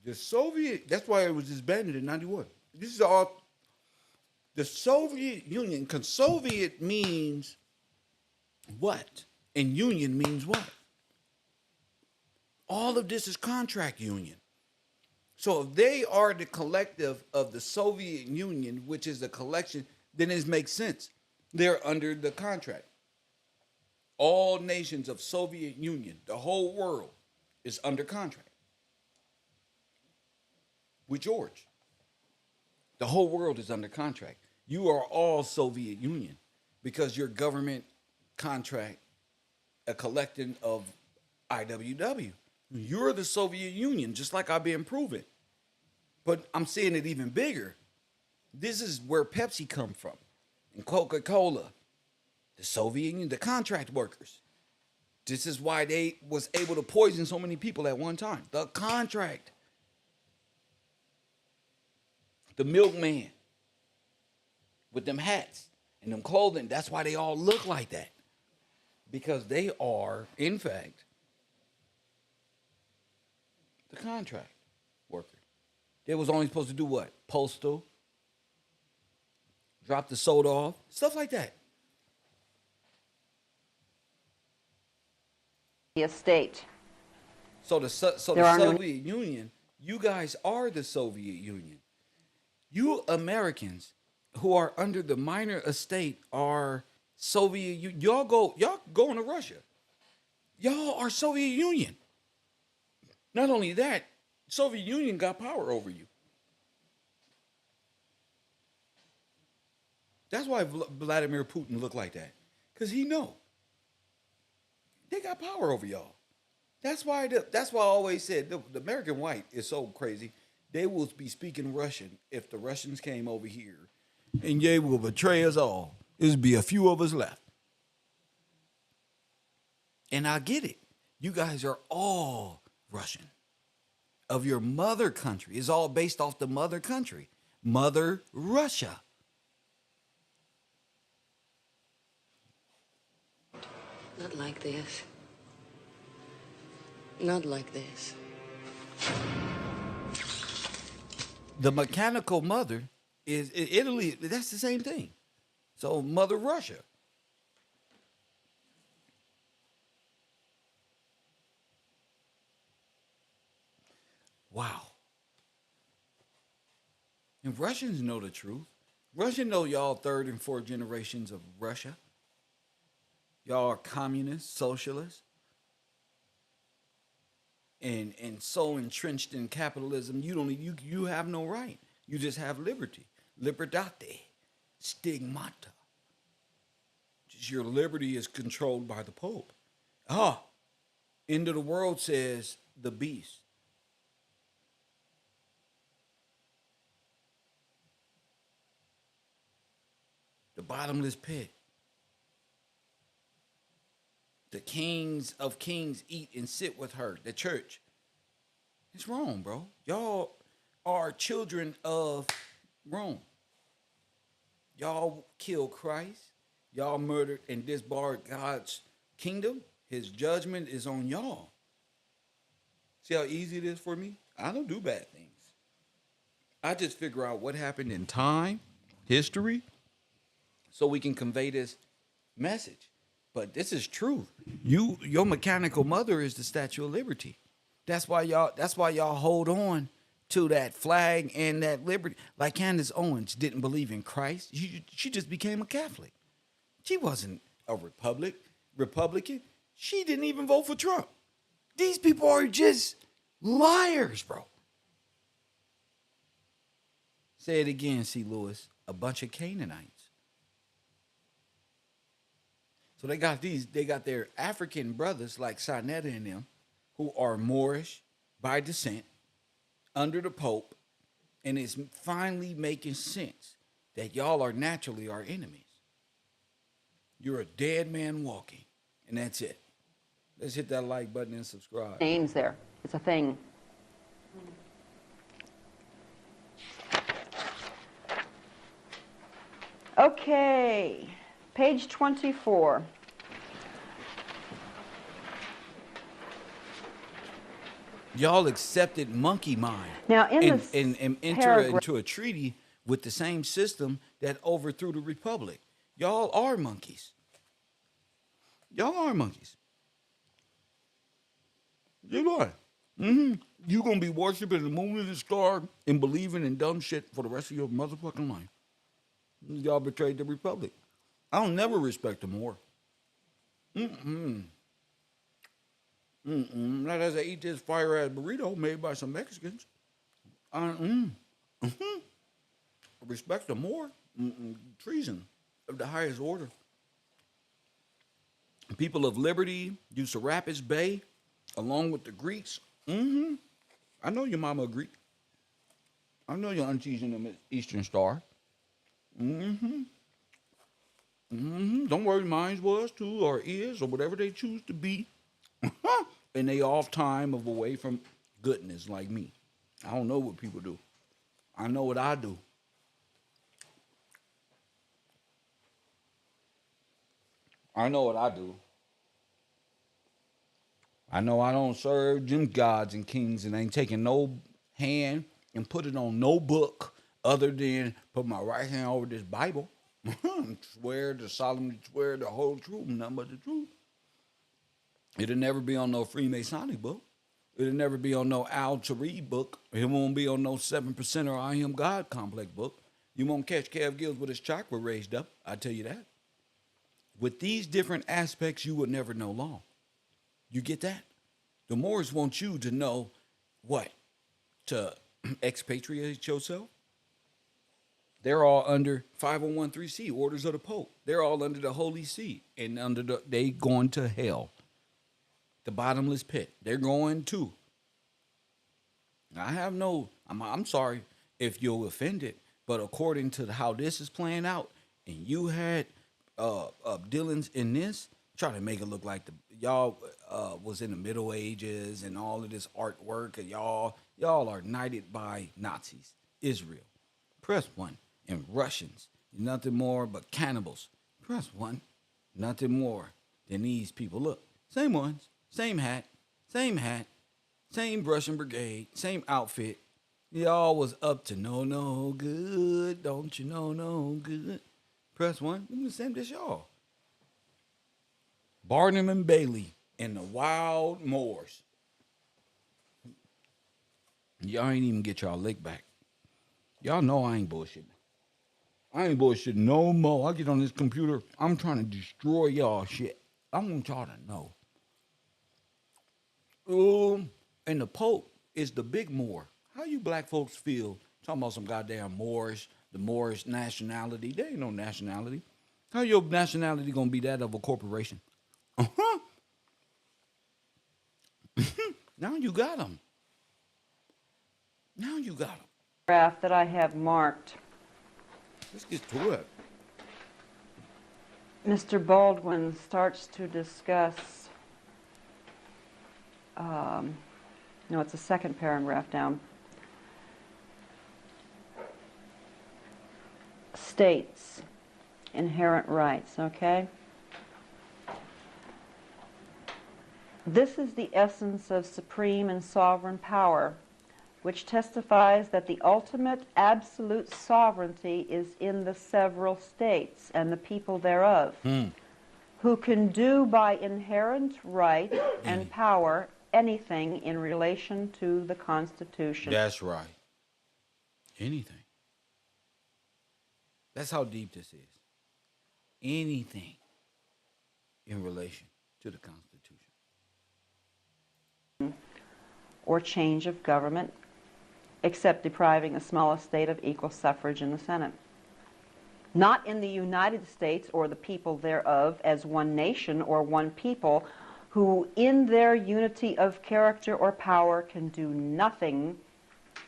The Soviet, that's why it was disbanded in 91. This is all, the Soviet Union, because Soviet means what? And union means what? All of this is contract union. So if they are the collective of the Soviet Union, which is a collection, then it makes sense. They're under the contract. All nations of Soviet Union, the whole world, is under contract. With George. The whole world is under contract. You are all Soviet Union because your government contract, a collecting of IWW. You're the Soviet Union, just like I've been proven. But I'm saying it even bigger. This is where Pepsi come from, and Coca-Cola, the Soviet Union, the contract workers. This is why they was able to poison so many people at one time. The contract. The milkman with them hats and them clothing. That's why they all look like that. Because they are, in fact, the contract worker. They was only supposed to do what? Postal. Drop the soda off. Stuff like that. The estate. So the Soviet Union, you guys are the Soviet Union. You Americans who are under the minor estate are Soviet Union. Y'all going to Russia. Y'all are Soviet Union. Not only that, Soviet Union got power over you. That's why Vladimir Putin looked like that. Because he know. They got power over y'all. That's why I always said the American white is so crazy. They will be speaking Russian if the Russians came over here. And they will betray us all. There'll be a few of us left. And I get it. You guys are all Russian. Of your mother country. It's all based off the mother country. Mother Russia. Not like this. Not like this. The mechanical mother is Italy. That's the same thing. So Mother Russia. Wow. And Russians know the truth. Russians know y'all third and fourth generations of Russia. Y'all are communists, socialists. And so entrenched in capitalism, you have no right. You just have liberty. Libertate. Stigmata. Just your liberty is controlled by the Pope. End of the world says the beast. The bottomless pit. The kings of kings eat and sit with her, the church. It's wrong, bro. Y'all are children of Rome. Y'all killed Christ. Y'all murdered and disbarred God's kingdom. His judgment is on y'all. See how easy it is for me? I don't do bad things. I just figure out what happened in time, history, so we can convey this message. But this is truth. Your mechanical mother is the Statue of Liberty. That's why y'all hold on to that flag and that liberty. Like Candace Owens didn't believe in Christ. She just became a Catholic. She wasn't a Republican. She didn't even vote for Trump. These people are just liars, bro. Say it again, C. Lewis. A bunch of Canaanites. So they got their African brothers like Sinetta and them, who are Moorish by descent, under the Pope, and it's finally making sense that y'all are naturally our enemies. You're a dead man walking, and that's it. Let's hit that like button and subscribe. Names there. It's a thing. Okay, page 24. Y'all accepted monkey mind. Now, in this and enter paragraph, into a treaty with the same system that overthrew the republic. Y'all are monkeys. Y'all are monkeys. You are. You gonna be worshiping the moon and the star and believing in dumb shit for the rest of your motherfucking life. Y'all betrayed the republic. I don't never respect the Moor. Not as I eat this fire ass burrito made by some Mexicans. Respect the Moor. Treason of the highest order. People of liberty use Serapis Bay along with the Greeks. I know your mama a Greek. I know your auntie's in the Eastern Star. Don't worry, mine was too, or is, or whatever they choose to be. And they off time of away from goodness like me. I don't know what people do. I know what I do. I know what I do. I know I don't serve them gods and kings and ain't taking no hand and put it on no book other than put my right hand over this Bible. Swear to solemnly swear the whole truth, nothing but the truth. It'll never be on no Freemasonic book. It'll never be on no Al Tariq book. It won't be on no 7% or I Am God complex book. You won't catch Kev Gills with his chakra raised up. I tell you that. With these different aspects, you would never know law. You get that? The Moors want you to know what? To expatriate yourself? They're all under 501(c), orders of the Pope. They're all under the Holy See and they going to hell. The bottomless pit. They're going to. I'm sorry if you're offended, but according to how this is playing out, and you had Dylan's in this, try to make it look like y'all was in the Middle Ages and all of this artwork, and y'all are knighted by Nazis, Israel. Press 1. And Russians, nothing more but cannibals. Press 1. Nothing more than these people. Look, same ones. Same hat, same Russian brigade, same outfit. Y'all was up to no good, don't you know no good. Press 1, I'm the same as y'all. Barnum and Bailey and the Wild Moors. Y'all ain't even get y'all lick back. Y'all know I ain't bullshitting. I ain't bullshitting no more. I get on this computer, I'm trying to destroy y'all shit. I want y'all to know. And the Pope is the big Moor. How you black folks feel talking about some goddamn Moorish, the Moorish nationality? There ain't no nationality. How your nationality gonna be that of a corporation? Now you got them. Now you got them. Graph that I have marked. Let's get to it. Mr. Baldwin starts to discuss. No, it's the second paragraph down. States, inherent rights, okay? This is the essence of supreme and sovereign power, which testifies that the ultimate absolute sovereignty is in the several states and the people thereof, who can do by inherent right and power anything in relation to the Constitution. That's right. Anything. That's how deep this is. Anything in relation to the Constitution. Or change of government, except depriving a small state of equal suffrage in the Senate. not in the United States or the people thereof as one nation or one people, who in their unity of character or power can do nothing,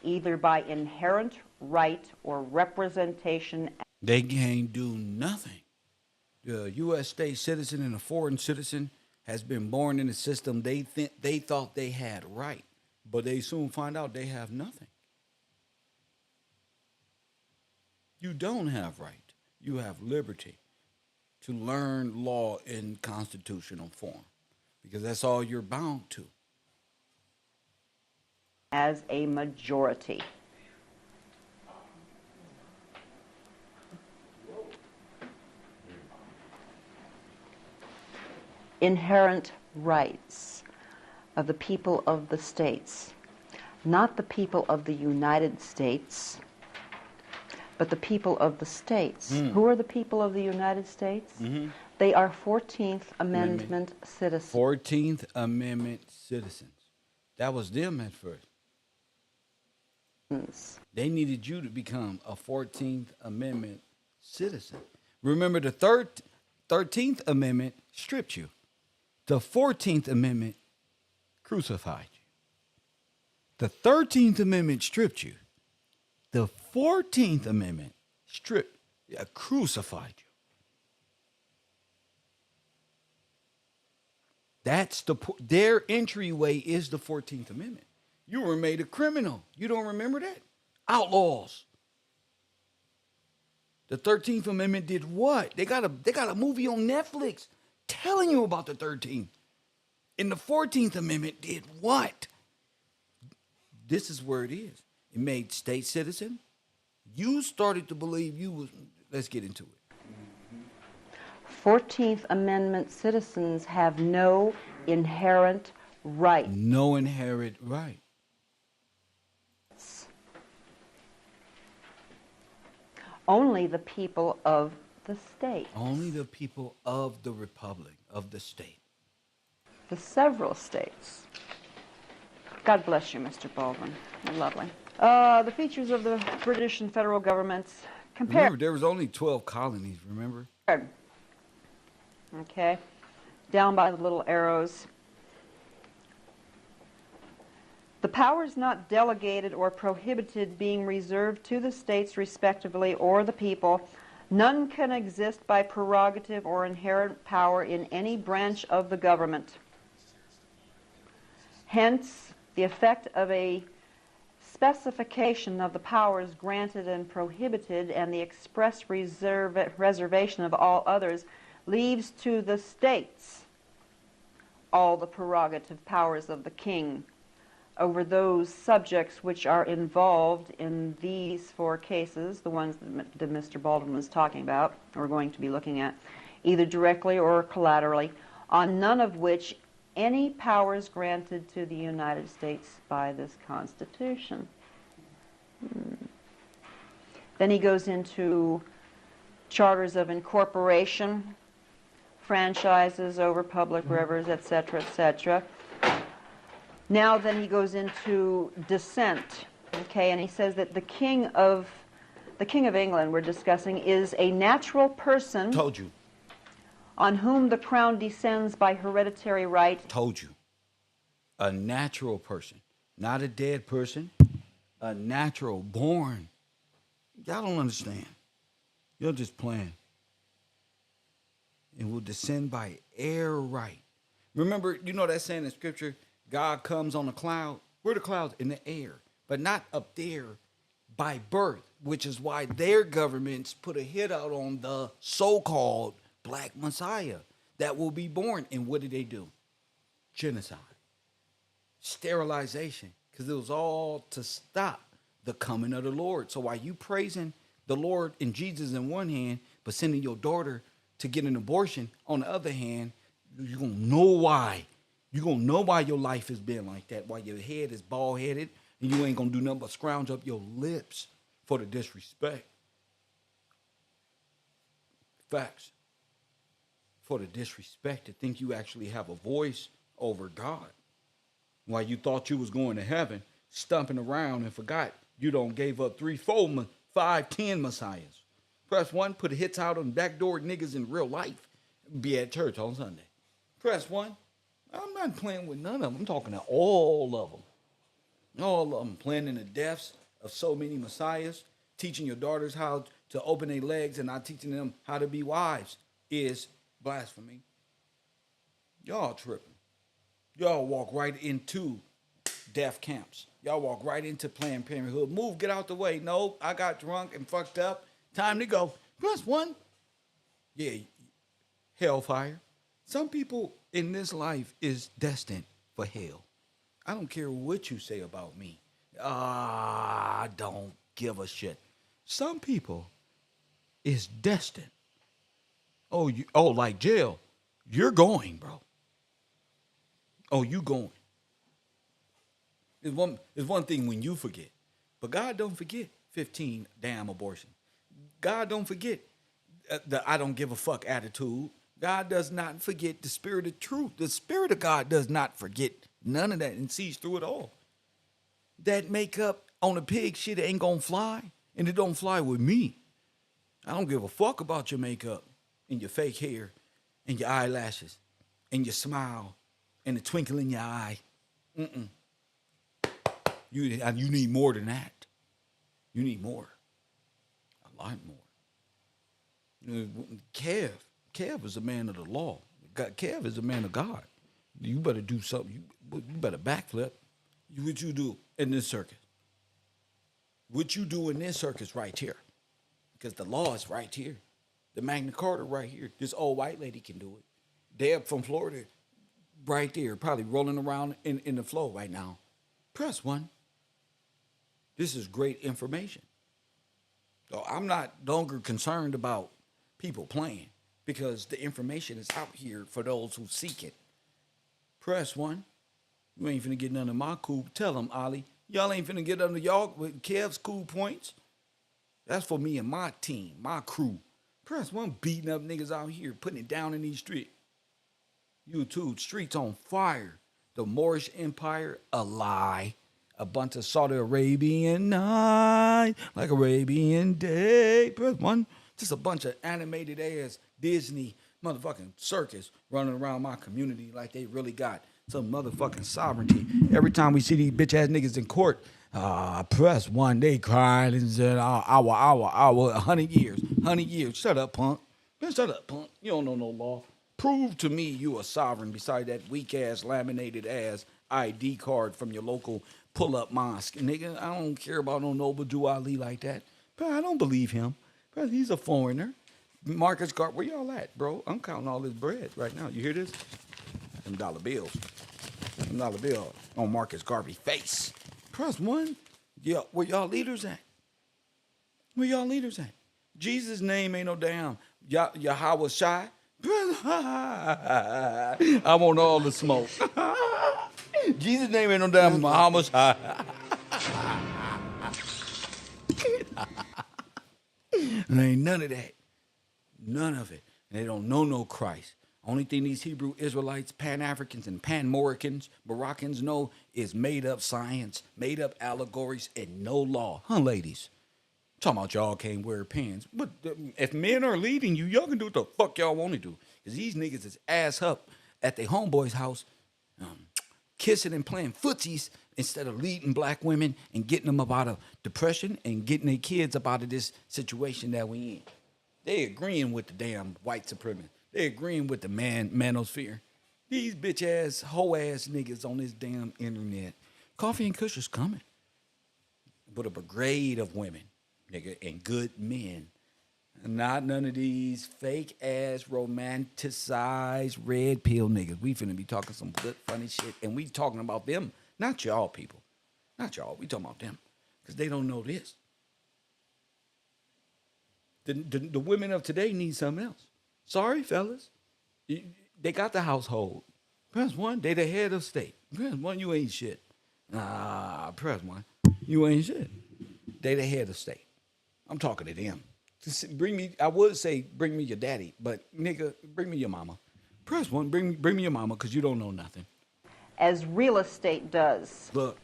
either by inherent right or representation. They can't do nothing. The U.S. state citizen and a foreign citizen has been born in a system they thought they had right, but they soon find out they have nothing. You don't have right. You have liberty to learn law in constitutional form, because that's all you're bound to. As a majority. Inherent rights of the people of the states, not the people of the United States, but the people of the states. Who are the people of the United States? They are 14th Amendment citizens. 14th Amendment citizens. That was them at first. They needed you to become a 14th Amendment citizen. Remember, the 13th Amendment stripped you. The 14th Amendment crucified you. The 13th Amendment stripped you. The 14th Amendment crucified you. That's their entryway is the 14th Amendment. You were made a criminal. You don't remember that? Outlaws. The 13th Amendment did what? They got a movie on Netflix telling you about the 13th. And the 14th Amendment did what? This is where it is. It made state citizen. You started to believe you was, let's get into it. 14th Amendment citizens have no inherent right. No inherent right. Only the people of the state. Only the people of the republic, of the state. The several states. God bless you, Mr. Baldwin. You're lovely. The features of the British and federal governments. Remember, there was only 12 colonies, remember? Okay. Down by the little arrows. The powers not delegated or prohibited being reserved to the states respectively or the people, none can exist by prerogative or inherent power in any branch of the government. Hence, the effect of a specification of the powers granted and prohibited and the express reservation of all others leaves to the states all the prerogative powers of the king over those subjects which are involved in these four cases, the ones that Mr. Baldwin was talking about, or going to be looking at, either directly or collaterally, on none of which any powers granted to the United States by this Constitution. Then he goes into charters of incorporation, franchises over public rivers, etc., etc. Now then he goes into descent, okay, and he says that the King of England we're discussing is a natural person. Told you. On whom the crown descends by hereditary right. Told you. A natural person, not a dead person, a natural, born. Y'all don't understand. You're just playing. And will descend by heir right. Remember, you know that saying in Scripture, God comes on a cloud. Where are the clouds? In the air, but not up there by birth, which is why their governments put a hit out on the so-called Black Messiah that will be born. And what did they do? Genocide. Sterilization. Because it was all to stop the coming of the Lord. So while you praising the Lord and Jesus in one hand, but sending your daughter to get an abortion on the other hand, you're going to know why. You're going to know why your life has been like that, why your head is bald-headed, and you ain't going to do nothing but scrounge up your lips for the disrespect. Facts. For the disrespect, to think you actually have a voice over God. While you thought you was going to heaven, stumping around and forgot you don't gave up 3, 4, 5, 10 messiahs. Press 1, put the hits out on backdoor niggas in real life. Be at church on Sunday. Press 1. I'm not playing with none of them. I'm talking to all of them. All of them planning the deaths of so many messiahs, teaching your daughters how to open their legs and not teaching them how to be wives is blasphemy. Y'all tripping. Y'all walk right into death camps. Y'all walk right into Planned Parenthood. Move, get out the way. No, I got drunk and fucked up. Time to go. Press 1. Yeah, hellfire. Some people in this life is destined for hell. I don't care what you say about me. I don't give a shit. Some people is destined. Oh, like jail. You're going, bro. Oh, you going. It's one thing when you forget. But God don't forget 15 damn abortions. God don't forget the I don't give a fuck attitude. God does not forget the spirit of truth. The spirit of God does not forget none of that and sees through it all. That makeup on a pig shit ain't gonna fly, and it don't fly with me. I don't give a fuck about your makeup and your fake hair and your eyelashes and your smile and the twinkle in your eye. You need more than that. You need more. A lot more. Kev is a man of the law. Kev is a man of God. You better do something. You better backflip. What you do in this circus? What you do in this circus right here? Because the law is right here. The Magna Carta right here. This old white lady can do it. Deb from Florida, right there, probably rolling around in the floor right now. Press 1. This is great information. So I'm not longer concerned about people playing because the information is out here for those who seek it. Press 1. You ain't finna get none of my cool. Tell them, Ollie, y'all ain't finna get under y'all with Kev's cool points. That's for me and my team, my crew. Press 1, beating up niggas out here, putting it down in these streets. YouTube, streets on fire. The Moorish Empire, a lie. A bunch of Saudi Arabian night, like Arabian day. Press 1. Just a bunch of animated ass Disney motherfucking circus running around my community like they really got some motherfucking sovereignty. Every time we see these bitch ass niggas in court, press 1, they cried and said, hour, 100 years, 100 years. Shut up, punk. Man, shut up, punk. You don't know no law. Prove to me you a sovereign beside that weak ass laminated ass ID card from your local pull-up mosque. Nigga, I don't care about no Noble Jew Ali like that. But I don't believe him. But he's a foreigner. Marcus Garvey, where y'all at, bro? I'm counting all this bread right now. You hear this? Them dollar bills. Them dollar bill on Marcus Garvey's face. Press 1. Yeah, where y'all leaders at? Where y'all leaders at? Jesus' name ain't no damn Yahweh Shai. I want all the smoke. Jesus' name ain't no damn Muhammad Shai. There ain't none of that. None of it. And they don't know no Christ. Only thing these Hebrew Israelites, Pan-Africans, and Moroccans know is made-up science, made-up allegories, and no law. Huh, ladies? Talking about y'all can't wear pants. But if men are leading you, y'all can do what the fuck y'all want to do. Because these niggas is ass up at their homeboy's house, kissing and playing footsies instead of leading black women and getting them up out of depression and getting their kids up out of this situation that we in. They agreeing with the damn white supremacists. They agreeing with the manosphere. These bitch-ass, hoe-ass niggas on this damn internet. Coffee and Kush is coming. But a brigade of women, nigga, and good men. Not none of these fake-ass, romanticized, red pill niggas. We finna be talking some good, funny shit. And we talking about them. Not y'all people. Not y'all. We talking about them. Because they don't know this. The women of today need something else. Sorry, fellas. They got the household. Press 1, they the head of state. Press 1, you ain't shit. Press 1, you ain't shit. They the head of state. I'm talking to them. I would say bring me your daddy, but nigga, bring me your mama. Press 1, bring me your mama, because you don't know nothing. As real estate does. Look.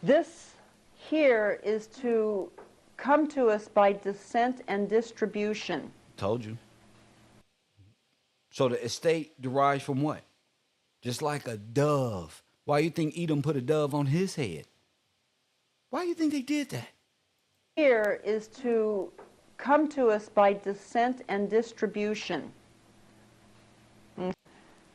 This here is to come to us by descent and distribution. Told you. So the estate derives from what? Just like a dove. Why you think Edom put a dove on his head? Why do you think they did that? Here is to come to us by descent and distribution.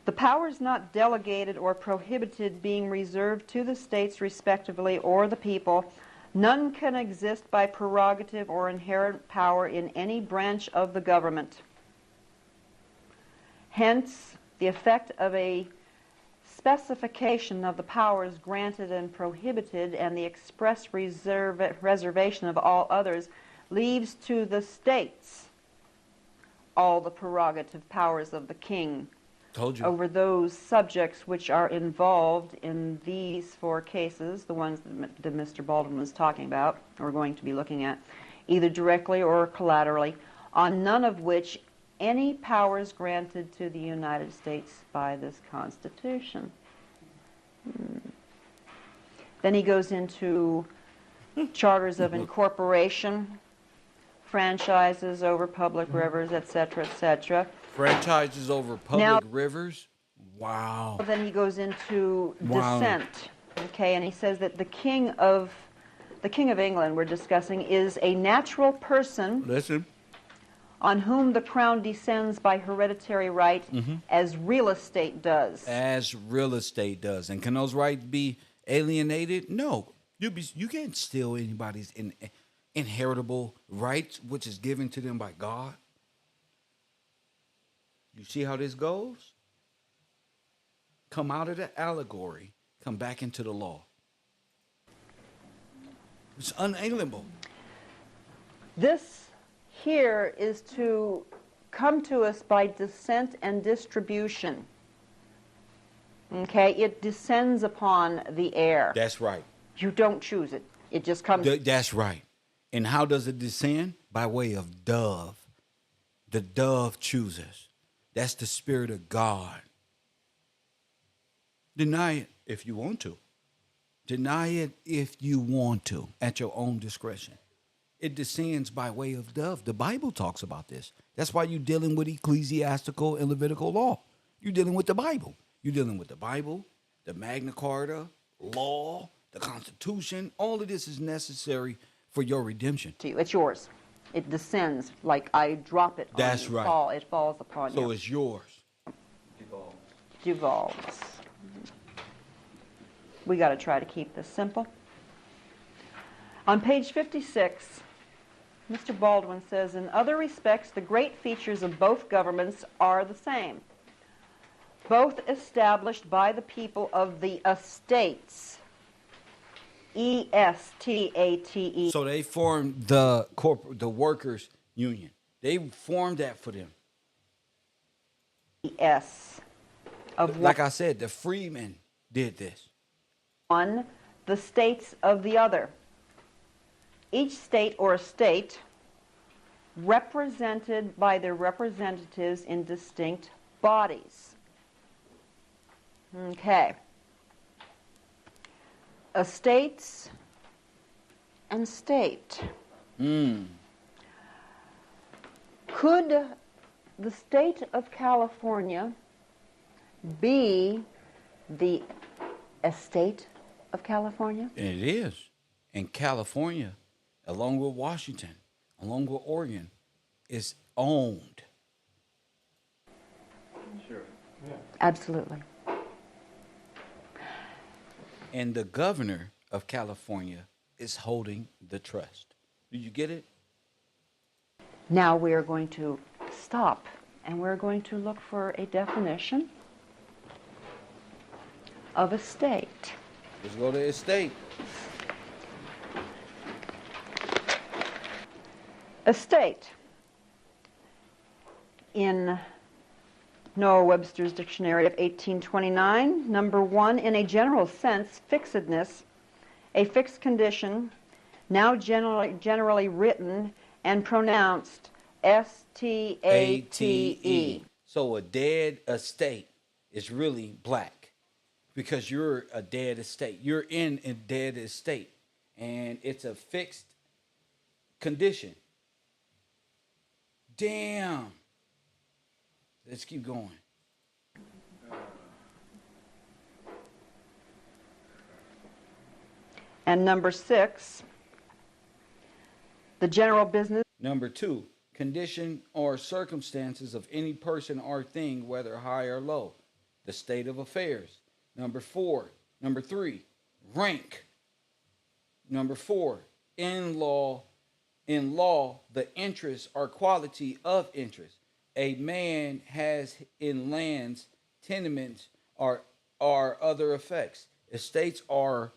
The powers not delegated or prohibited being reserved to the states respectively or the people, none can exist by prerogative or inherent power in any branch of the government. Hence, the effect of a specification of the powers granted and prohibited and the express reservation of all others leaves to the states all the prerogative powers of the king over those subjects which are involved in these four cases, the ones that Mr. Baldwin was talking about, or going to be looking at, either directly or collaterally, on none of which any powers granted to the United States by this Constitution. Then he goes into charters of incorporation, franchises over public rivers, etc., etc. Franchises over public rivers? Wow. Then he goes into descent, okay, and he says that the king of England we're discussing is a natural person. Listen. On whom the crown descends by hereditary right, as real estate does. As real estate does. And can those rights be alienated? No. You can't steal anybody's inheritable rights, which is given to them by God. You see how this goes? Come out of the allegory, come back into the law. It's unalienable. This here is to come to us by descent and distribution. Okay, it descends upon the air. That's right. You don't choose it. It just comes. That's right. And how does it descend? By way of dove. The dove chooses. That's the Spirit of God. Deny it if you want to. Deny it if you want to, at your own discretion. It descends by way of dove. The Bible talks about this. That's why you're dealing with ecclesiastical and Levitical law. You're dealing with the Bible. You're dealing with the Bible, the Magna Carta, law, the Constitution. All of this is necessary for your redemption. It's yours. It descends like I drop it on That's you. right. It falls upon you. So it's yours. Devolves. We got to try to keep this simple. On page 56, Mr. Baldwin says, in other respects, the great features of both governments are the same. Both established by the people of the estates. E-S-T-A-T-E. So they formed the workers' union. They formed that for them. E-S. Like I said, the freedmen did this. One, the states of the other. Each state or estate represented by their representatives in distinct bodies. Okay. Estates and state. Could the state of California be the estate of California? And it is. And California, along with Washington, along with Oregon, is owned. Sure. Yeah. Absolutely. And the governor of California is holding the trust. Do you get it? Now we are going to stop and we're going to look for a definition of estate. Let's go to estate. Estate. In Noah Webster's Dictionary of 1829, number 1, in a general sense, fixedness, a fixed condition, now generally written and pronounced S-T-A-T-E. So a dead estate is really black because you're a dead estate. You're in a dead estate. and it's a fixed condition. Damn. Let's keep going. And number 6, the general business. Number 2, condition or circumstances of any person or thing, whether high or low, the state of affairs. Number 3, rank. Number 4, in law, the interest or quality of interest a man has in lands, tenements, or other effects. Estates are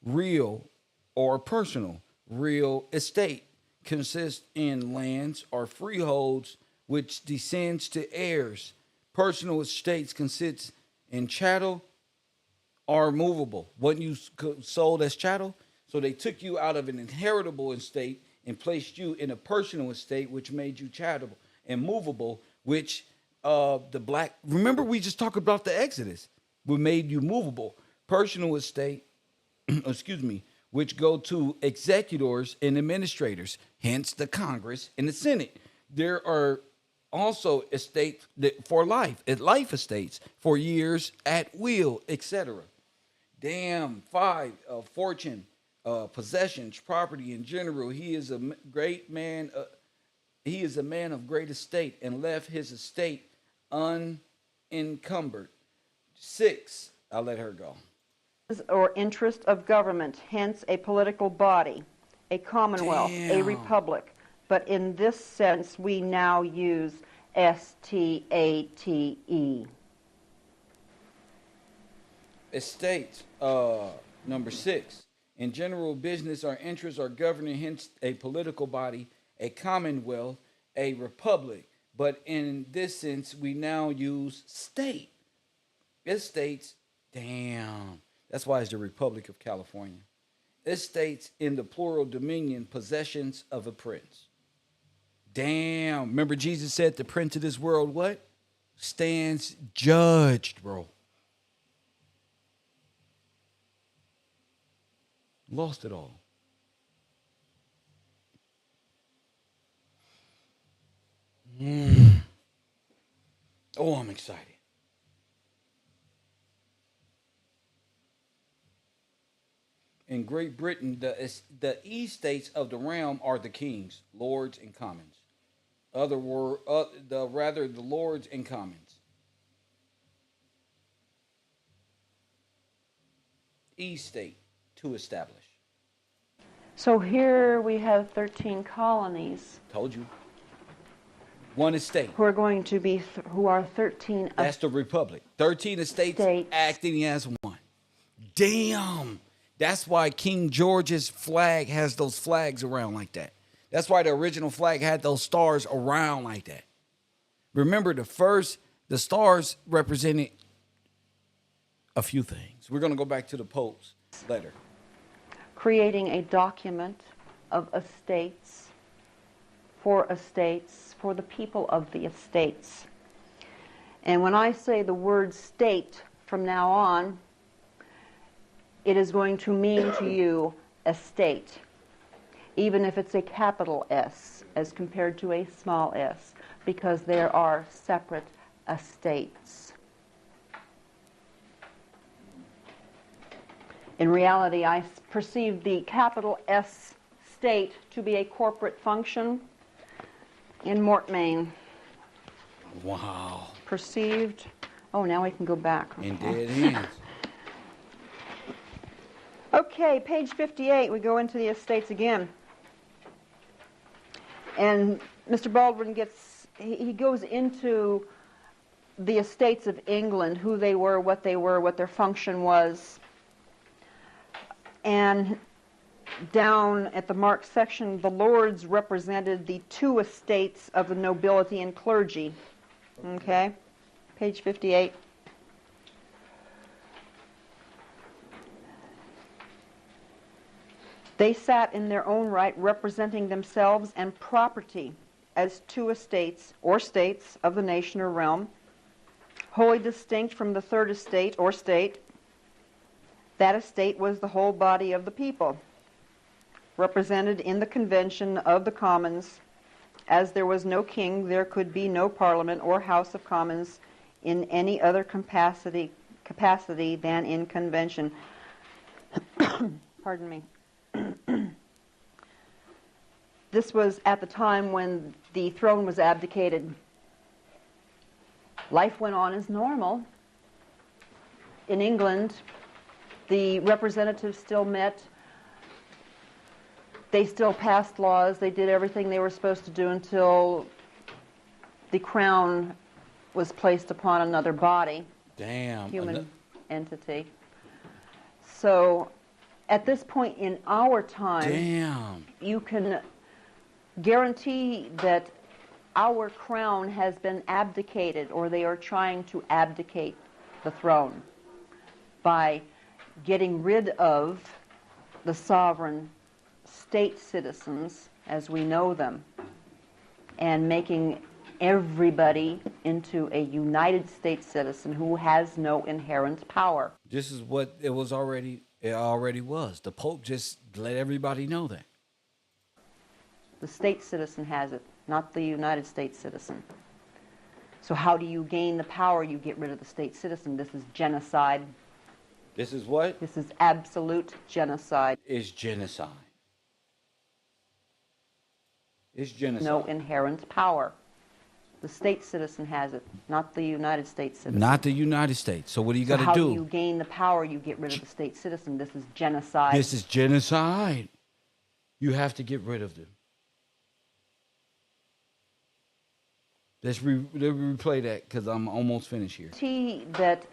real or personal. Real estate consists in lands or freeholds which descends to heirs. Personal estates consist in chattel or movable. What you sold as chattel, so they took you out of an inheritable estate and placed you in a personal estate, which made you chattable and movable, which remember we just talked about the Exodus, we made you movable. Personal estate, which go to executors and administrators, hence the Congress and the Senate. There are also estates for life estates for years at will, etc. Damn. 5, fortune, possessions, property in general. He is a great man. He is a man of great estate and left his estate unencumbered. 6, I'll let her go. Or interest of government, hence a political body, a commonwealth, a republic. But in this sense, we now use state. Estate, number 6. In general, business or interests are governing, hence a political body, a commonwealth, a republic. But in this sense, we now use state. Estates, damn. That's why it's the Republic of California. Estates in the plural dominion, possessions of a prince. Damn. Remember Jesus said the prince of this world, what? Stands judged, bro. Lost it all. Oh, I'm excited. In Great Britain, the estates of the realm are the kings, lords, and commons. The lords and commons. Estate, to establish. So here we have 13 colonies. Told you. One estate. Who are going to be, who are 13. That's the republic. 13 estates acting as one. Damn. That's why King George's flag has those flags around like that. That's why the original flag had those stars around like that. Remember, the stars represented a few things. We're going to go back to the Pope's letter. Creating a document of estates for the people of the estates. And when I say the word state from now on, it is going to mean to you estate, even if it's a capital S as compared to a small s, because there are separate estates. In reality, I perceive the capital S state to be a corporate function in Mort, Maine. Wow. Perceived. Oh, now we can go back. In dead hands. Okay, page 58, we go into the estates again. And Mr. Baldwin he goes into the estates of England, who they were, what their function was. And down at the marked section, the lords represented the 2 estates of the nobility and clergy. Okay, page 58. They sat in their own right, representing themselves and property as 2 estates or states of the nation or realm, wholly distinct from the 3rd estate or state. That estate was the whole body of the people. represented in the Convention of the Commons. As there was no king, there could be no Parliament or House of Commons in any other capacity than in convention. Pardon me. This was at the time when the throne was abdicated. Life went on as normal. In England, the representatives still met. They still passed laws. They did everything they were supposed to do until the crown was placed upon another body. Damn. Human entity. So at this point in our time, Damn. you can guarantee that our crown has been abdicated, or they are trying to abdicate the throne by getting rid of the sovereign state citizens as we know them and making everybody into a United States citizen who has no inherent power. This is what it already was. The Pope just let everybody know that. The state citizen has it, not the United States citizen. So how do you gain the power? You get rid of the state citizen. This is genocide. This is what? This is absolute genocide. It's genocide. It's genocide. No inherent power. The state citizen has it, not the United States citizen. Not the United States. So what do you got to do? How do you gain the power? You get rid of the state citizen. This is genocide. This is genocide. You have to get rid of them. Let's replay that because I'm almost finished here. That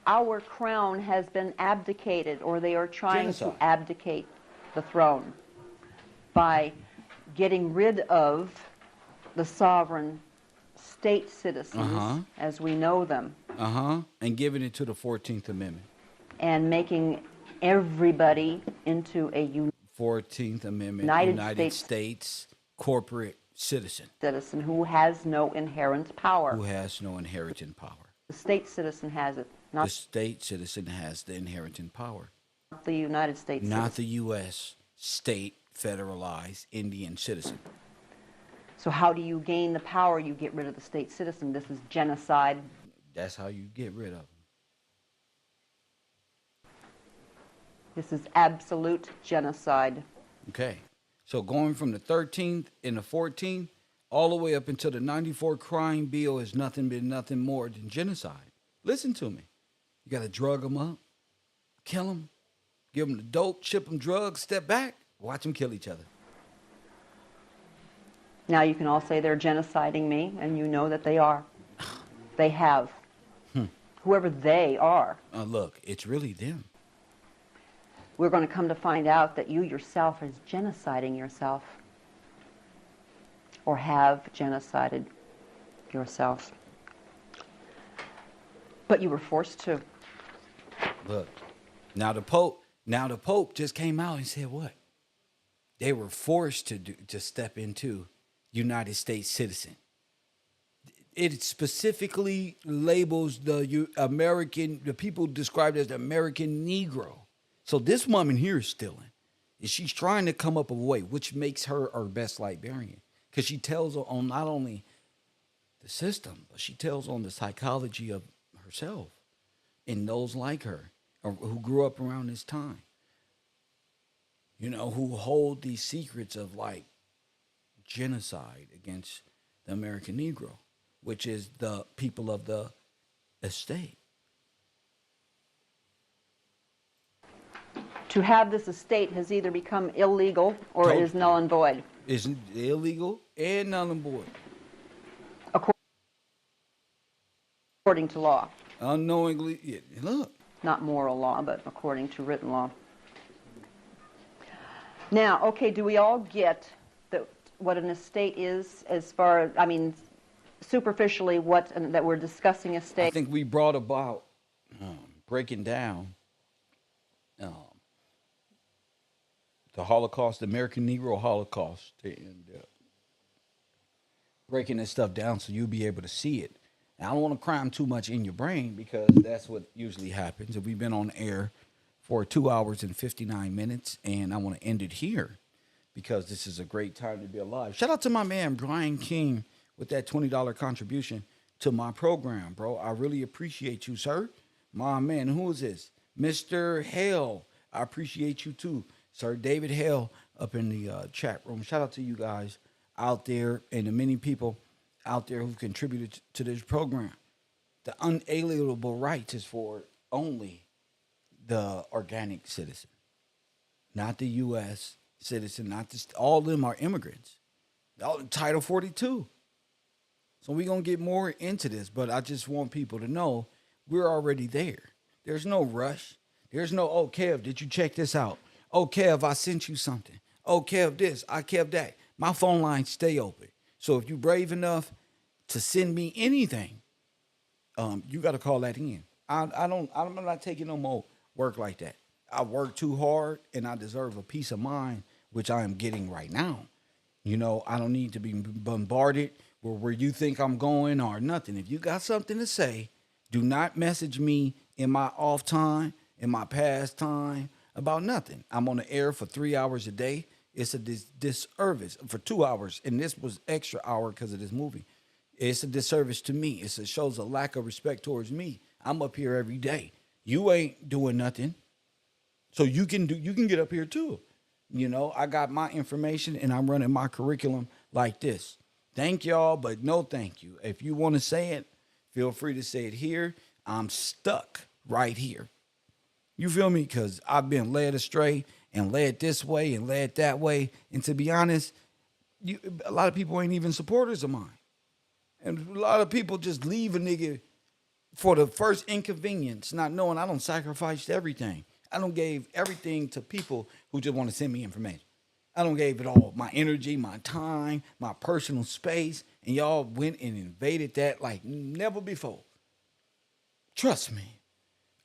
our crown has been abdicated, or they are trying Genocide. to abdicate the throne by getting rid of the sovereign state citizens as we know them. And giving it to the 14th Amendment. And making everybody into a 14th Amendment, United States corporate citizen who has no inherent power. Who has no inherent power. The state citizen has it, not the state citizen has the inherent power. Not the United States Not citizen. the U.S. state federalized Indian citizen. So how do you gain the power? You get rid of the state citizen. This is genocide. That's how you get rid of them. This is absolute genocide. Okay. So going from the 13th and the 14th all the way up until the 94 crime bill has been nothing more than genocide. Listen to me. You got to drug them up, kill them, give them the dope, ship them drugs, step back, watch them kill each other. Now you can all say they're genociding me, and you know that they are. They have. Whoever they are. Look, it's really them. We're going to come to find out that you yourself is genociding yourself, or have genocided yourself. But you were forced to. Look, now the Pope just came out and said what? They were forced to step into United States citizen. It specifically labels the people described as the American Negro. So this woman here is stealing. And she's trying to come up with a way, which makes her our best librarian. Because she tells on not only the system, but she tells on the psychology of herself and those like her or who grew up around this time. You know, who hold these secrets of like genocide against the American Negro, which is the people of the estate. To have this estate has either become illegal or is null and void. It's illegal and null and void. According to law. Unknowingly, yeah, look. Not moral law, but according to written law. Now, okay, do we all get what an estate is as far as, I mean, superficially that we're discussing estate? I think we brought about breaking down the Holocaust, the American Negro Holocaust, and breaking this stuff down so you'll be able to see it. And I don't want to cram too much in your brain because that's what usually happens. If we've been on air for 2 hours and 59 minutes, and I want to end it here. because this is a great time to be alive. Shout out to my man, Brian King, with that $20 contribution to my program, bro. I really appreciate you, sir. My man, who is this? Mr. Hale. I appreciate you too, sir. David Hale up in the chat room. Shout out to you guys out there and the many people out there who've contributed to this program. The unalienable rights is for only the organic citizen, not the U.S. citizen, not this. All of them are immigrants. All Title 42. So we're going to get more into this, but I just want people to know we're already there. There's no rush. There's no, oh, Kev, did you check this out? Oh, Kev, I sent you something. Oh, Kev, this, I Kev, that. My phone lines stay open. So if you're brave enough to send me anything, you got to call that in. I'm not taking no more work like that. I work too hard and I deserve a peace of mind, which I am getting right now. You know, I don't need to be bombarded where you think I'm going or nothing. If you got something to say, do not message me in my off time, in my past time about nothing. I'm on the air for 3 hours a day. It's a disservice for 2 hours. And this was extra hour because of this movie. It's a disservice to me. It shows a lack of respect towards me. I'm up here every day. You ain't doing nothing. So you can get up here too. You know, I got my information and I'm running my curriculum like this. Thank y'all, but no thank you. If you want to say it, feel free to say it here. I'm stuck right here. You feel me? Because I've been led astray and led this way and led that way. And to be honest, a lot of people ain't even supporters of mine. And a lot of people just leave a nigga for the first inconvenience, not knowing I don't sacrifice everything. I don't gave everything to people who just want to send me information. I don't gave it all, my energy, my time, my personal space, and y'all went and invaded that like never before. Trust me,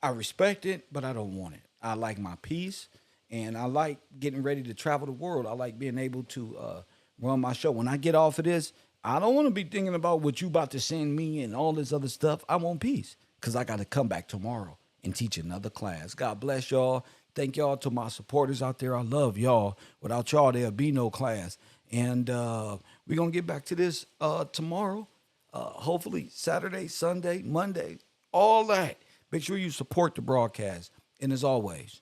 I respect it, but I don't want it. I like my peace, and I like getting ready to travel the world. I like being able to run my show. When I get off of this, I don't want to be thinking about what you about to send me and all this other stuff. I want peace because I got to come back tomorrow and teach another class. God bless y'all. Thank y'all to my supporters out there. I love y'all. Without y'all, there'll be no class. And we're going to get back to this tomorrow. Hopefully Saturday, Sunday, Monday, all that. Make sure you support the broadcast. And as always,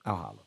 I'll holla.